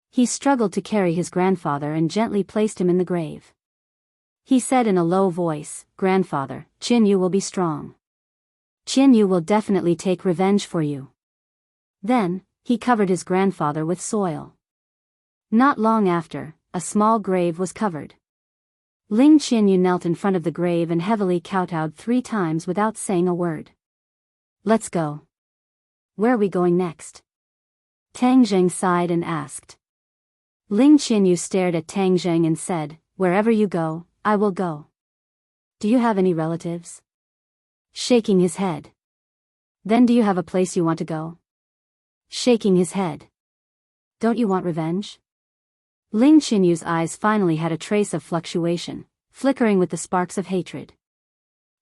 A: He struggled to carry his grandfather and gently placed him in the grave. He said in a low voice, "Grandfather, Qinyu will be strong. Qinyu will definitely take revenge for you." Then, he covered his grandfather with soil. Not long after, a small grave was covered. Ling Qinyu knelt in front of the grave and heavily kowtowed 3 times without saying a word. "Let's go." "Where are we going next?" Tang Zheng sighed and asked. Ling Qinyu stared at Tang Zheng and said, "Wherever you go, I will go." "Do you have any relatives?" Shaking his head. "Then do you have a place you want to go?" Shaking his head. "Don't you want revenge?" Ling Qinyu's eyes finally had a trace of fluctuation, flickering with the sparks of hatred.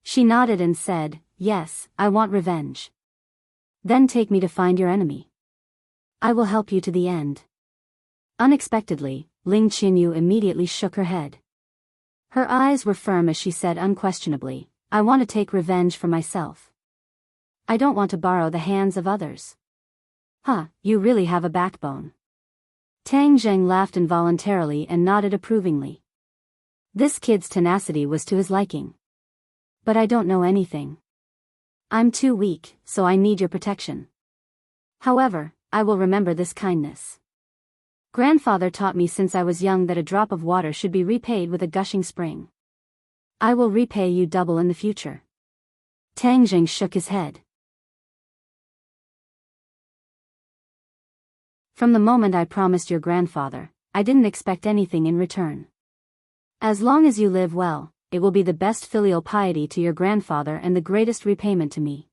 A: She nodded and said, "Yes, I want revenge." "Then take me to find your enemy. I will help you to the end." Unexpectedly, Ling Qinyu immediately shook her head. Her eyes were firm as she said unquestionably, "I want to take revenge for myself. I don't want to borrow the hands of others." "Huh, you really have a backbone." Tang Zheng laughed involuntarily and nodded approvingly. This kid's tenacity was to his liking. "But I don't know anything. I'm too weak, so I need your protection. However, I will remember this kindness. Grandfather taught me since I was young that a drop of water should be repaid with a gushing spring. I will repay you double in the future." Tang Jing shook his head. From the moment I promised your grandfather, I didn't expect anything in return. As long as you live well, it will be the best filial piety to your grandfather and the greatest repayment to me.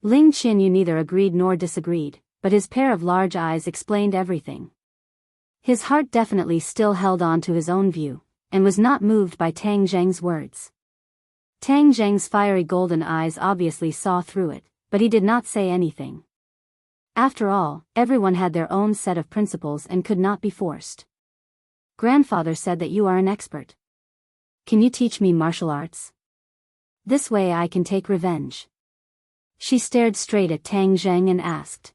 A: Ling Qianyu neither agreed nor disagreed, but his pair of large eyes explained everything. His heart definitely still held on to his own view, and was not moved by Tang Zheng's words. Tang Zheng's fiery golden eyes obviously saw through it, but he did not say anything. After all, everyone had their own set of principles and could not be forced. Grandfather said that you are an expert. Can you teach me martial arts? This way I can take revenge. She stared straight at Tang Zheng and asked.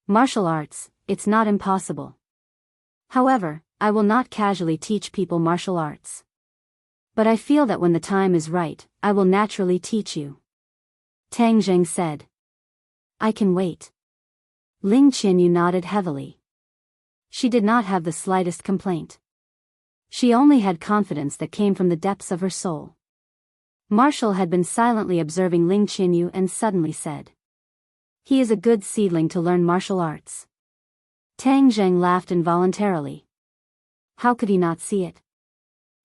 A: Martial arts, it's not impossible. However, I will not casually teach people martial arts. But I feel that when the time is right, I will naturally teach you. Tang Zheng said. I can wait. Ling Qianyu nodded heavily. She did not have the slightest complaint. She only had confidence that came from the depths of her soul. Marshall had been silently observing Ling Qianyu and suddenly said. He is a good seedling to learn martial arts. Tang Zheng laughed involuntarily. How could he not see it?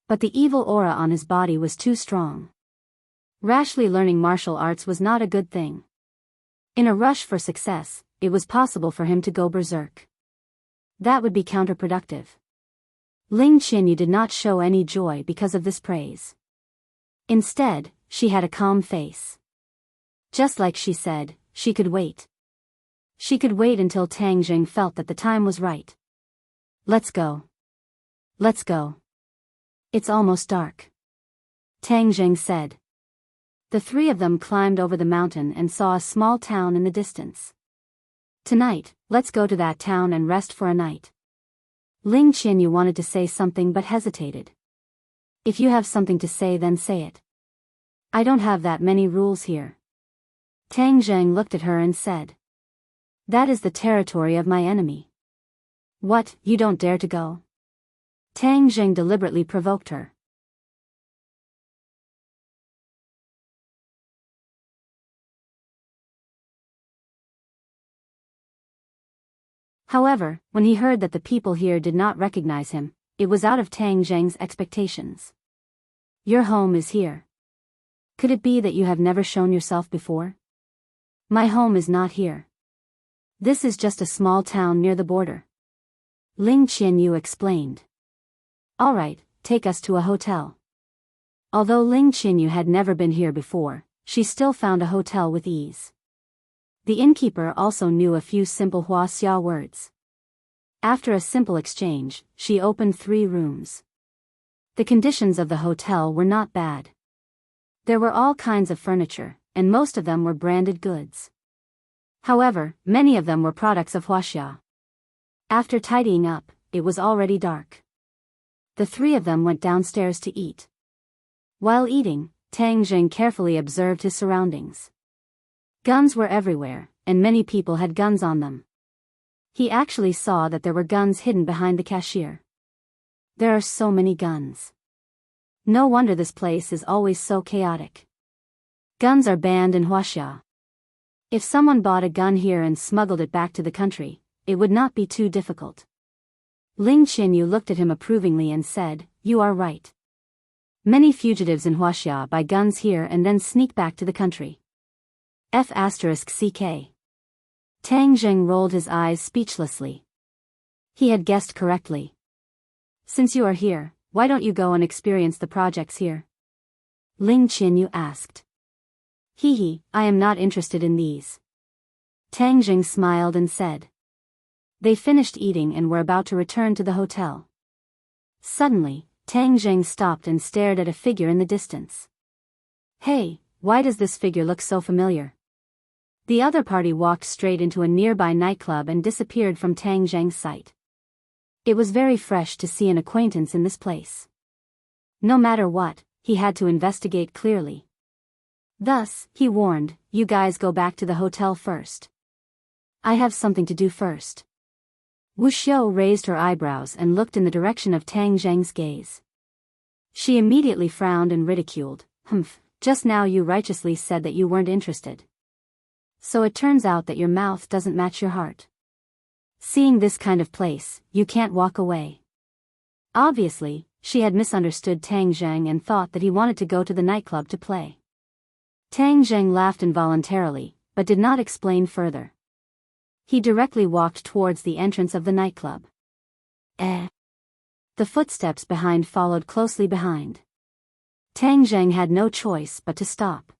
A: But the evil aura on his body was too strong. Rashly learning martial arts was not a good thing. In a rush for success, it was possible for him to go berserk. That would be counterproductive. Ling Qianyu did not show any joy because of this praise. Instead, she had a calm face. Just like she said, she could wait. She could wait until Tang Jing felt that the time was right. Let's go. Let's go. It's almost dark. Tang Jing said. The three of them climbed over the mountain and saw a small town in the distance. Tonight, let's go to that town and rest for a night. Ling Qianyu wanted to say something but hesitated. If you have something to say, then say it. I don't have that many rules here. Tang Zheng looked at her and said. That is the territory of my enemy. What, you don't dare to go? Tang Zheng deliberately provoked her. However, when he heard that the people here did not recognize him, it was out of Tang Zheng's expectations. Your home is here. Could it be that you have never shown yourself before? My home is not here. This is just a small town near the border. Ling Qianyu explained. All right, take us to a hotel. Although Ling Qianyu had never been here before, she still found a hotel with ease. The innkeeper also knew a few simple Huaxia words. After a simple exchange, she opened 3 rooms. The conditions of the hotel were not bad. There were all kinds of furniture, and most of them were branded goods. However, many of them were products of Huaxia. After tidying up, it was already dark. The 3 of them went downstairs to eat. While eating, Tang Jing carefully observed his surroundings. Guns were everywhere, and many people had guns on them. He actually saw that there were guns hidden behind the cashier. There are so many guns. No wonder this place is always so chaotic. Guns are banned in Huaxia. If someone bought a gun here and smuggled it back to the country, it would not be too difficult. Ling Qianyu looked at him approvingly and said, You are right. Many fugitives in Huaxia buy guns here and then sneak back to the country. F***CK. Tang Zheng rolled his eyes speechlessly. He had guessed correctly. Since you are here, why don't you go and experience the projects here? Ling Qianyu asked. I am not interested in these. Tang Jing smiled and said. They finished eating and were about to return to the hotel. Suddenly, Tang Jing stopped and stared at a figure in the distance. Hey, why does this figure look so familiar? The other party walked straight into a nearby nightclub and disappeared from Tang Zheng's sight. It was very fresh to see an acquaintance in this place. No matter what, he had to investigate clearly. Thus, he warned, You guys go back to the hotel first. I have something to do first. Wu Xiu raised her eyebrows and looked in the direction of Tang Zheng's gaze. She immediately frowned and ridiculed. Just now you righteously said that you weren't interested. So it turns out that your mouth doesn't match your heart. Seeing this kind of place, you can't walk away. Obviously, she had misunderstood Tang Zheng and thought that he wanted to go to the nightclub to play. Tang Zheng laughed involuntarily, but did not explain further. He directly walked towards the entrance of the nightclub. The footsteps behind followed closely behind. Tang Zheng had no choice but to stop.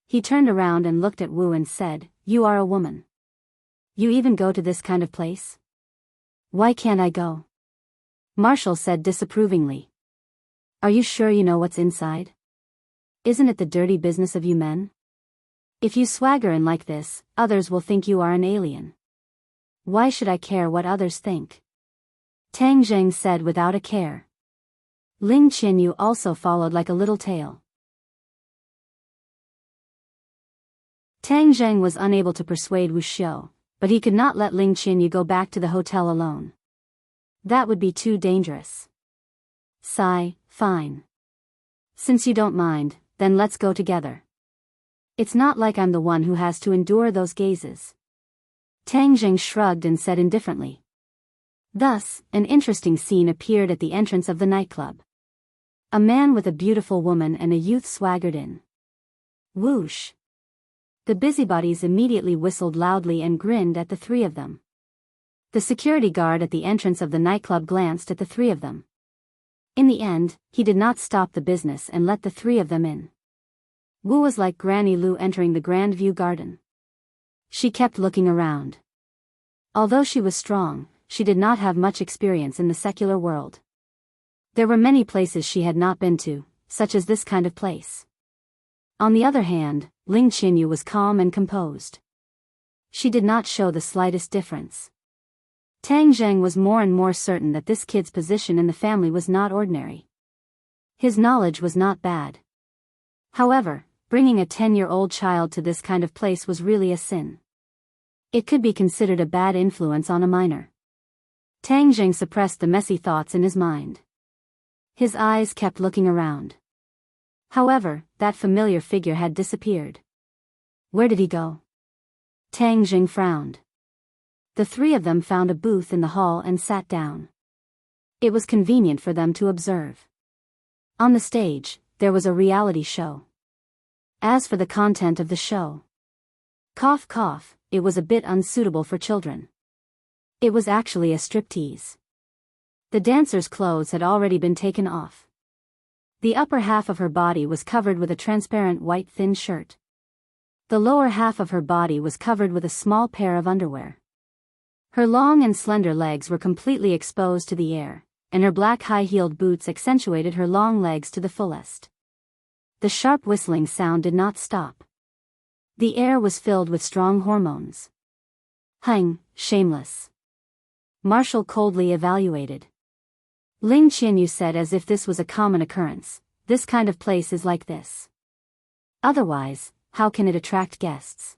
A: He turned around and looked at Wu and said, "You are a woman. You even go to this kind of place? Why can't I go?" Marshall said disapprovingly. "Are you sure you know what's inside? Isn't it the dirty business of you men? If you swagger in like this, others will think you are an alien. Why should I care what others think?" Tang Zheng said without a care. Ling Qianyu also followed like a little tail. Tang Zheng was unable to persuade Wu Xiu, but he could not let Ling Qianyu go back to the hotel alone. That would be too dangerous. Sigh, fine. Since you don't mind, then let's go together. It's not like I'm the one who has to endure those gazes. Tang Zheng shrugged and said indifferently. Thus, an interesting scene appeared at the entrance of the nightclub. A man with a beautiful woman and a youth swaggered in. Whoosh! The busybodies immediately whistled loudly and grinned at the three of them. The security guard at the entrance of the nightclub glanced at the three of them. In the end, he did not stop the business and let the three of them in. Wu was like Granny Lu entering the Grand View Garden. She kept looking around. Although she was strong, she did not have much experience in the secular world. There were many places she had not been to, such as this kind of place. On the other hand, Ling Qianyu was calm and composed. She did not show the slightest difference. Tang Zheng was more and more certain that this kid's position in the family was not ordinary. His knowledge was not bad. However, bringing a 10-year-old child to this kind of place was really a sin. It could be considered a bad influence on a minor. Tang Zheng suppressed the messy thoughts in his mind. His eyes kept looking around. However, that familiar figure had disappeared. Where did he go? Tang Zheng frowned. The three of them found a booth in the hall and sat down. It was convenient for them to observe. On the stage, there was a reality show. As for the content of the show, cough cough, it was a bit unsuitable for children. It was actually a striptease. The dancer's clothes had already been taken off. The upper half of her body was covered with a transparent white thin shirt. The lower half of her body was covered with a small pair of underwear. Her long and slender legs were completely exposed to the air, and her black high-heeled boots accentuated her long legs to the fullest. The sharp whistling sound did not stop. The air was filled with strong hormones. Hang, shameless. Marshall coldly evaluated. Ling Qianyu said as if this was a common occurrence, this kind of place is like this. Otherwise, how can it attract guests?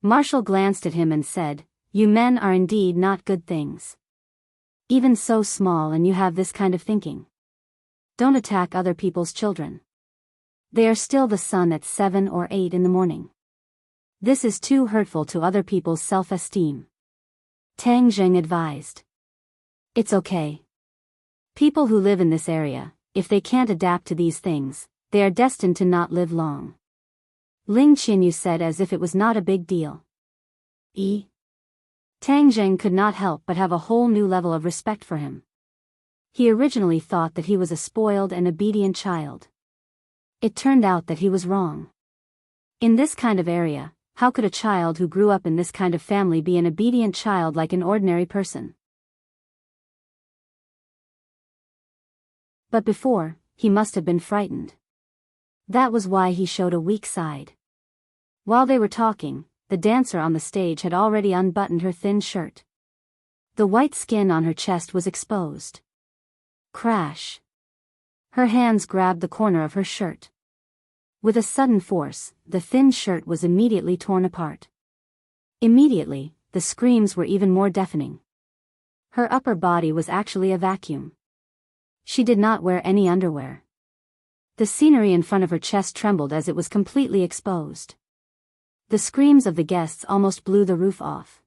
A: Marshall glanced at him and said, "You men are indeed not good things. Even so small and you have this kind of thinking. Don't attack other people's children. They are still the sun at 7 or 8 in the morning. This is too hurtful to other people's self-esteem." Tang Zheng advised. It's okay. People who live in this area, if they can't adapt to these things, they are destined to not live long. Ling Qianyu said as if it was not a big deal. Tang Zheng could not help but have a whole new level of respect for him. He originally thought that he was a spoiled and obedient child. It turned out that he was wrong. In this kind of area, how could a child who grew up in this kind of family be an obedient child like an ordinary person? But before, he must have been frightened. That was why he showed a weak side. While they were talking, the dancer on the stage had already unbuttoned her thin shirt. The white skin on her chest was exposed. Crash! Her hands grabbed the corner of her shirt. With a sudden force, the thin shirt was immediately torn apart. Immediately, the screams were even more deafening. Her upper body was actually a vacuum. She did not wear any underwear. The scenery in front of her chest trembled as it was completely exposed. The screams of the guests almost blew the roof off.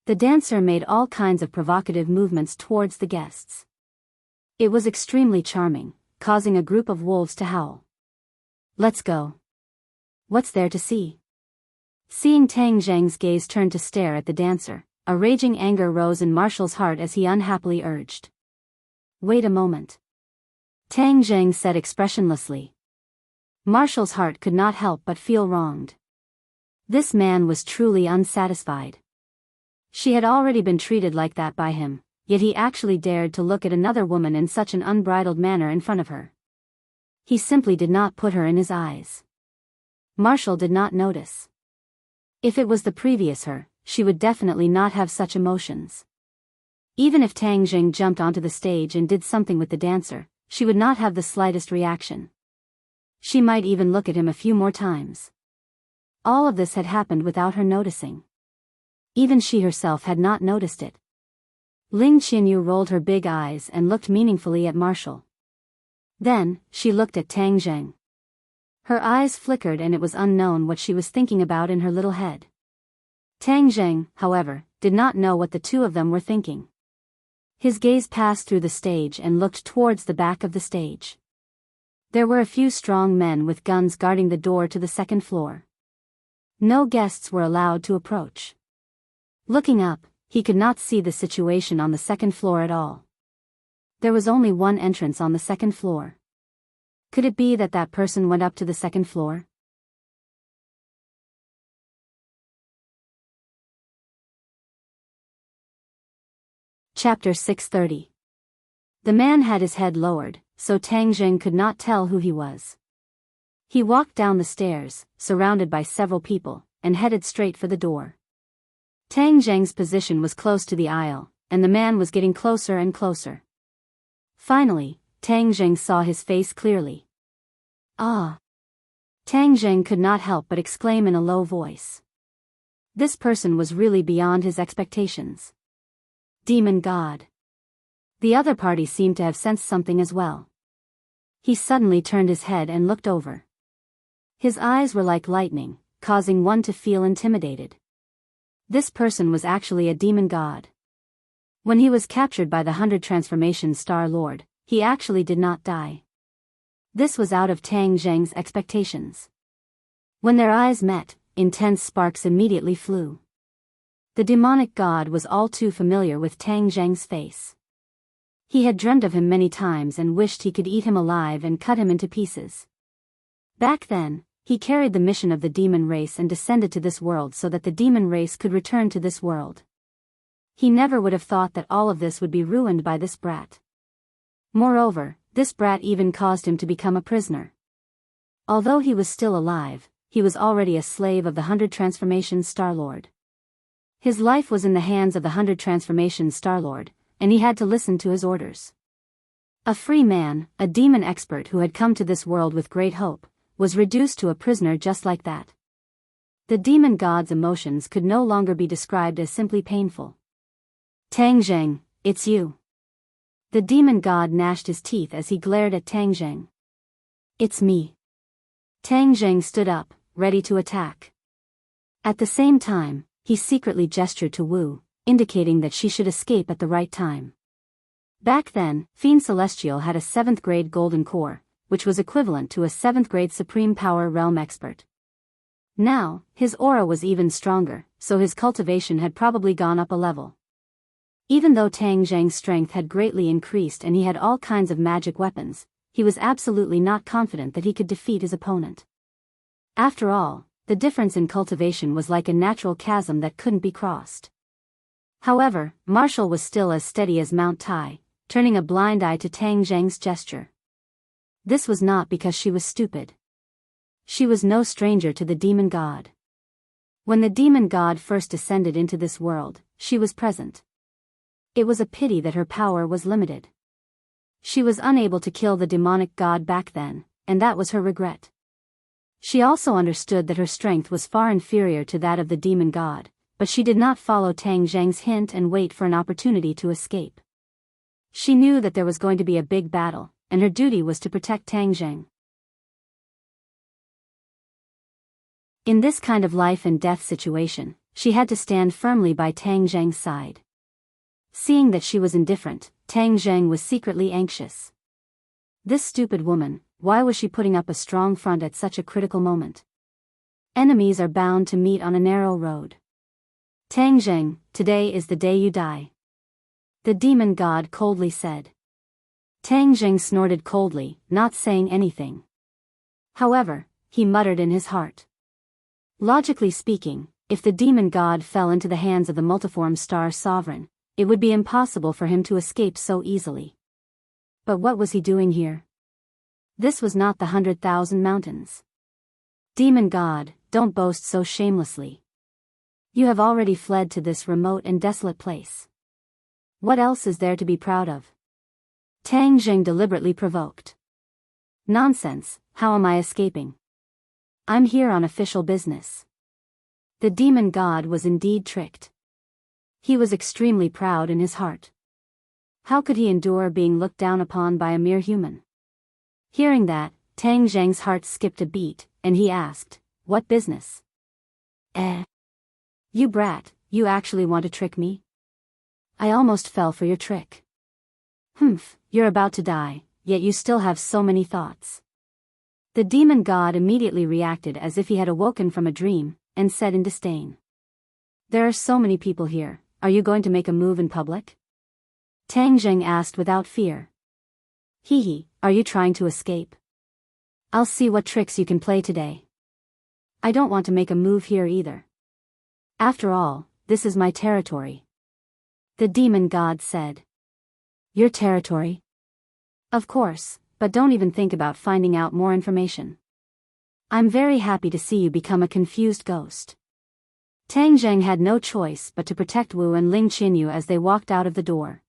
A: The dancer made all kinds of provocative movements towards the guests. It was extremely charming, causing a group of wolves to howl. "Let's go. What's there to see?" Seeing Tang Zheng's gaze turn to stare at the dancer, a raging anger rose in Marshall's heart as he unhappily urged. "Wait a moment," Tang Zheng said expressionlessly. Marshall's heart could not help but feel wronged. This man was truly unsatisfied. She had already been treated like that by him, yet he actually dared to look at another woman in such an unbridled manner in front of her. He simply did not put her in his eyes. Marshall did not notice. If it was the previous her, she would definitely not have such emotions. Even if Tang Jing jumped onto the stage and did something with the dancer, she would not have the slightest reaction. She might even look at him a few more times. All of this had happened without her noticing. Even she herself had not noticed it. Ling Qianyu rolled her big eyes and looked meaningfully at Marshall. Then, she looked at Tang Zheng. Her eyes flickered and it was unknown what she was thinking about in her little head. Tang Zheng, however, did not know what the two of them were thinking. His gaze passed through the stage and looked towards the back of the stage. There were a few strong men with guns guarding the door to the second floor. No guests were allowed to approach. Looking up, he could not see the situation on the second floor at all. There was only one entrance on the second floor. Could it be that that person went up to the second floor? Chapter 630. The man had his head lowered, so Tang Jing could not tell who he was. He walked down the stairs, surrounded by several people, and headed straight for the door. Tang Zheng's position was close to the aisle, and the man was getting closer and closer. Finally, Tang Zheng saw his face clearly. "Ah!" Tang Zheng could not help but exclaim in a low voice. This person was really beyond his expectations. Demon God. The other party seemed to have sensed something as well. He suddenly turned his head and looked over. His eyes were like lightning, causing one to feel intimidated. This person was actually a demon god. When he was captured by the 100 Transformation Star Lord, he actually did not die. This was out of Tang Zheng's expectations. When their eyes met, intense sparks immediately flew. The demonic god was all too familiar with Tang Zheng's face. He had dreamed of him many times and wished he could eat him alive and cut him into pieces. Back then, he carried the mission of the demon race and descended to this world so that the demon race could return to this world. He never would have thought that all of this would be ruined by this brat. Moreover, this brat even caused him to become a prisoner. Although he was still alive, he was already a slave of the 100 Transformation Star Lord. His life was in the hands of the 100 Transformation Star Lord, and he had to listen to his orders. A free man, a demon expert who had come to this world with great hope, was reduced to a prisoner just like that. The demon god's emotions could no longer be described as simply painful. "Tang Zheng, it's you." The demon god gnashed his teeth as he glared at Tang Zheng. "It's me." Tang Zheng stood up, ready to attack. At the same time, he secretly gestured to Wu, indicating that she should escape at the right time. Back then, Fiend Celestial had a 7th grade golden core, which was equivalent to a 7th grade Supreme Power Realm expert. Now, his aura was even stronger, so his cultivation had probably gone up a level. Even though Tang Zheng's strength had greatly increased and he had all kinds of magic weapons, he was absolutely not confident that he could defeat his opponent. After all, the difference in cultivation was like a natural chasm that couldn't be crossed. However, Marshall was still as steady as Mount Tai, turning a blind eye to Tang Zheng's gesture. This was not because she was stupid. She was no stranger to the demon god. When the demon god first descended into this world, she was present. It was a pity that her power was limited. She was unable to kill the demonic god back then, and that was her regret. She also understood that her strength was far inferior to that of the demon god, but she did not follow Tang Zheng's hint and wait for an opportunity to escape. She knew that there was going to be a big battle, and her duty was to protect Tang Zheng. In this kind of life and death situation, she had to stand firmly by Tang Zheng's side. Seeing that she was indifferent, Tang Zheng was secretly anxious. This stupid woman, why was she putting up a strong front at such a critical moment? Enemies are bound to meet on a narrow road. Tang Zheng, today is the day you die. The demon god coldly said. Tang Zheng snorted coldly, not saying anything. However, he muttered in his heart. Logically speaking, if the demon god fell into the hands of the multiform star sovereign, it would be impossible for him to escape so easily. But what was he doing here? This was not the 100,000 mountains. Demon god, don't boast so shamelessly. You have already fled to this remote and desolate place. What else is there to be proud of? Tang Zheng deliberately provoked. Nonsense, how am I escaping? I'm here on official business. The demon god was indeed tricked. He was extremely proud in his heart. How could he endure being looked down upon by a mere human? Hearing that, Tang Zheng's heart skipped a beat, and he asked, "What business?" You brat, you actually want to trick me? I almost fell for your trick. Humph, you're about to die, yet you still have so many thoughts. The demon god immediately reacted as if he had awoken from a dream, and said in disdain. There are so many people here, are you going to make a move in public? Tang Zheng asked without fear. Hee, are you trying to escape? I'll see what tricks you can play today. I don't want to make a move here either. After all, this is my territory. The demon god said. Your territory? Of course, but don't even think about finding out more information. I'm very happy to see you become a confused ghost. Tang Zheng had no choice but to protect Wu and Ling Qinyu as they walked out of the door.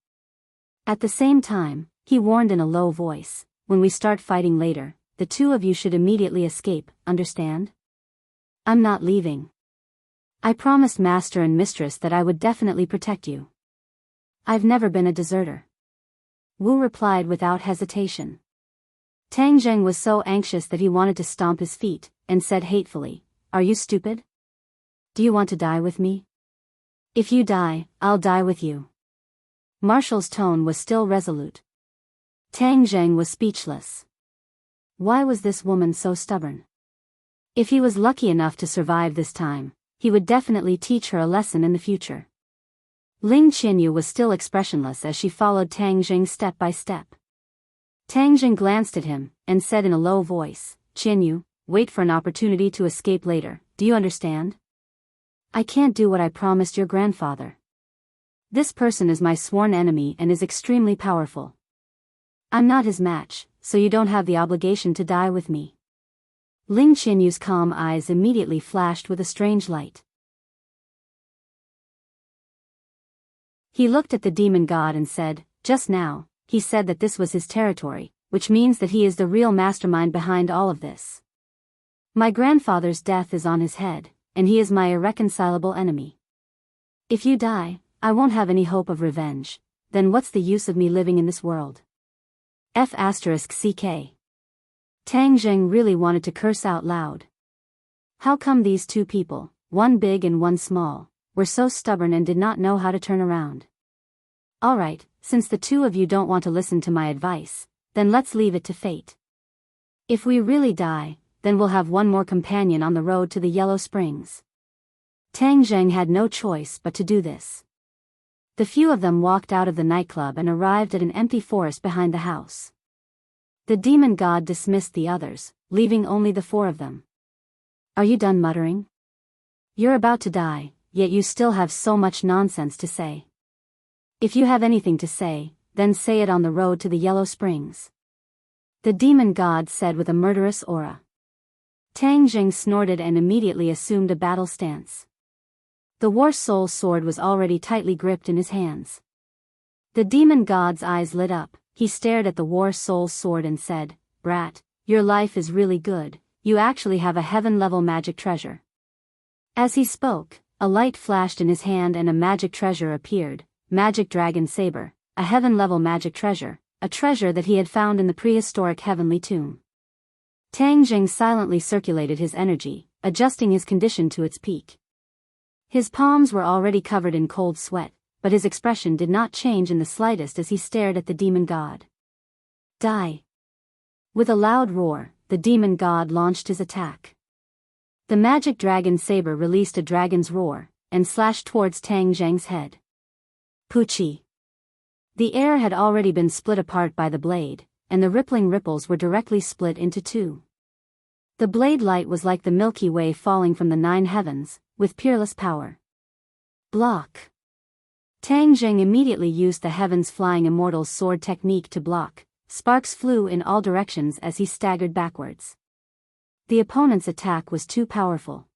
A: At the same time, he warned in a low voice, when we start fighting later, the two of you should immediately escape, understand? I'm not leaving. I promised Master and Mistress that I would definitely protect you. I've never been a deserter. Wu replied without hesitation. Tang Zheng was so anxious that he wanted to stomp his feet, and said hatefully, Are you stupid? Do you want to die with me? If you die, I'll die with you. Marshall's tone was still resolute. Tang Zheng was speechless. Why was this woman so stubborn? If he was lucky enough to survive this time, he would definitely teach her a lesson in the future. Ling Qinyu was still expressionless as she followed Tang Zheng step by step. Tang Zheng glanced at him, and said in a low voice, Qinyu, wait for an opportunity to escape later, do you understand? I can't do what I promised your grandfather. This person is my sworn enemy and is extremely powerful. I'm not his match, so you don't have the obligation to die with me. Ling Qinyu's calm eyes immediately flashed with a strange light. He looked at the demon god and said, just now, he said that this was his territory, which means that he is the real mastermind behind all of this. My grandfather's death is on his head, and he is my irreconcilable enemy. If you die, I won't have any hope of revenge, then what's the use of me living in this world? F***ck. Tang Zheng really wanted to curse out loud. How come these two people, one big and one small, were so stubborn and did not know how to turn around? Alright, since the two of you don't want to listen to my advice, then let's leave it to fate. If we really die, then we'll have one more companion on the road to the Yellow Springs. Tang Zheng had no choice but to do this. The few of them walked out of the nightclub and arrived at an empty forest behind the house. The demon god dismissed the others, leaving only the four of them. Are you done muttering? You're about to die, yet you still have so much nonsense to say. If you have anything to say, then say it on the road to the Yellow Springs. The demon god said with a murderous aura. Tang Zheng snorted and immediately assumed a battle stance. The war soul sword was already tightly gripped in his hands. The demon god's eyes lit up, he stared at the war soul sword and said, Brat, your life is really good, you actually have a heaven-level magic treasure. As he spoke, a light flashed in his hand and a magic treasure appeared, Magic Dragon Saber, a heaven-level magic treasure, a treasure that he had found in the prehistoric heavenly tomb. Tang Jing silently circulated his energy, adjusting his condition to its peak. His palms were already covered in cold sweat, but his expression did not change in the slightest as he stared at the demon god. Die! With a loud roar, the demon god launched his attack. The magic dragon saber released a dragon's roar, and slashed towards Tang Zheng's head. Poochie! The air had already been split apart by the blade, and the rippling ripples were directly split into two. The blade light was like the Milky Way falling from the 9 heavens, with peerless power. Block! Tang Zheng immediately used the Heaven's Flying Immortal's sword technique to block. Sparks flew in all directions as he staggered backwards. The opponent's attack was too powerful.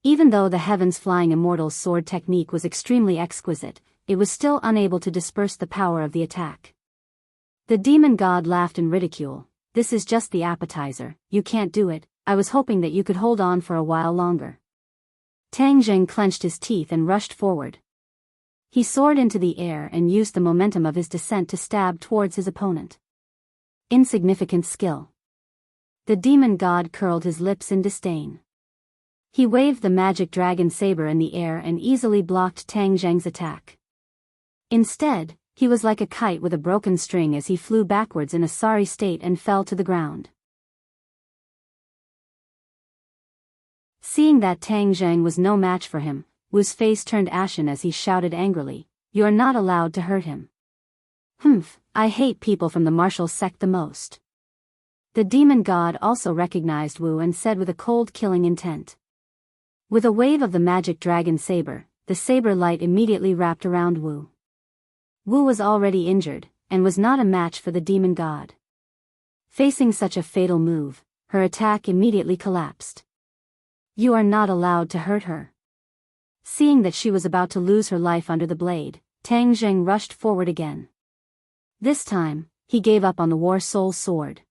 A: Even though the Heaven's Flying Immortal's sword technique was extremely exquisite, it was still unable to disperse the power of the attack. The demon god laughed in ridicule. This is just the appetizer, you can't do it, I was hoping that you could hold on for a while longer. Tang Zheng clenched his teeth and rushed forward. He soared into the air and used the momentum of his descent to stab towards his opponent. Insignificant skill. The demon god curled his lips in disdain. He waved the magic dragon saber in the air and easily blocked Tang Zheng's attack. Instead, he was like a kite with a broken string as he flew backwards in a sorry state and fell to the ground. Seeing that Tang Zheng was no match for him, Wu's face turned ashen as he shouted angrily, "You are not allowed to hurt him." "Humph, I hate people from the martial sect the most." The demon god also recognized Wu and said with a cold killing intent. With a wave of the magic dragon saber, the saber light immediately wrapped around Wu. Wu was already injured, and was not a match for the demon god. Facing such a fatal move, her attack immediately collapsed. "You are not allowed to hurt her." Seeing that she was about to lose her life under the blade, Tang Zheng rushed forward again. This time, he gave up on the War Soul Sword.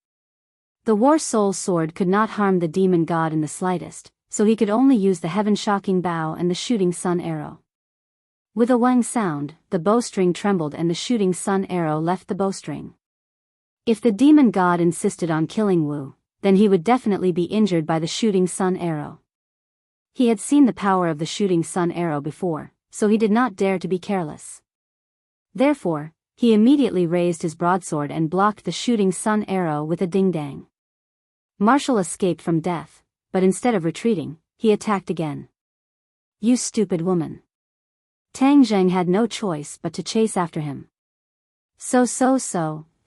A: The War Soul Sword could not harm the demon god in the slightest, so he could only use the heaven-shocking bow and the shooting sun arrow. With a wang sound, the bowstring trembled and the shooting sun arrow left the bowstring. If the demon god insisted on killing Wu, then he would definitely be injured by the shooting sun arrow. He had seen the power of the shooting sun arrow before, so he did not dare to be careless. Therefore, he immediately raised his broadsword and blocked the shooting sun arrow with a ding-dang. Marshall escaped from death, but instead of retreating, he attacked again. "You stupid woman." Tang Zheng had no choice but to chase after him. So,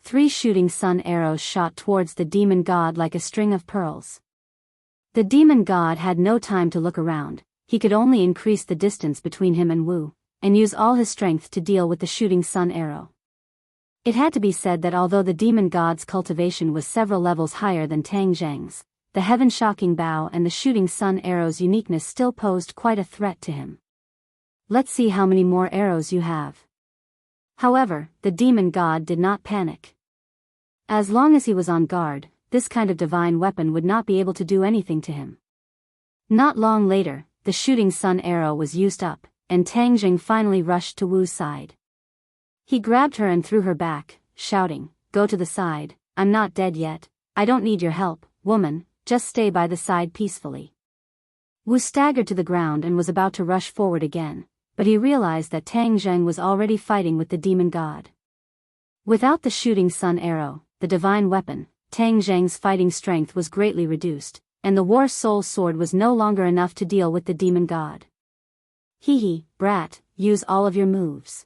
A: 3 shooting sun arrows shot towards the demon god like a string of pearls. The demon god had no time to look around, he could only increase the distance between him and Wu, and use all his strength to deal with the shooting sun arrow. It had to be said that although the demon god's cultivation was several levels higher than Tang Zheng's, the heaven-shocking bow and the shooting sun arrow's uniqueness still posed quite a threat to him. "Let's see how many more arrows you have." However, the demon god did not panic. As long as he was on guard, this kind of divine weapon would not be able to do anything to him. Not long later, the shooting sun arrow was used up, and Tang Zheng finally rushed to Wu's side. He grabbed her and threw her back, shouting, "Go to the side, I'm not dead yet, I don't need your help, woman, just stay by the side peacefully." Wu staggered to the ground and was about to rush forward again, but he realized that Tang Zheng was already fighting with the demon god. Without the shooting sun arrow, the divine weapon, Tang Zheng's fighting strength was greatly reduced, and the War Soul Sword was no longer enough to deal with the demon god. "Hee, brat, use all of your moves."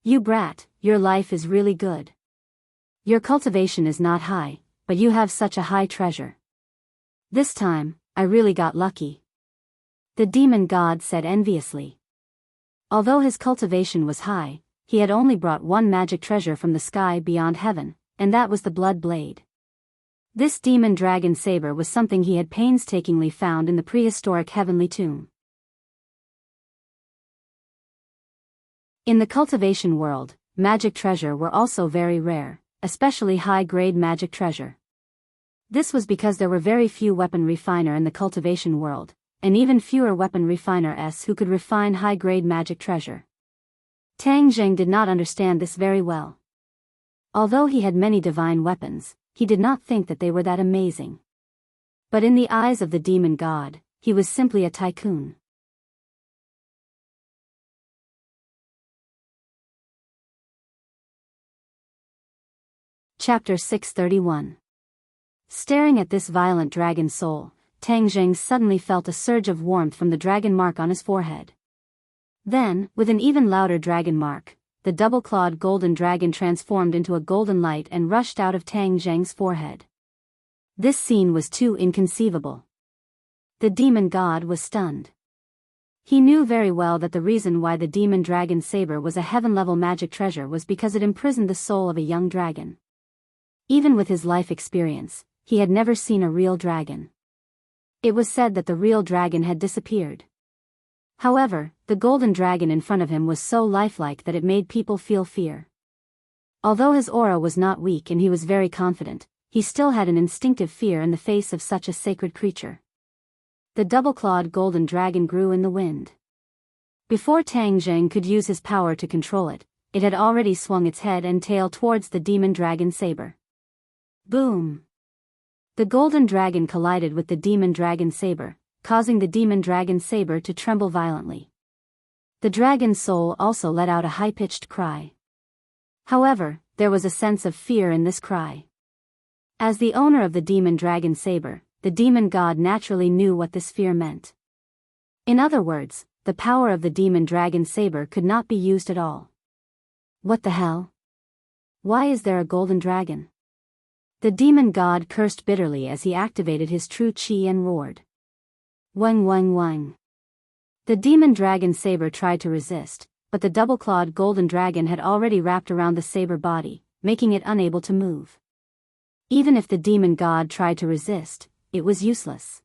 A: "You brat, your life is really good. Your cultivation is not high, but you have such a high treasure. This time, I really got lucky," the demon god said enviously. Although his cultivation was high, he had only brought one magic treasure from the sky beyond heaven, and that was the blood blade. This demon dragon saber was something he had painstakingly found in the prehistoric heavenly tomb. In the cultivation world, magic treasure were also very rare, especially high-grade magic treasure. This was because there were very few weapon refiner in the cultivation world, and even fewer weapon refiners who could refine high-grade magic treasure. Tang Zheng did not understand this very well. Although he had many divine weapons, he did not think that they were that amazing. But in the eyes of the demon god, he was simply a tycoon. Chapter 631. Staring at this violent dragon soul, Tang Jing suddenly felt a surge of warmth from the dragon mark on his forehead. Then, with an even louder dragon mark, the double-clawed golden dragon transformed into a golden light and rushed out of Tang Jing's forehead. This scene was too inconceivable. The demon god was stunned. He knew very well that the reason why the demon dragon saber was a heaven-level magic treasure was because it imprisoned the soul of a young dragon. Even with his life experience, he had never seen a real dragon. It was said that the real dragon had disappeared. However, the golden dragon in front of him was so lifelike that it made people feel fear. Although his aura was not weak and he was very confident, he still had an instinctive fear in the face of such a sacred creature. The double-clawed golden dragon grew in the wind. Before Tang Jing could use his power to control it, it had already swung its head and tail towards the demon dragon saber. Boom! The golden dragon collided with the demon dragon saber, causing the demon dragon saber to tremble violently. The dragon's soul also let out a high-pitched cry. However, there was a sense of fear in this cry. As the owner of the demon dragon saber, the demon god naturally knew what this fear meant. In other words, the power of the demon dragon saber could not be used at all. What the hell? Why is there a golden dragon? The demon god cursed bitterly as he activated his true chi and roared. Wang wang wang. The demon dragon saber tried to resist, but the double-clawed golden dragon had already wrapped around the saber body, making it unable to move. Even if the demon god tried to resist, it was useless.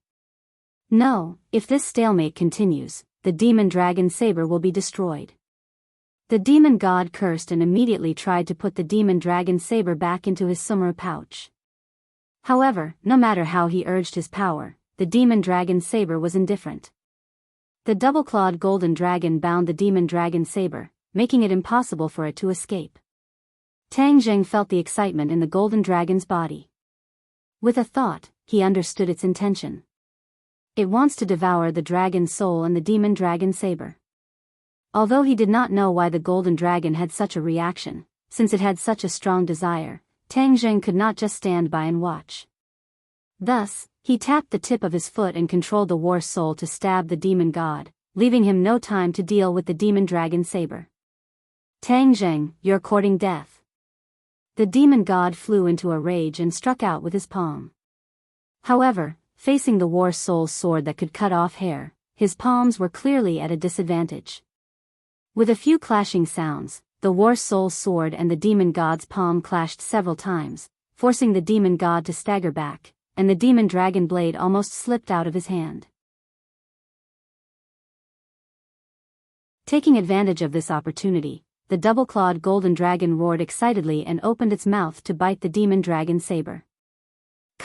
A: No, if this stalemate continues, the demon dragon saber will be destroyed. The demon god cursed and immediately tried to put the demon dragon saber back into his sumra pouch. However, no matter how he urged his power, the demon dragon saber was indifferent. The double-clawed golden dragon bound the demon dragon saber, making it impossible for it to escape. Tang Jing felt the excitement in the golden dragon's body. With a thought, he understood its intention. It wants to devour the dragon's soul and the demon dragon saber. Although he did not know why the golden dragon had such a reaction, since it had such a strong desire, Tang Jing could not just stand by and watch. Thus, he tapped the tip of his foot and controlled the war soul to stab the demon god, leaving him no time to deal with the demon dragon saber. Tang Jing, you're courting death. The demon god flew into a rage and struck out with his palm. However, facing the war soul's sword that could cut off hair, his palms were clearly at a disadvantage. With a few clashing sounds, the war soul's sword and the demon god's palm clashed several times, forcing the demon god to stagger back, and the demon dragon blade almost slipped out of his hand. Taking advantage of this opportunity, the double-clawed golden dragon roared excitedly and opened its mouth to bite the demon dragon saber.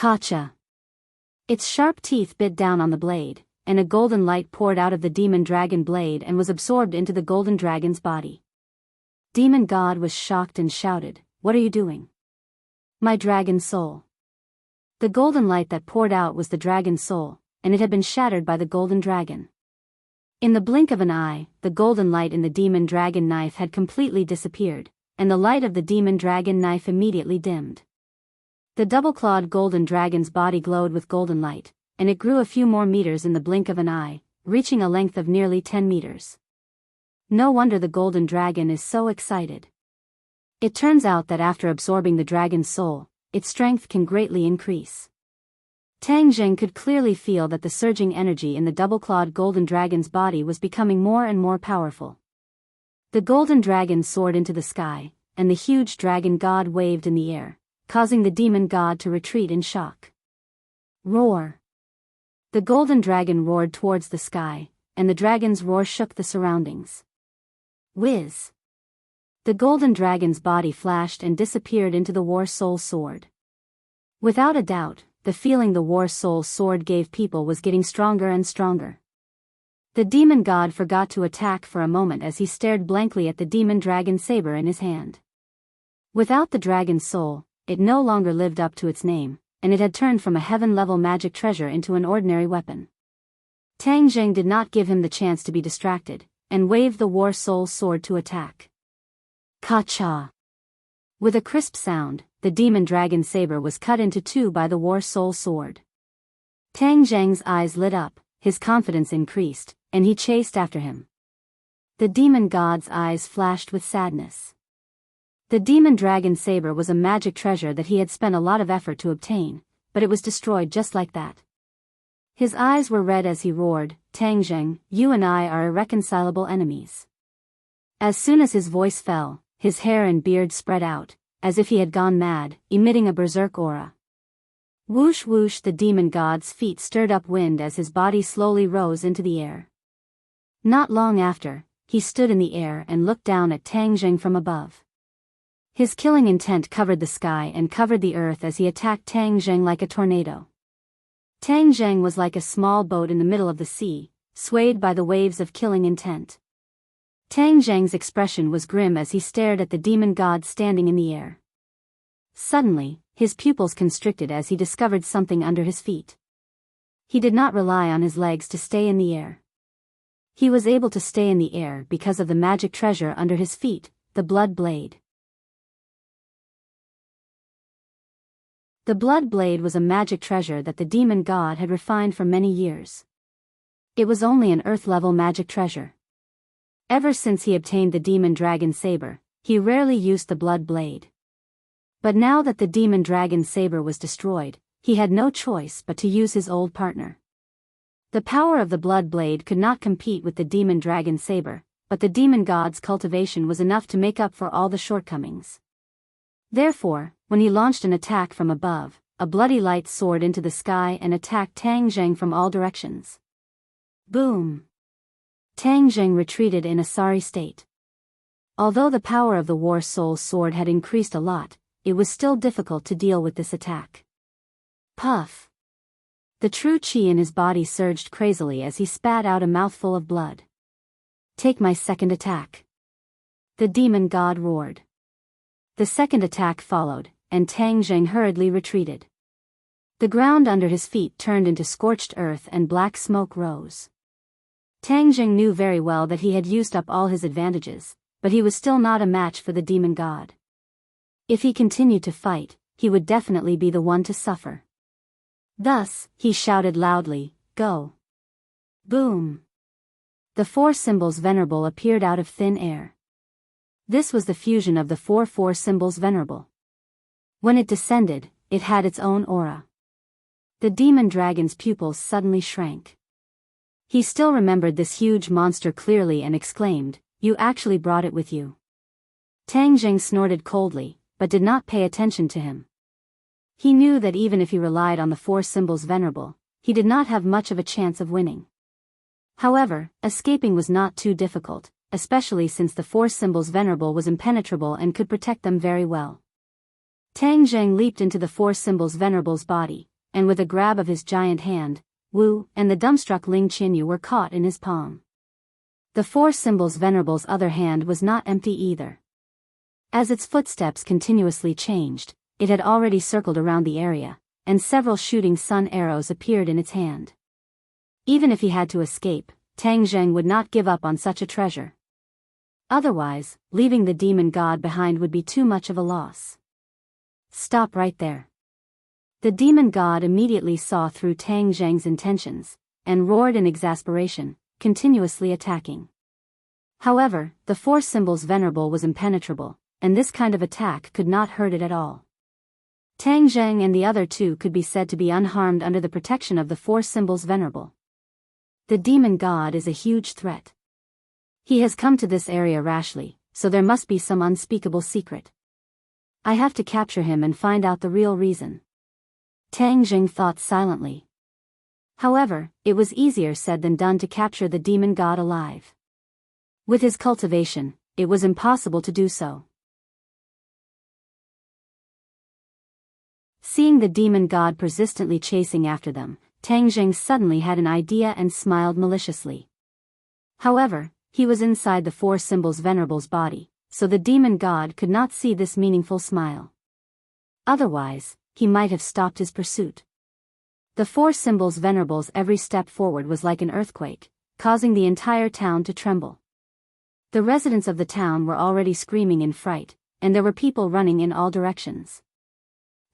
A: Gotcha! Its sharp teeth bit down on the blade, and a golden light poured out of the demon dragon blade and was absorbed into the golden dragon's body. Demon god was shocked and shouted, "What are you doing? My dragon soul!" The golden light that poured out was the dragon's soul, and it had been shattered by the golden dragon. In the blink of an eye, the golden light in the demon dragon knife had completely disappeared, and the light of the demon dragon knife immediately dimmed. The double-clawed golden dragon's body glowed with golden light, and it grew a few more meters in the blink of an eye, reaching a length of nearly 10 meters. No wonder the golden dragon is so excited. It turns out that after absorbing the dragon's soul, its strength can greatly increase. Tang Jing could clearly feel that the surging energy in the double-clawed golden dragon's body was becoming more and more powerful. The golden dragon soared into the sky, and the huge dragon god waved in the air, causing the demon god to retreat in shock. Roar! The golden dragon roared towards the sky, and the dragon's roar shook the surroundings. Whiz! The golden dragon's body flashed and disappeared into the war soul sword. Without a doubt, the feeling the war soul sword gave people was getting stronger and stronger. The demon god forgot to attack for a moment as he stared blankly at the demon dragon saber in his hand. Without the dragon's soul, it no longer lived up to its name, and it had turned from a heaven-level magic treasure into an ordinary weapon. Tang Jing did not give him the chance to be distracted, and waved the War Soul sword to attack. Ka-cha! With a crisp sound, the demon dragon saber was cut into two by the War Soul sword. Tang Zheng's eyes lit up, his confidence increased, and he chased after him. The demon god's eyes flashed with sadness. The demon dragon saber was a magic treasure that he had spent a lot of effort to obtain, but it was destroyed just like that. His eyes were red as he roared, "Tang Zheng, you and I are irreconcilable enemies." As soon as his voice fell, his hair and beard spread out, as if he had gone mad, emitting a berserk aura. Whoosh whoosh, the demon god's feet stirred up wind as his body slowly rose into the air. Not long after, he stood in the air and looked down at Tang Zheng from above. His killing intent covered the sky and covered the earth as he attacked Tang Zheng like a tornado. Tang Zheng was like a small boat in the middle of the sea, swayed by the waves of killing intent. Tang Zheng's expression was grim as he stared at the demon god standing in the air. Suddenly, his pupils constricted as he discovered something under his feet. He did not rely on his legs to stay in the air. He was able to stay in the air because of the magic treasure under his feet, the blood blade. The blood blade was a magic treasure that the demon god had refined for many years. It was only an earth-level magic treasure. Ever since he obtained the demon dragon saber, he rarely used the blood blade. But now that the demon dragon saber was destroyed, he had no choice but to use his old partner. The power of the blood blade could not compete with the demon dragon saber, but the demon god's cultivation was enough to make up for all the shortcomings. Therefore, when he launched an attack from above, a bloody light soared into the sky and attacked Tang Zheng from all directions. Boom! Tang Zheng retreated in a sorry state. Although the power of the War Soul sword had increased a lot, it was still difficult to deal with this attack. Puff! The true qi in his body surged crazily as he spat out a mouthful of blood. "Take my second attack!" the demon god roared. The second attack followed, and Tang Zheng hurriedly retreated. The ground under his feet turned into scorched earth and black smoke rose. Tang Zheng knew very well that he had used up all his advantages, but he was still not a match for the demon god. If he continued to fight, he would definitely be the one to suffer. Thus, he shouted loudly, "Go!" Boom! The four symbols venerable appeared out of thin air. This was the fusion of the four symbols venerable. When it descended, it had its own aura. The demon dragon's pupils suddenly shrank. He still remembered this huge monster clearly and exclaimed, "You actually brought it with you." Tang Zheng snorted coldly, but did not pay attention to him. He knew that even if he relied on the four symbols venerable, he did not have much of a chance of winning. However, escaping was not too difficult, especially since the four symbols venerable was impenetrable and could protect them very well. Tang Zheng leaped into the four symbols venerable's body, and with a grab of his giant hand, Wu and the dumbstruck Ling Qinyu were caught in his palm. The four symbols venerable's other hand was not empty either. As its footsteps continuously changed, it had already circled around the area, and several shooting sun arrows appeared in its hand. Even if he had to escape, Tang Zheng would not give up on such a treasure. Otherwise, leaving the demon god behind would be too much of a loss. "Stop right there." The demon god immediately saw through Tang Zheng's intentions, and roared in exasperation, continuously attacking. However, the four symbols venerable was impenetrable, and this kind of attack could not hurt it at all. Tang Zheng and the other two could be said to be unharmed under the protection of the four symbols venerable. The demon god is a huge threat. He has come to this area rashly, so there must be some unspeakable secret. I have to capture him and find out the real reason. Tang Zheng thought silently. However, it was easier said than done to capture the demon god alive. With his cultivation, it was impossible to do so. Seeing the demon god persistently chasing after them, Tang Zheng suddenly had an idea and smiled maliciously. However, he was inside the four symbols venerable's body, so the demon god could not see this meaningful smile. Otherwise, he might have stopped his pursuit. The four symbols' venerables' every step forward was like an earthquake, causing the entire town to tremble. The residents of the town were already screaming in fright, and there were people running in all directions.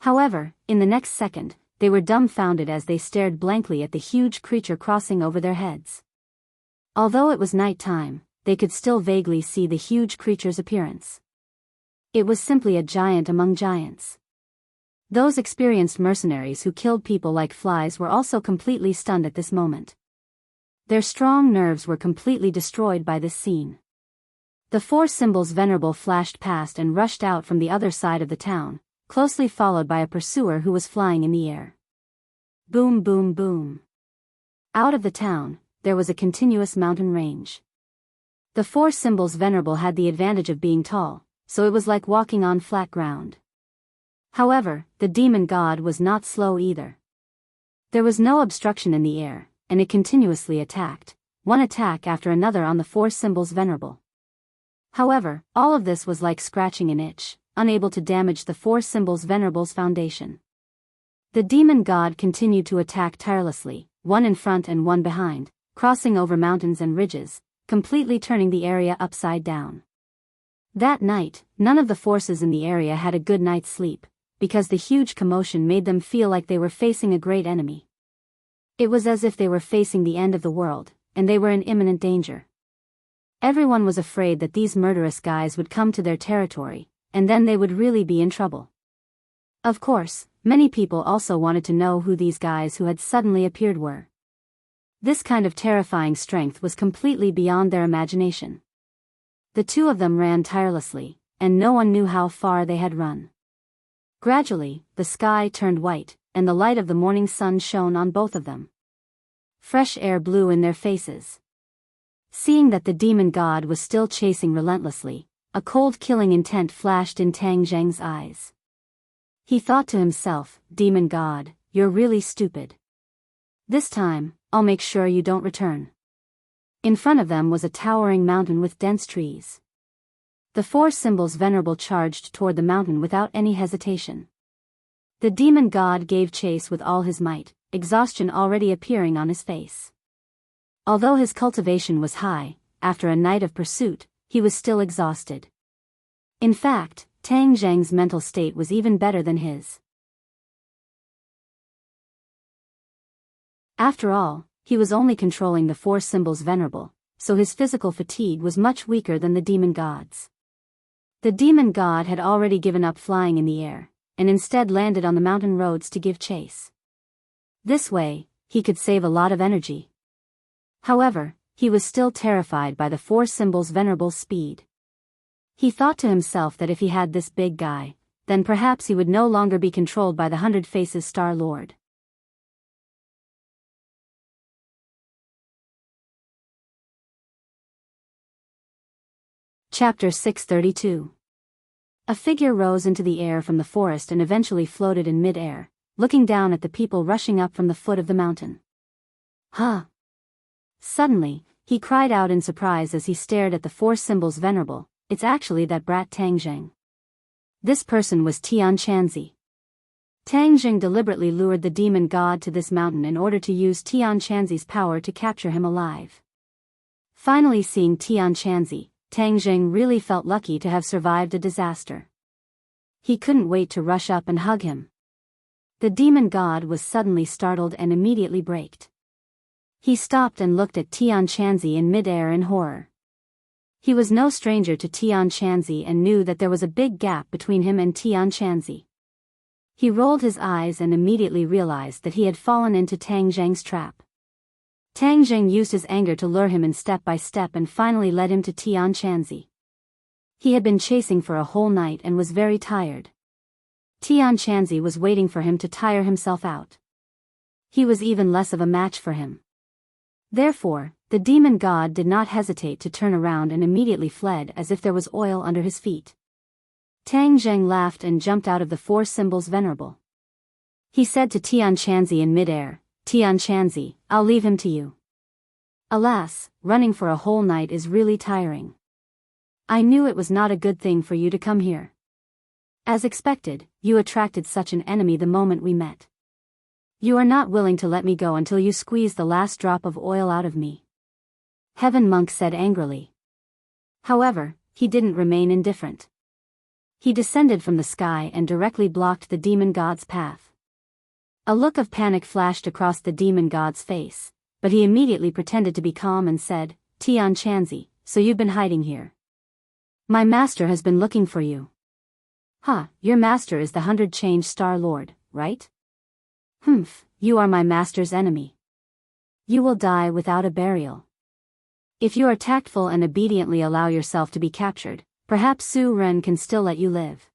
A: However, in the next second, they were dumbfounded as they stared blankly at the huge creature crossing over their heads. Although it was night time, they could still vaguely see the huge creature's appearance. It was simply a giant among giants. Those experienced mercenaries who killed people like flies were also completely stunned at this moment. Their strong nerves were completely destroyed by this scene. The four symbols' venerable flashed past and rushed out from the other side of the town, closely followed by a pursuer who was flying in the air. Boom, boom, boom. Out of the town, there was a continuous mountain range. The four symbols' venerable had the advantage of being tall, so it was like walking on flat ground. However, the demon god was not slow either. There was no obstruction in the air, and it continuously attacked, one attack after another on the four symbols' venerable. However, all of this was like scratching an itch, unable to damage the four symbols' venerable's foundation. The demon god continued to attack tirelessly, one in front and one behind, crossing over mountains and ridges, completely turning the area upside down. That night, none of the forces in the area had a good night's sleep, because the huge commotion made them feel like they were facing a great enemy. It was as if they were facing the end of the world, and they were in imminent danger. Everyone was afraid that these murderous guys would come to their territory, and then they would really be in trouble. Of course, many people also wanted to know who these guys who had suddenly appeared were. This kind of terrifying strength was completely beyond their imagination. The two of them ran tirelessly, and no one knew how far they had run. Gradually, the sky turned white, and the light of the morning sun shone on both of them. Fresh air blew in their faces. Seeing that the demon god was still chasing relentlessly, a cold killing intent flashed in Tang Zheng's eyes. He thought to himself, "Demon god, you're really stupid. This time, I'll make sure you don't return." In front of them was a towering mountain with dense trees. The four symbols venerable charged toward the mountain without any hesitation. The demon god gave chase with all his might, exhaustion already appearing on his face. Although his cultivation was high, after a night of pursuit, he was still exhausted. In fact, Tang Zheng's mental state was even better than his. After all, he was only controlling the four symbols venerable, so his physical fatigue was much weaker than the demon god's. The demon god had already given up flying in the air, and instead landed on the mountain roads to give chase. This way, he could save a lot of energy. However, he was still terrified by the four symbols venerable's speed. He thought to himself that if he had this big guy, then perhaps he would no longer be controlled by the 100 Faces Star Lord. Chapter 632. A figure rose into the air from the forest and eventually floated in mid-air, looking down at the people rushing up from the foot of the mountain. Huh! Suddenly, he cried out in surprise as he stared at the four symbols venerable. It's actually that brat Tang Zheng. This person was Tian Chanzi. Tang Zheng deliberately lured the demon god to this mountain in order to use Tian Chanzi's power to capture him alive. Finally seeing Tian Chanzi, Tang Zheng really felt lucky to have survived a disaster. He couldn't wait to rush up and hug him. The demon god was suddenly startled and immediately braked. He stopped and looked at Tian Chanzi in mid-air in horror. He was no stranger to Tian Chanzi and knew that there was a big gap between him and Tian Chanzi. He rolled his eyes and immediately realized that he had fallen into Tang Zheng's trap. Tang Zheng used his anger to lure him in step by step and finally led him to Tian Chanzi. He had been chasing for a whole night and was very tired. Tian Chanzi was waiting for him to tire himself out. He was even less of a match for him. Therefore, the demon god did not hesitate to turn around and immediately fled as if there was oil under his feet. Tang Zheng laughed and jumped out of the four symbols venerable. He said to Tian Chanzi in mid-air, "Tian Chanzi, I'll leave him to you. Alas, running for a whole night is really tiring. I knew it was not a good thing for you to come here." As expected, you attracted such an enemy the moment we met. You are not willing to let me go until you squeeze the last drop of oil out of me. Heaven Monk said angrily. However, he didn't remain indifferent. He descended from the sky and directly blocked the demon god's path. A look of panic flashed across the demon god's face, but he immediately pretended to be calm and said, Tian Chanzi, so you've been hiding here. My master has been looking for you. Your master is the 100-change Star Lord, right? You are my master's enemy. You will die without a burial. If you are tactful and obediently allow yourself to be captured, perhaps Su Ren can still let you live.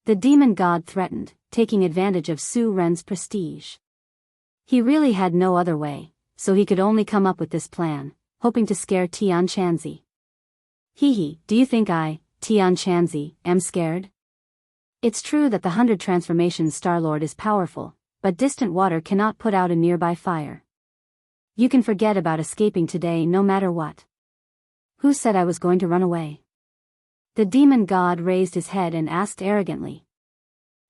A: The demon god threatened, taking advantage of Su Ren's prestige. He really had no other way, so he could only come up with this plan, hoping to scare Tian Chanzi. Do you think I, Tian Chanzi, am scared? It's true that the 100 Transformations Star-Lord is powerful, but distant water cannot put out a nearby fire. You can forget about escaping today no matter what. Who said I was going to run away? The demon god raised his head and asked arrogantly.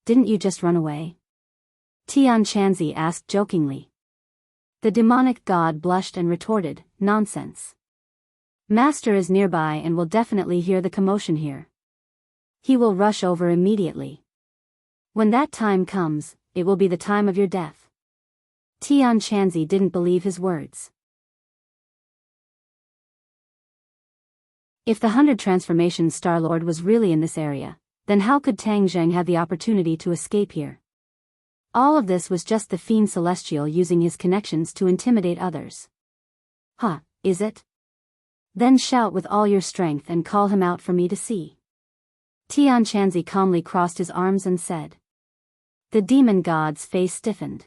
A: Didn't you just run away? Tian Chanzi asked jokingly. The demonic god blushed and retorted, nonsense. Master is nearby and will definitely hear the commotion here. He will rush over immediately. When that time comes, it will be the time of your death. Tian Chanzi didn't believe his words. If the 100 Transformations Star-Lord was really in this area, then how could Tang Zheng have the opportunity to escape here? All of this was just the Fiend Celestial using his connections to intimidate others. Is it? Then shout with all your strength and call him out for me to see. Tian Chanzi calmly crossed his arms and said. The demon god's face stiffened.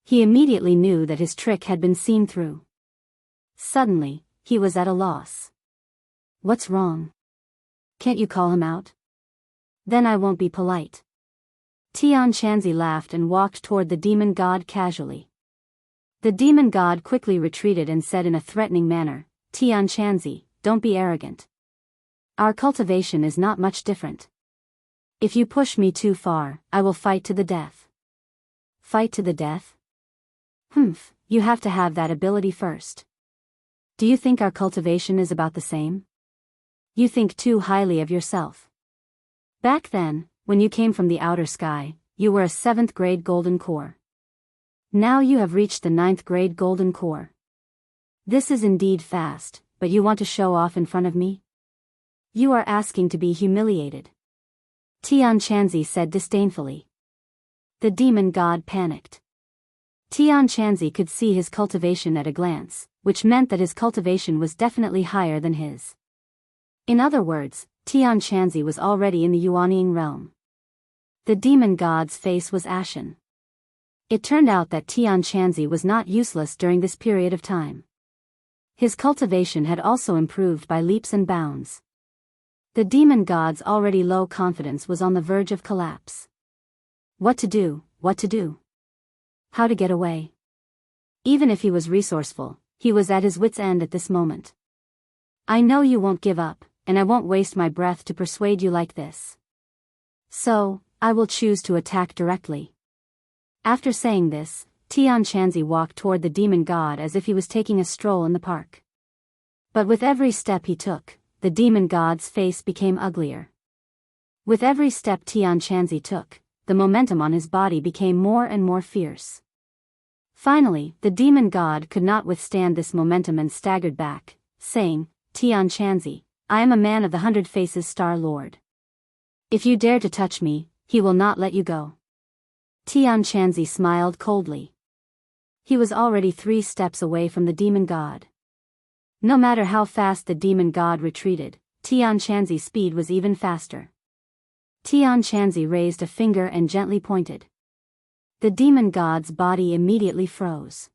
A: He immediately knew that his trick had been seen through. Suddenly, he was at a loss. What's wrong? Can't you call him out? Then I won't be polite. Tian Chanzi laughed and walked toward the demon god casually. The demon god quickly retreated and said in a threatening manner, Tian Chanzi, don't be arrogant. Our cultivation is not much different. If you push me too far, I will fight to the death. Fight to the death? You have to have that ability first. Do you think our cultivation is about the same? You think too highly of yourself. Back then, when you came from the outer sky, you were a 7th grade golden core. Now you have reached the 9th grade golden core. This is indeed fast, but you want to show off in front of me? You are asking to be humiliated. Tian Chanzi said disdainfully. The demon god panicked. Tian Chanzi could see his cultivation at a glance, which meant that his cultivation was definitely higher than his. In other words, Tian Chanzi was already in the Yuanying realm. The demon god's face was ashen. It turned out that Tian Chanzi was not useless during this period of time. His cultivation had also improved by leaps and bounds. The demon god's already low confidence was on the verge of collapse. What to do? How to get away? Even if he was resourceful, he was at his wit's end at this moment. I know you won't give up, and I won't waste my breath to persuade you like this. So, I will choose to attack directly. After saying this, Tian Chanzi walked toward the demon god as if he was taking a stroll in the park. But with every step he took, the demon god's face became uglier. With every step Tian Chanzi took, the momentum on his body became more and more fierce. Finally, the demon god could not withstand this momentum and staggered back, saying, Tian Chanzi, I am a man of the 100 Faces Star Lord. If you dare to touch me, he will not let you go. Tian Chanzi smiled coldly. He was already 3 steps away from the demon god. No matter how fast the demon god retreated, Tian Chanzi's speed was even faster. Tian Chanzi raised a finger and gently pointed. The demon god's body immediately froze.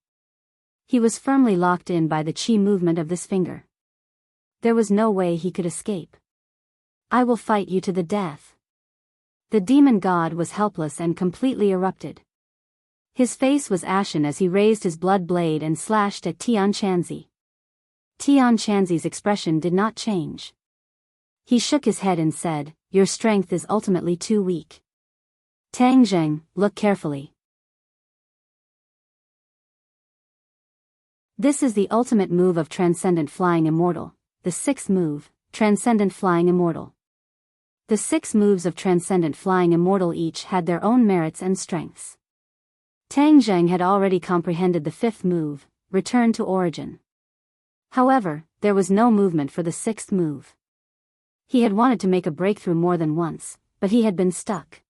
A: He was firmly locked in by the chi movement of this finger. There was no way he could escape. I will fight you to the death. The demon god was helpless and completely erupted. His face was ashen as he raised his blood blade and slashed at Tian Chanzi. Tian Chanzi's expression did not change. He shook his head and said, Your strength is ultimately too weak. Tang Zheng, look carefully. This is the ultimate move of Transcendent Flying Immortal, the sixth move, Transcendent Flying Immortal. The 6 moves of Transcendent Flying Immortal each had their own merits and strengths. Tang Zheng had already comprehended the 5th move, Return to Origin. However, there was no movement for the 6th move. He had wanted to make a breakthrough more than once, but he had been stuck.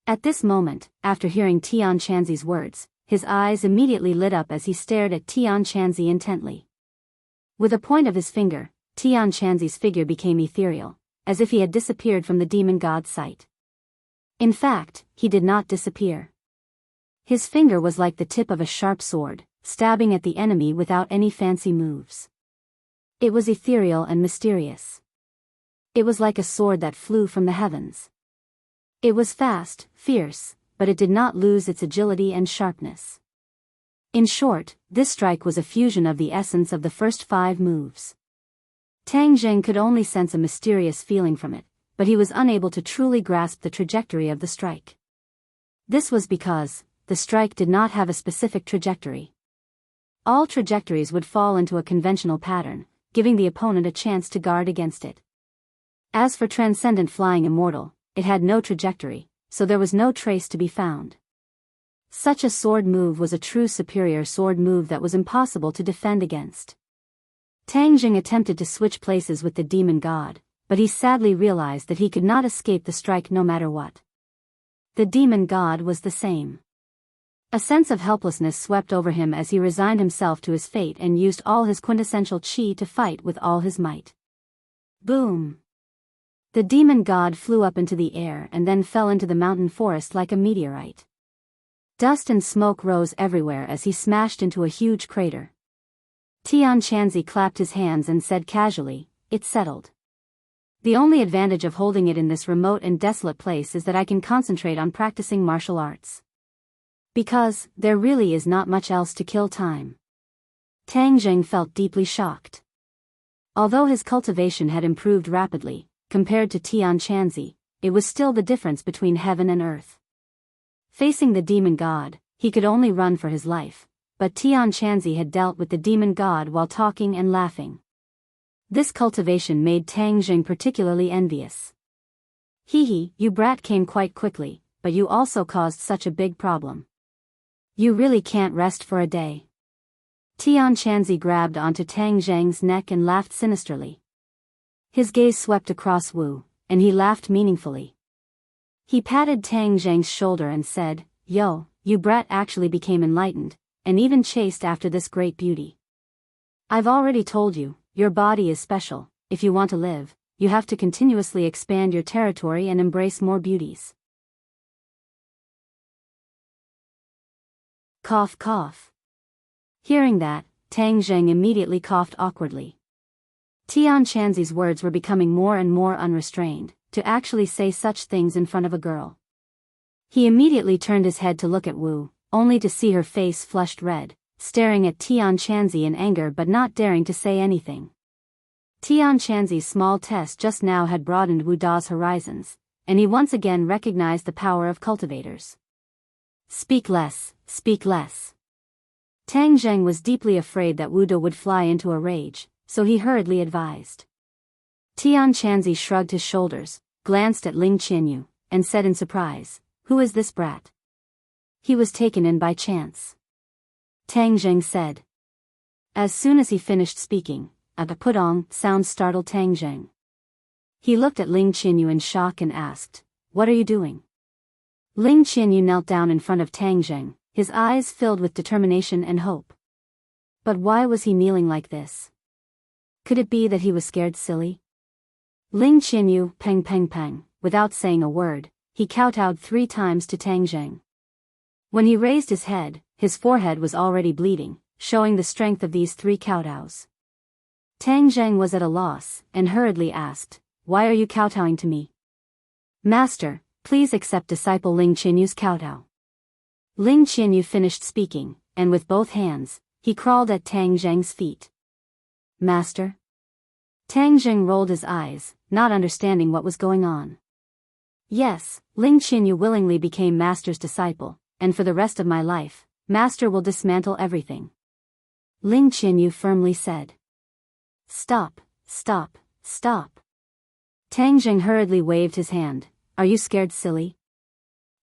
A: At this moment, after hearing Tian Chanzi's words, his eyes immediately lit up as he stared at Tian Chanzi intently. With a point of his finger, Tian Chanzi's figure became ethereal, as if he had disappeared from the demon god's sight. In fact, he did not disappear. His finger was like the tip of a sharp sword, stabbing at the enemy without any fancy moves. It was ethereal and mysterious. It was like a sword that flew from the heavens. It was fast, fierce, but it did not lose its agility and sharpness. In short, this strike was a fusion of the essence of the first 5 moves. Tang Zheng could only sense a mysterious feeling from it, but he was unable to truly grasp the trajectory of the strike. This was because the strike did not have a specific trajectory. All trajectories would fall into a conventional pattern, giving the opponent a chance to guard against it. As for Transcendent Flying Immortal, it had no trajectory, so there was no trace to be found. Such a sword move was a true superior sword move that was impossible to defend against. Tang Zheng attempted to switch places with the demon god, but he sadly realized that he could not escape the strike no matter what. The demon god was the same. A sense of helplessness swept over him as he resigned himself to his fate and used all his quintessential chi to fight with all his might. Boom! The demon god flew up into the air and then fell into the mountain forest like a meteorite. Dust and smoke rose everywhere as he smashed into a huge crater. Tian Chanzi clapped his hands and said casually, "It's settled. The only advantage of holding it in this remote and desolate place is that I can concentrate on practicing martial arts. Because, there really is not much else to kill time." Tang Zheng felt deeply shocked. Although his cultivation had improved rapidly, compared to Tian Chanzi, it was still the difference between heaven and earth. Facing the demon god, he could only run for his life, but Tian Chanzi had dealt with the demon god while talking and laughing. This cultivation made Tang Zheng particularly envious. "Hee, you brat came quite quickly, but you also caused such a big problem. You really can't rest for a day." Tian Chanzi grabbed onto Tang Zheng's neck and laughed sinisterly. His gaze swept across Wu, and he laughed meaningfully. He patted Tang Zheng's shoulder and said, "Yo, you brat actually became enlightened, and even chased after this great beauty. I've already told you, your body is special. If you want to live, you have to continuously expand your territory and embrace more beauties." Cough cough. Hearing that, Tang Zheng immediately coughed awkwardly. Tian Chanzi's words were becoming more and more unrestrained, to actually say such things in front of a girl. He immediately turned his head to look at Wu, only to see her face flushed red, staring at Tian Chanzi in anger but not daring to say anything. Tian Chanzi's small test just now had broadened Wu Da's horizons, and he once again recognized the power of cultivators. Speak less, speak less. Tang Zheng was deeply afraid that Wu Da would fly into a rage, so he hurriedly advised. Tian Chanzi shrugged his shoulders, glanced at Ling Qianyu, and said in surprise, "Who is this brat?" "He was taken in by chance," Tang Zheng said. As soon as he finished speaking, a putong sound startled Tang Zheng. He looked at Ling Qianyu in shock and asked, "What are you doing?" Ling Qianyu knelt down in front of Tang Zheng, his eyes filled with determination and hope. But why was he kneeling like this? Could it be that he was scared silly? Ling Qianyu, peng peng peng, without saying a word, he kowtowed 3 times to Tang Zheng. When he raised his head, his forehead was already bleeding, showing the strength of these 3 kowtows. Tang Zheng was at a loss, and hurriedly asked, "Why are you kowtowing to me?" "Master, please accept disciple Ling Qianyu's kowtow." Ling Qianyu finished speaking, and with both hands, he crawled at Tang Zheng's feet. "Master?" Tang Zheng rolled his eyes, not understanding what was going on. Yes, Ling Qinyu willingly became Master's disciple, and for the rest of my life, Master will dismantle everything. Ling Qinyu firmly said. Stop, stop, stop. Tang Jing hurriedly waved his hand. Are you scared, silly?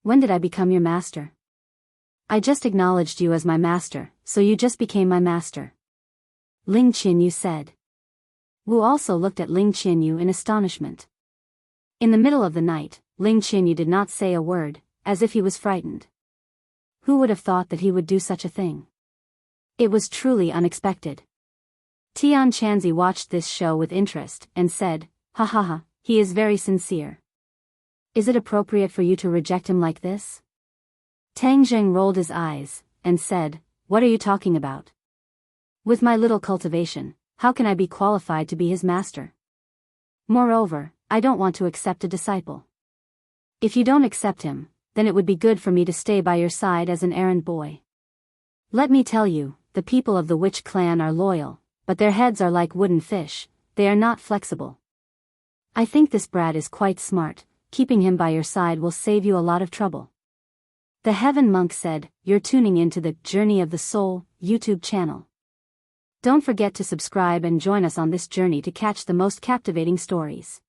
A: When did I become your master? I just acknowledged you as my master, so you just became my master. Ling Qinyu said. Wu also looked at Ling Qinyu in astonishment. In the middle of the night, Ling Qinyu did not say a word, as if he was frightened. Who would have thought that he would do such a thing? It was truly unexpected. Tian Chanzi watched this show with interest and said, "Ha ha ha, he is very sincere. Is it appropriate for you to reject him like this?" Tang Jing rolled his eyes and said, "What are you talking about? With my little cultivation, how can I be qualified to be his master? Moreover, I don't want to accept a disciple. If you don't accept him, then it would be good for me to stay by your side as an errand boy. Let me tell you, the people of the witch clan are loyal, but their heads are like wooden fish, they are not flexible. I think this brat is quite smart, keeping him by your side will save you a lot of trouble." The Heaven Monk said, "You're tuning into the Journey of the Soul YouTube channel. Don't forget to subscribe and join us on this journey to catch the most captivating stories."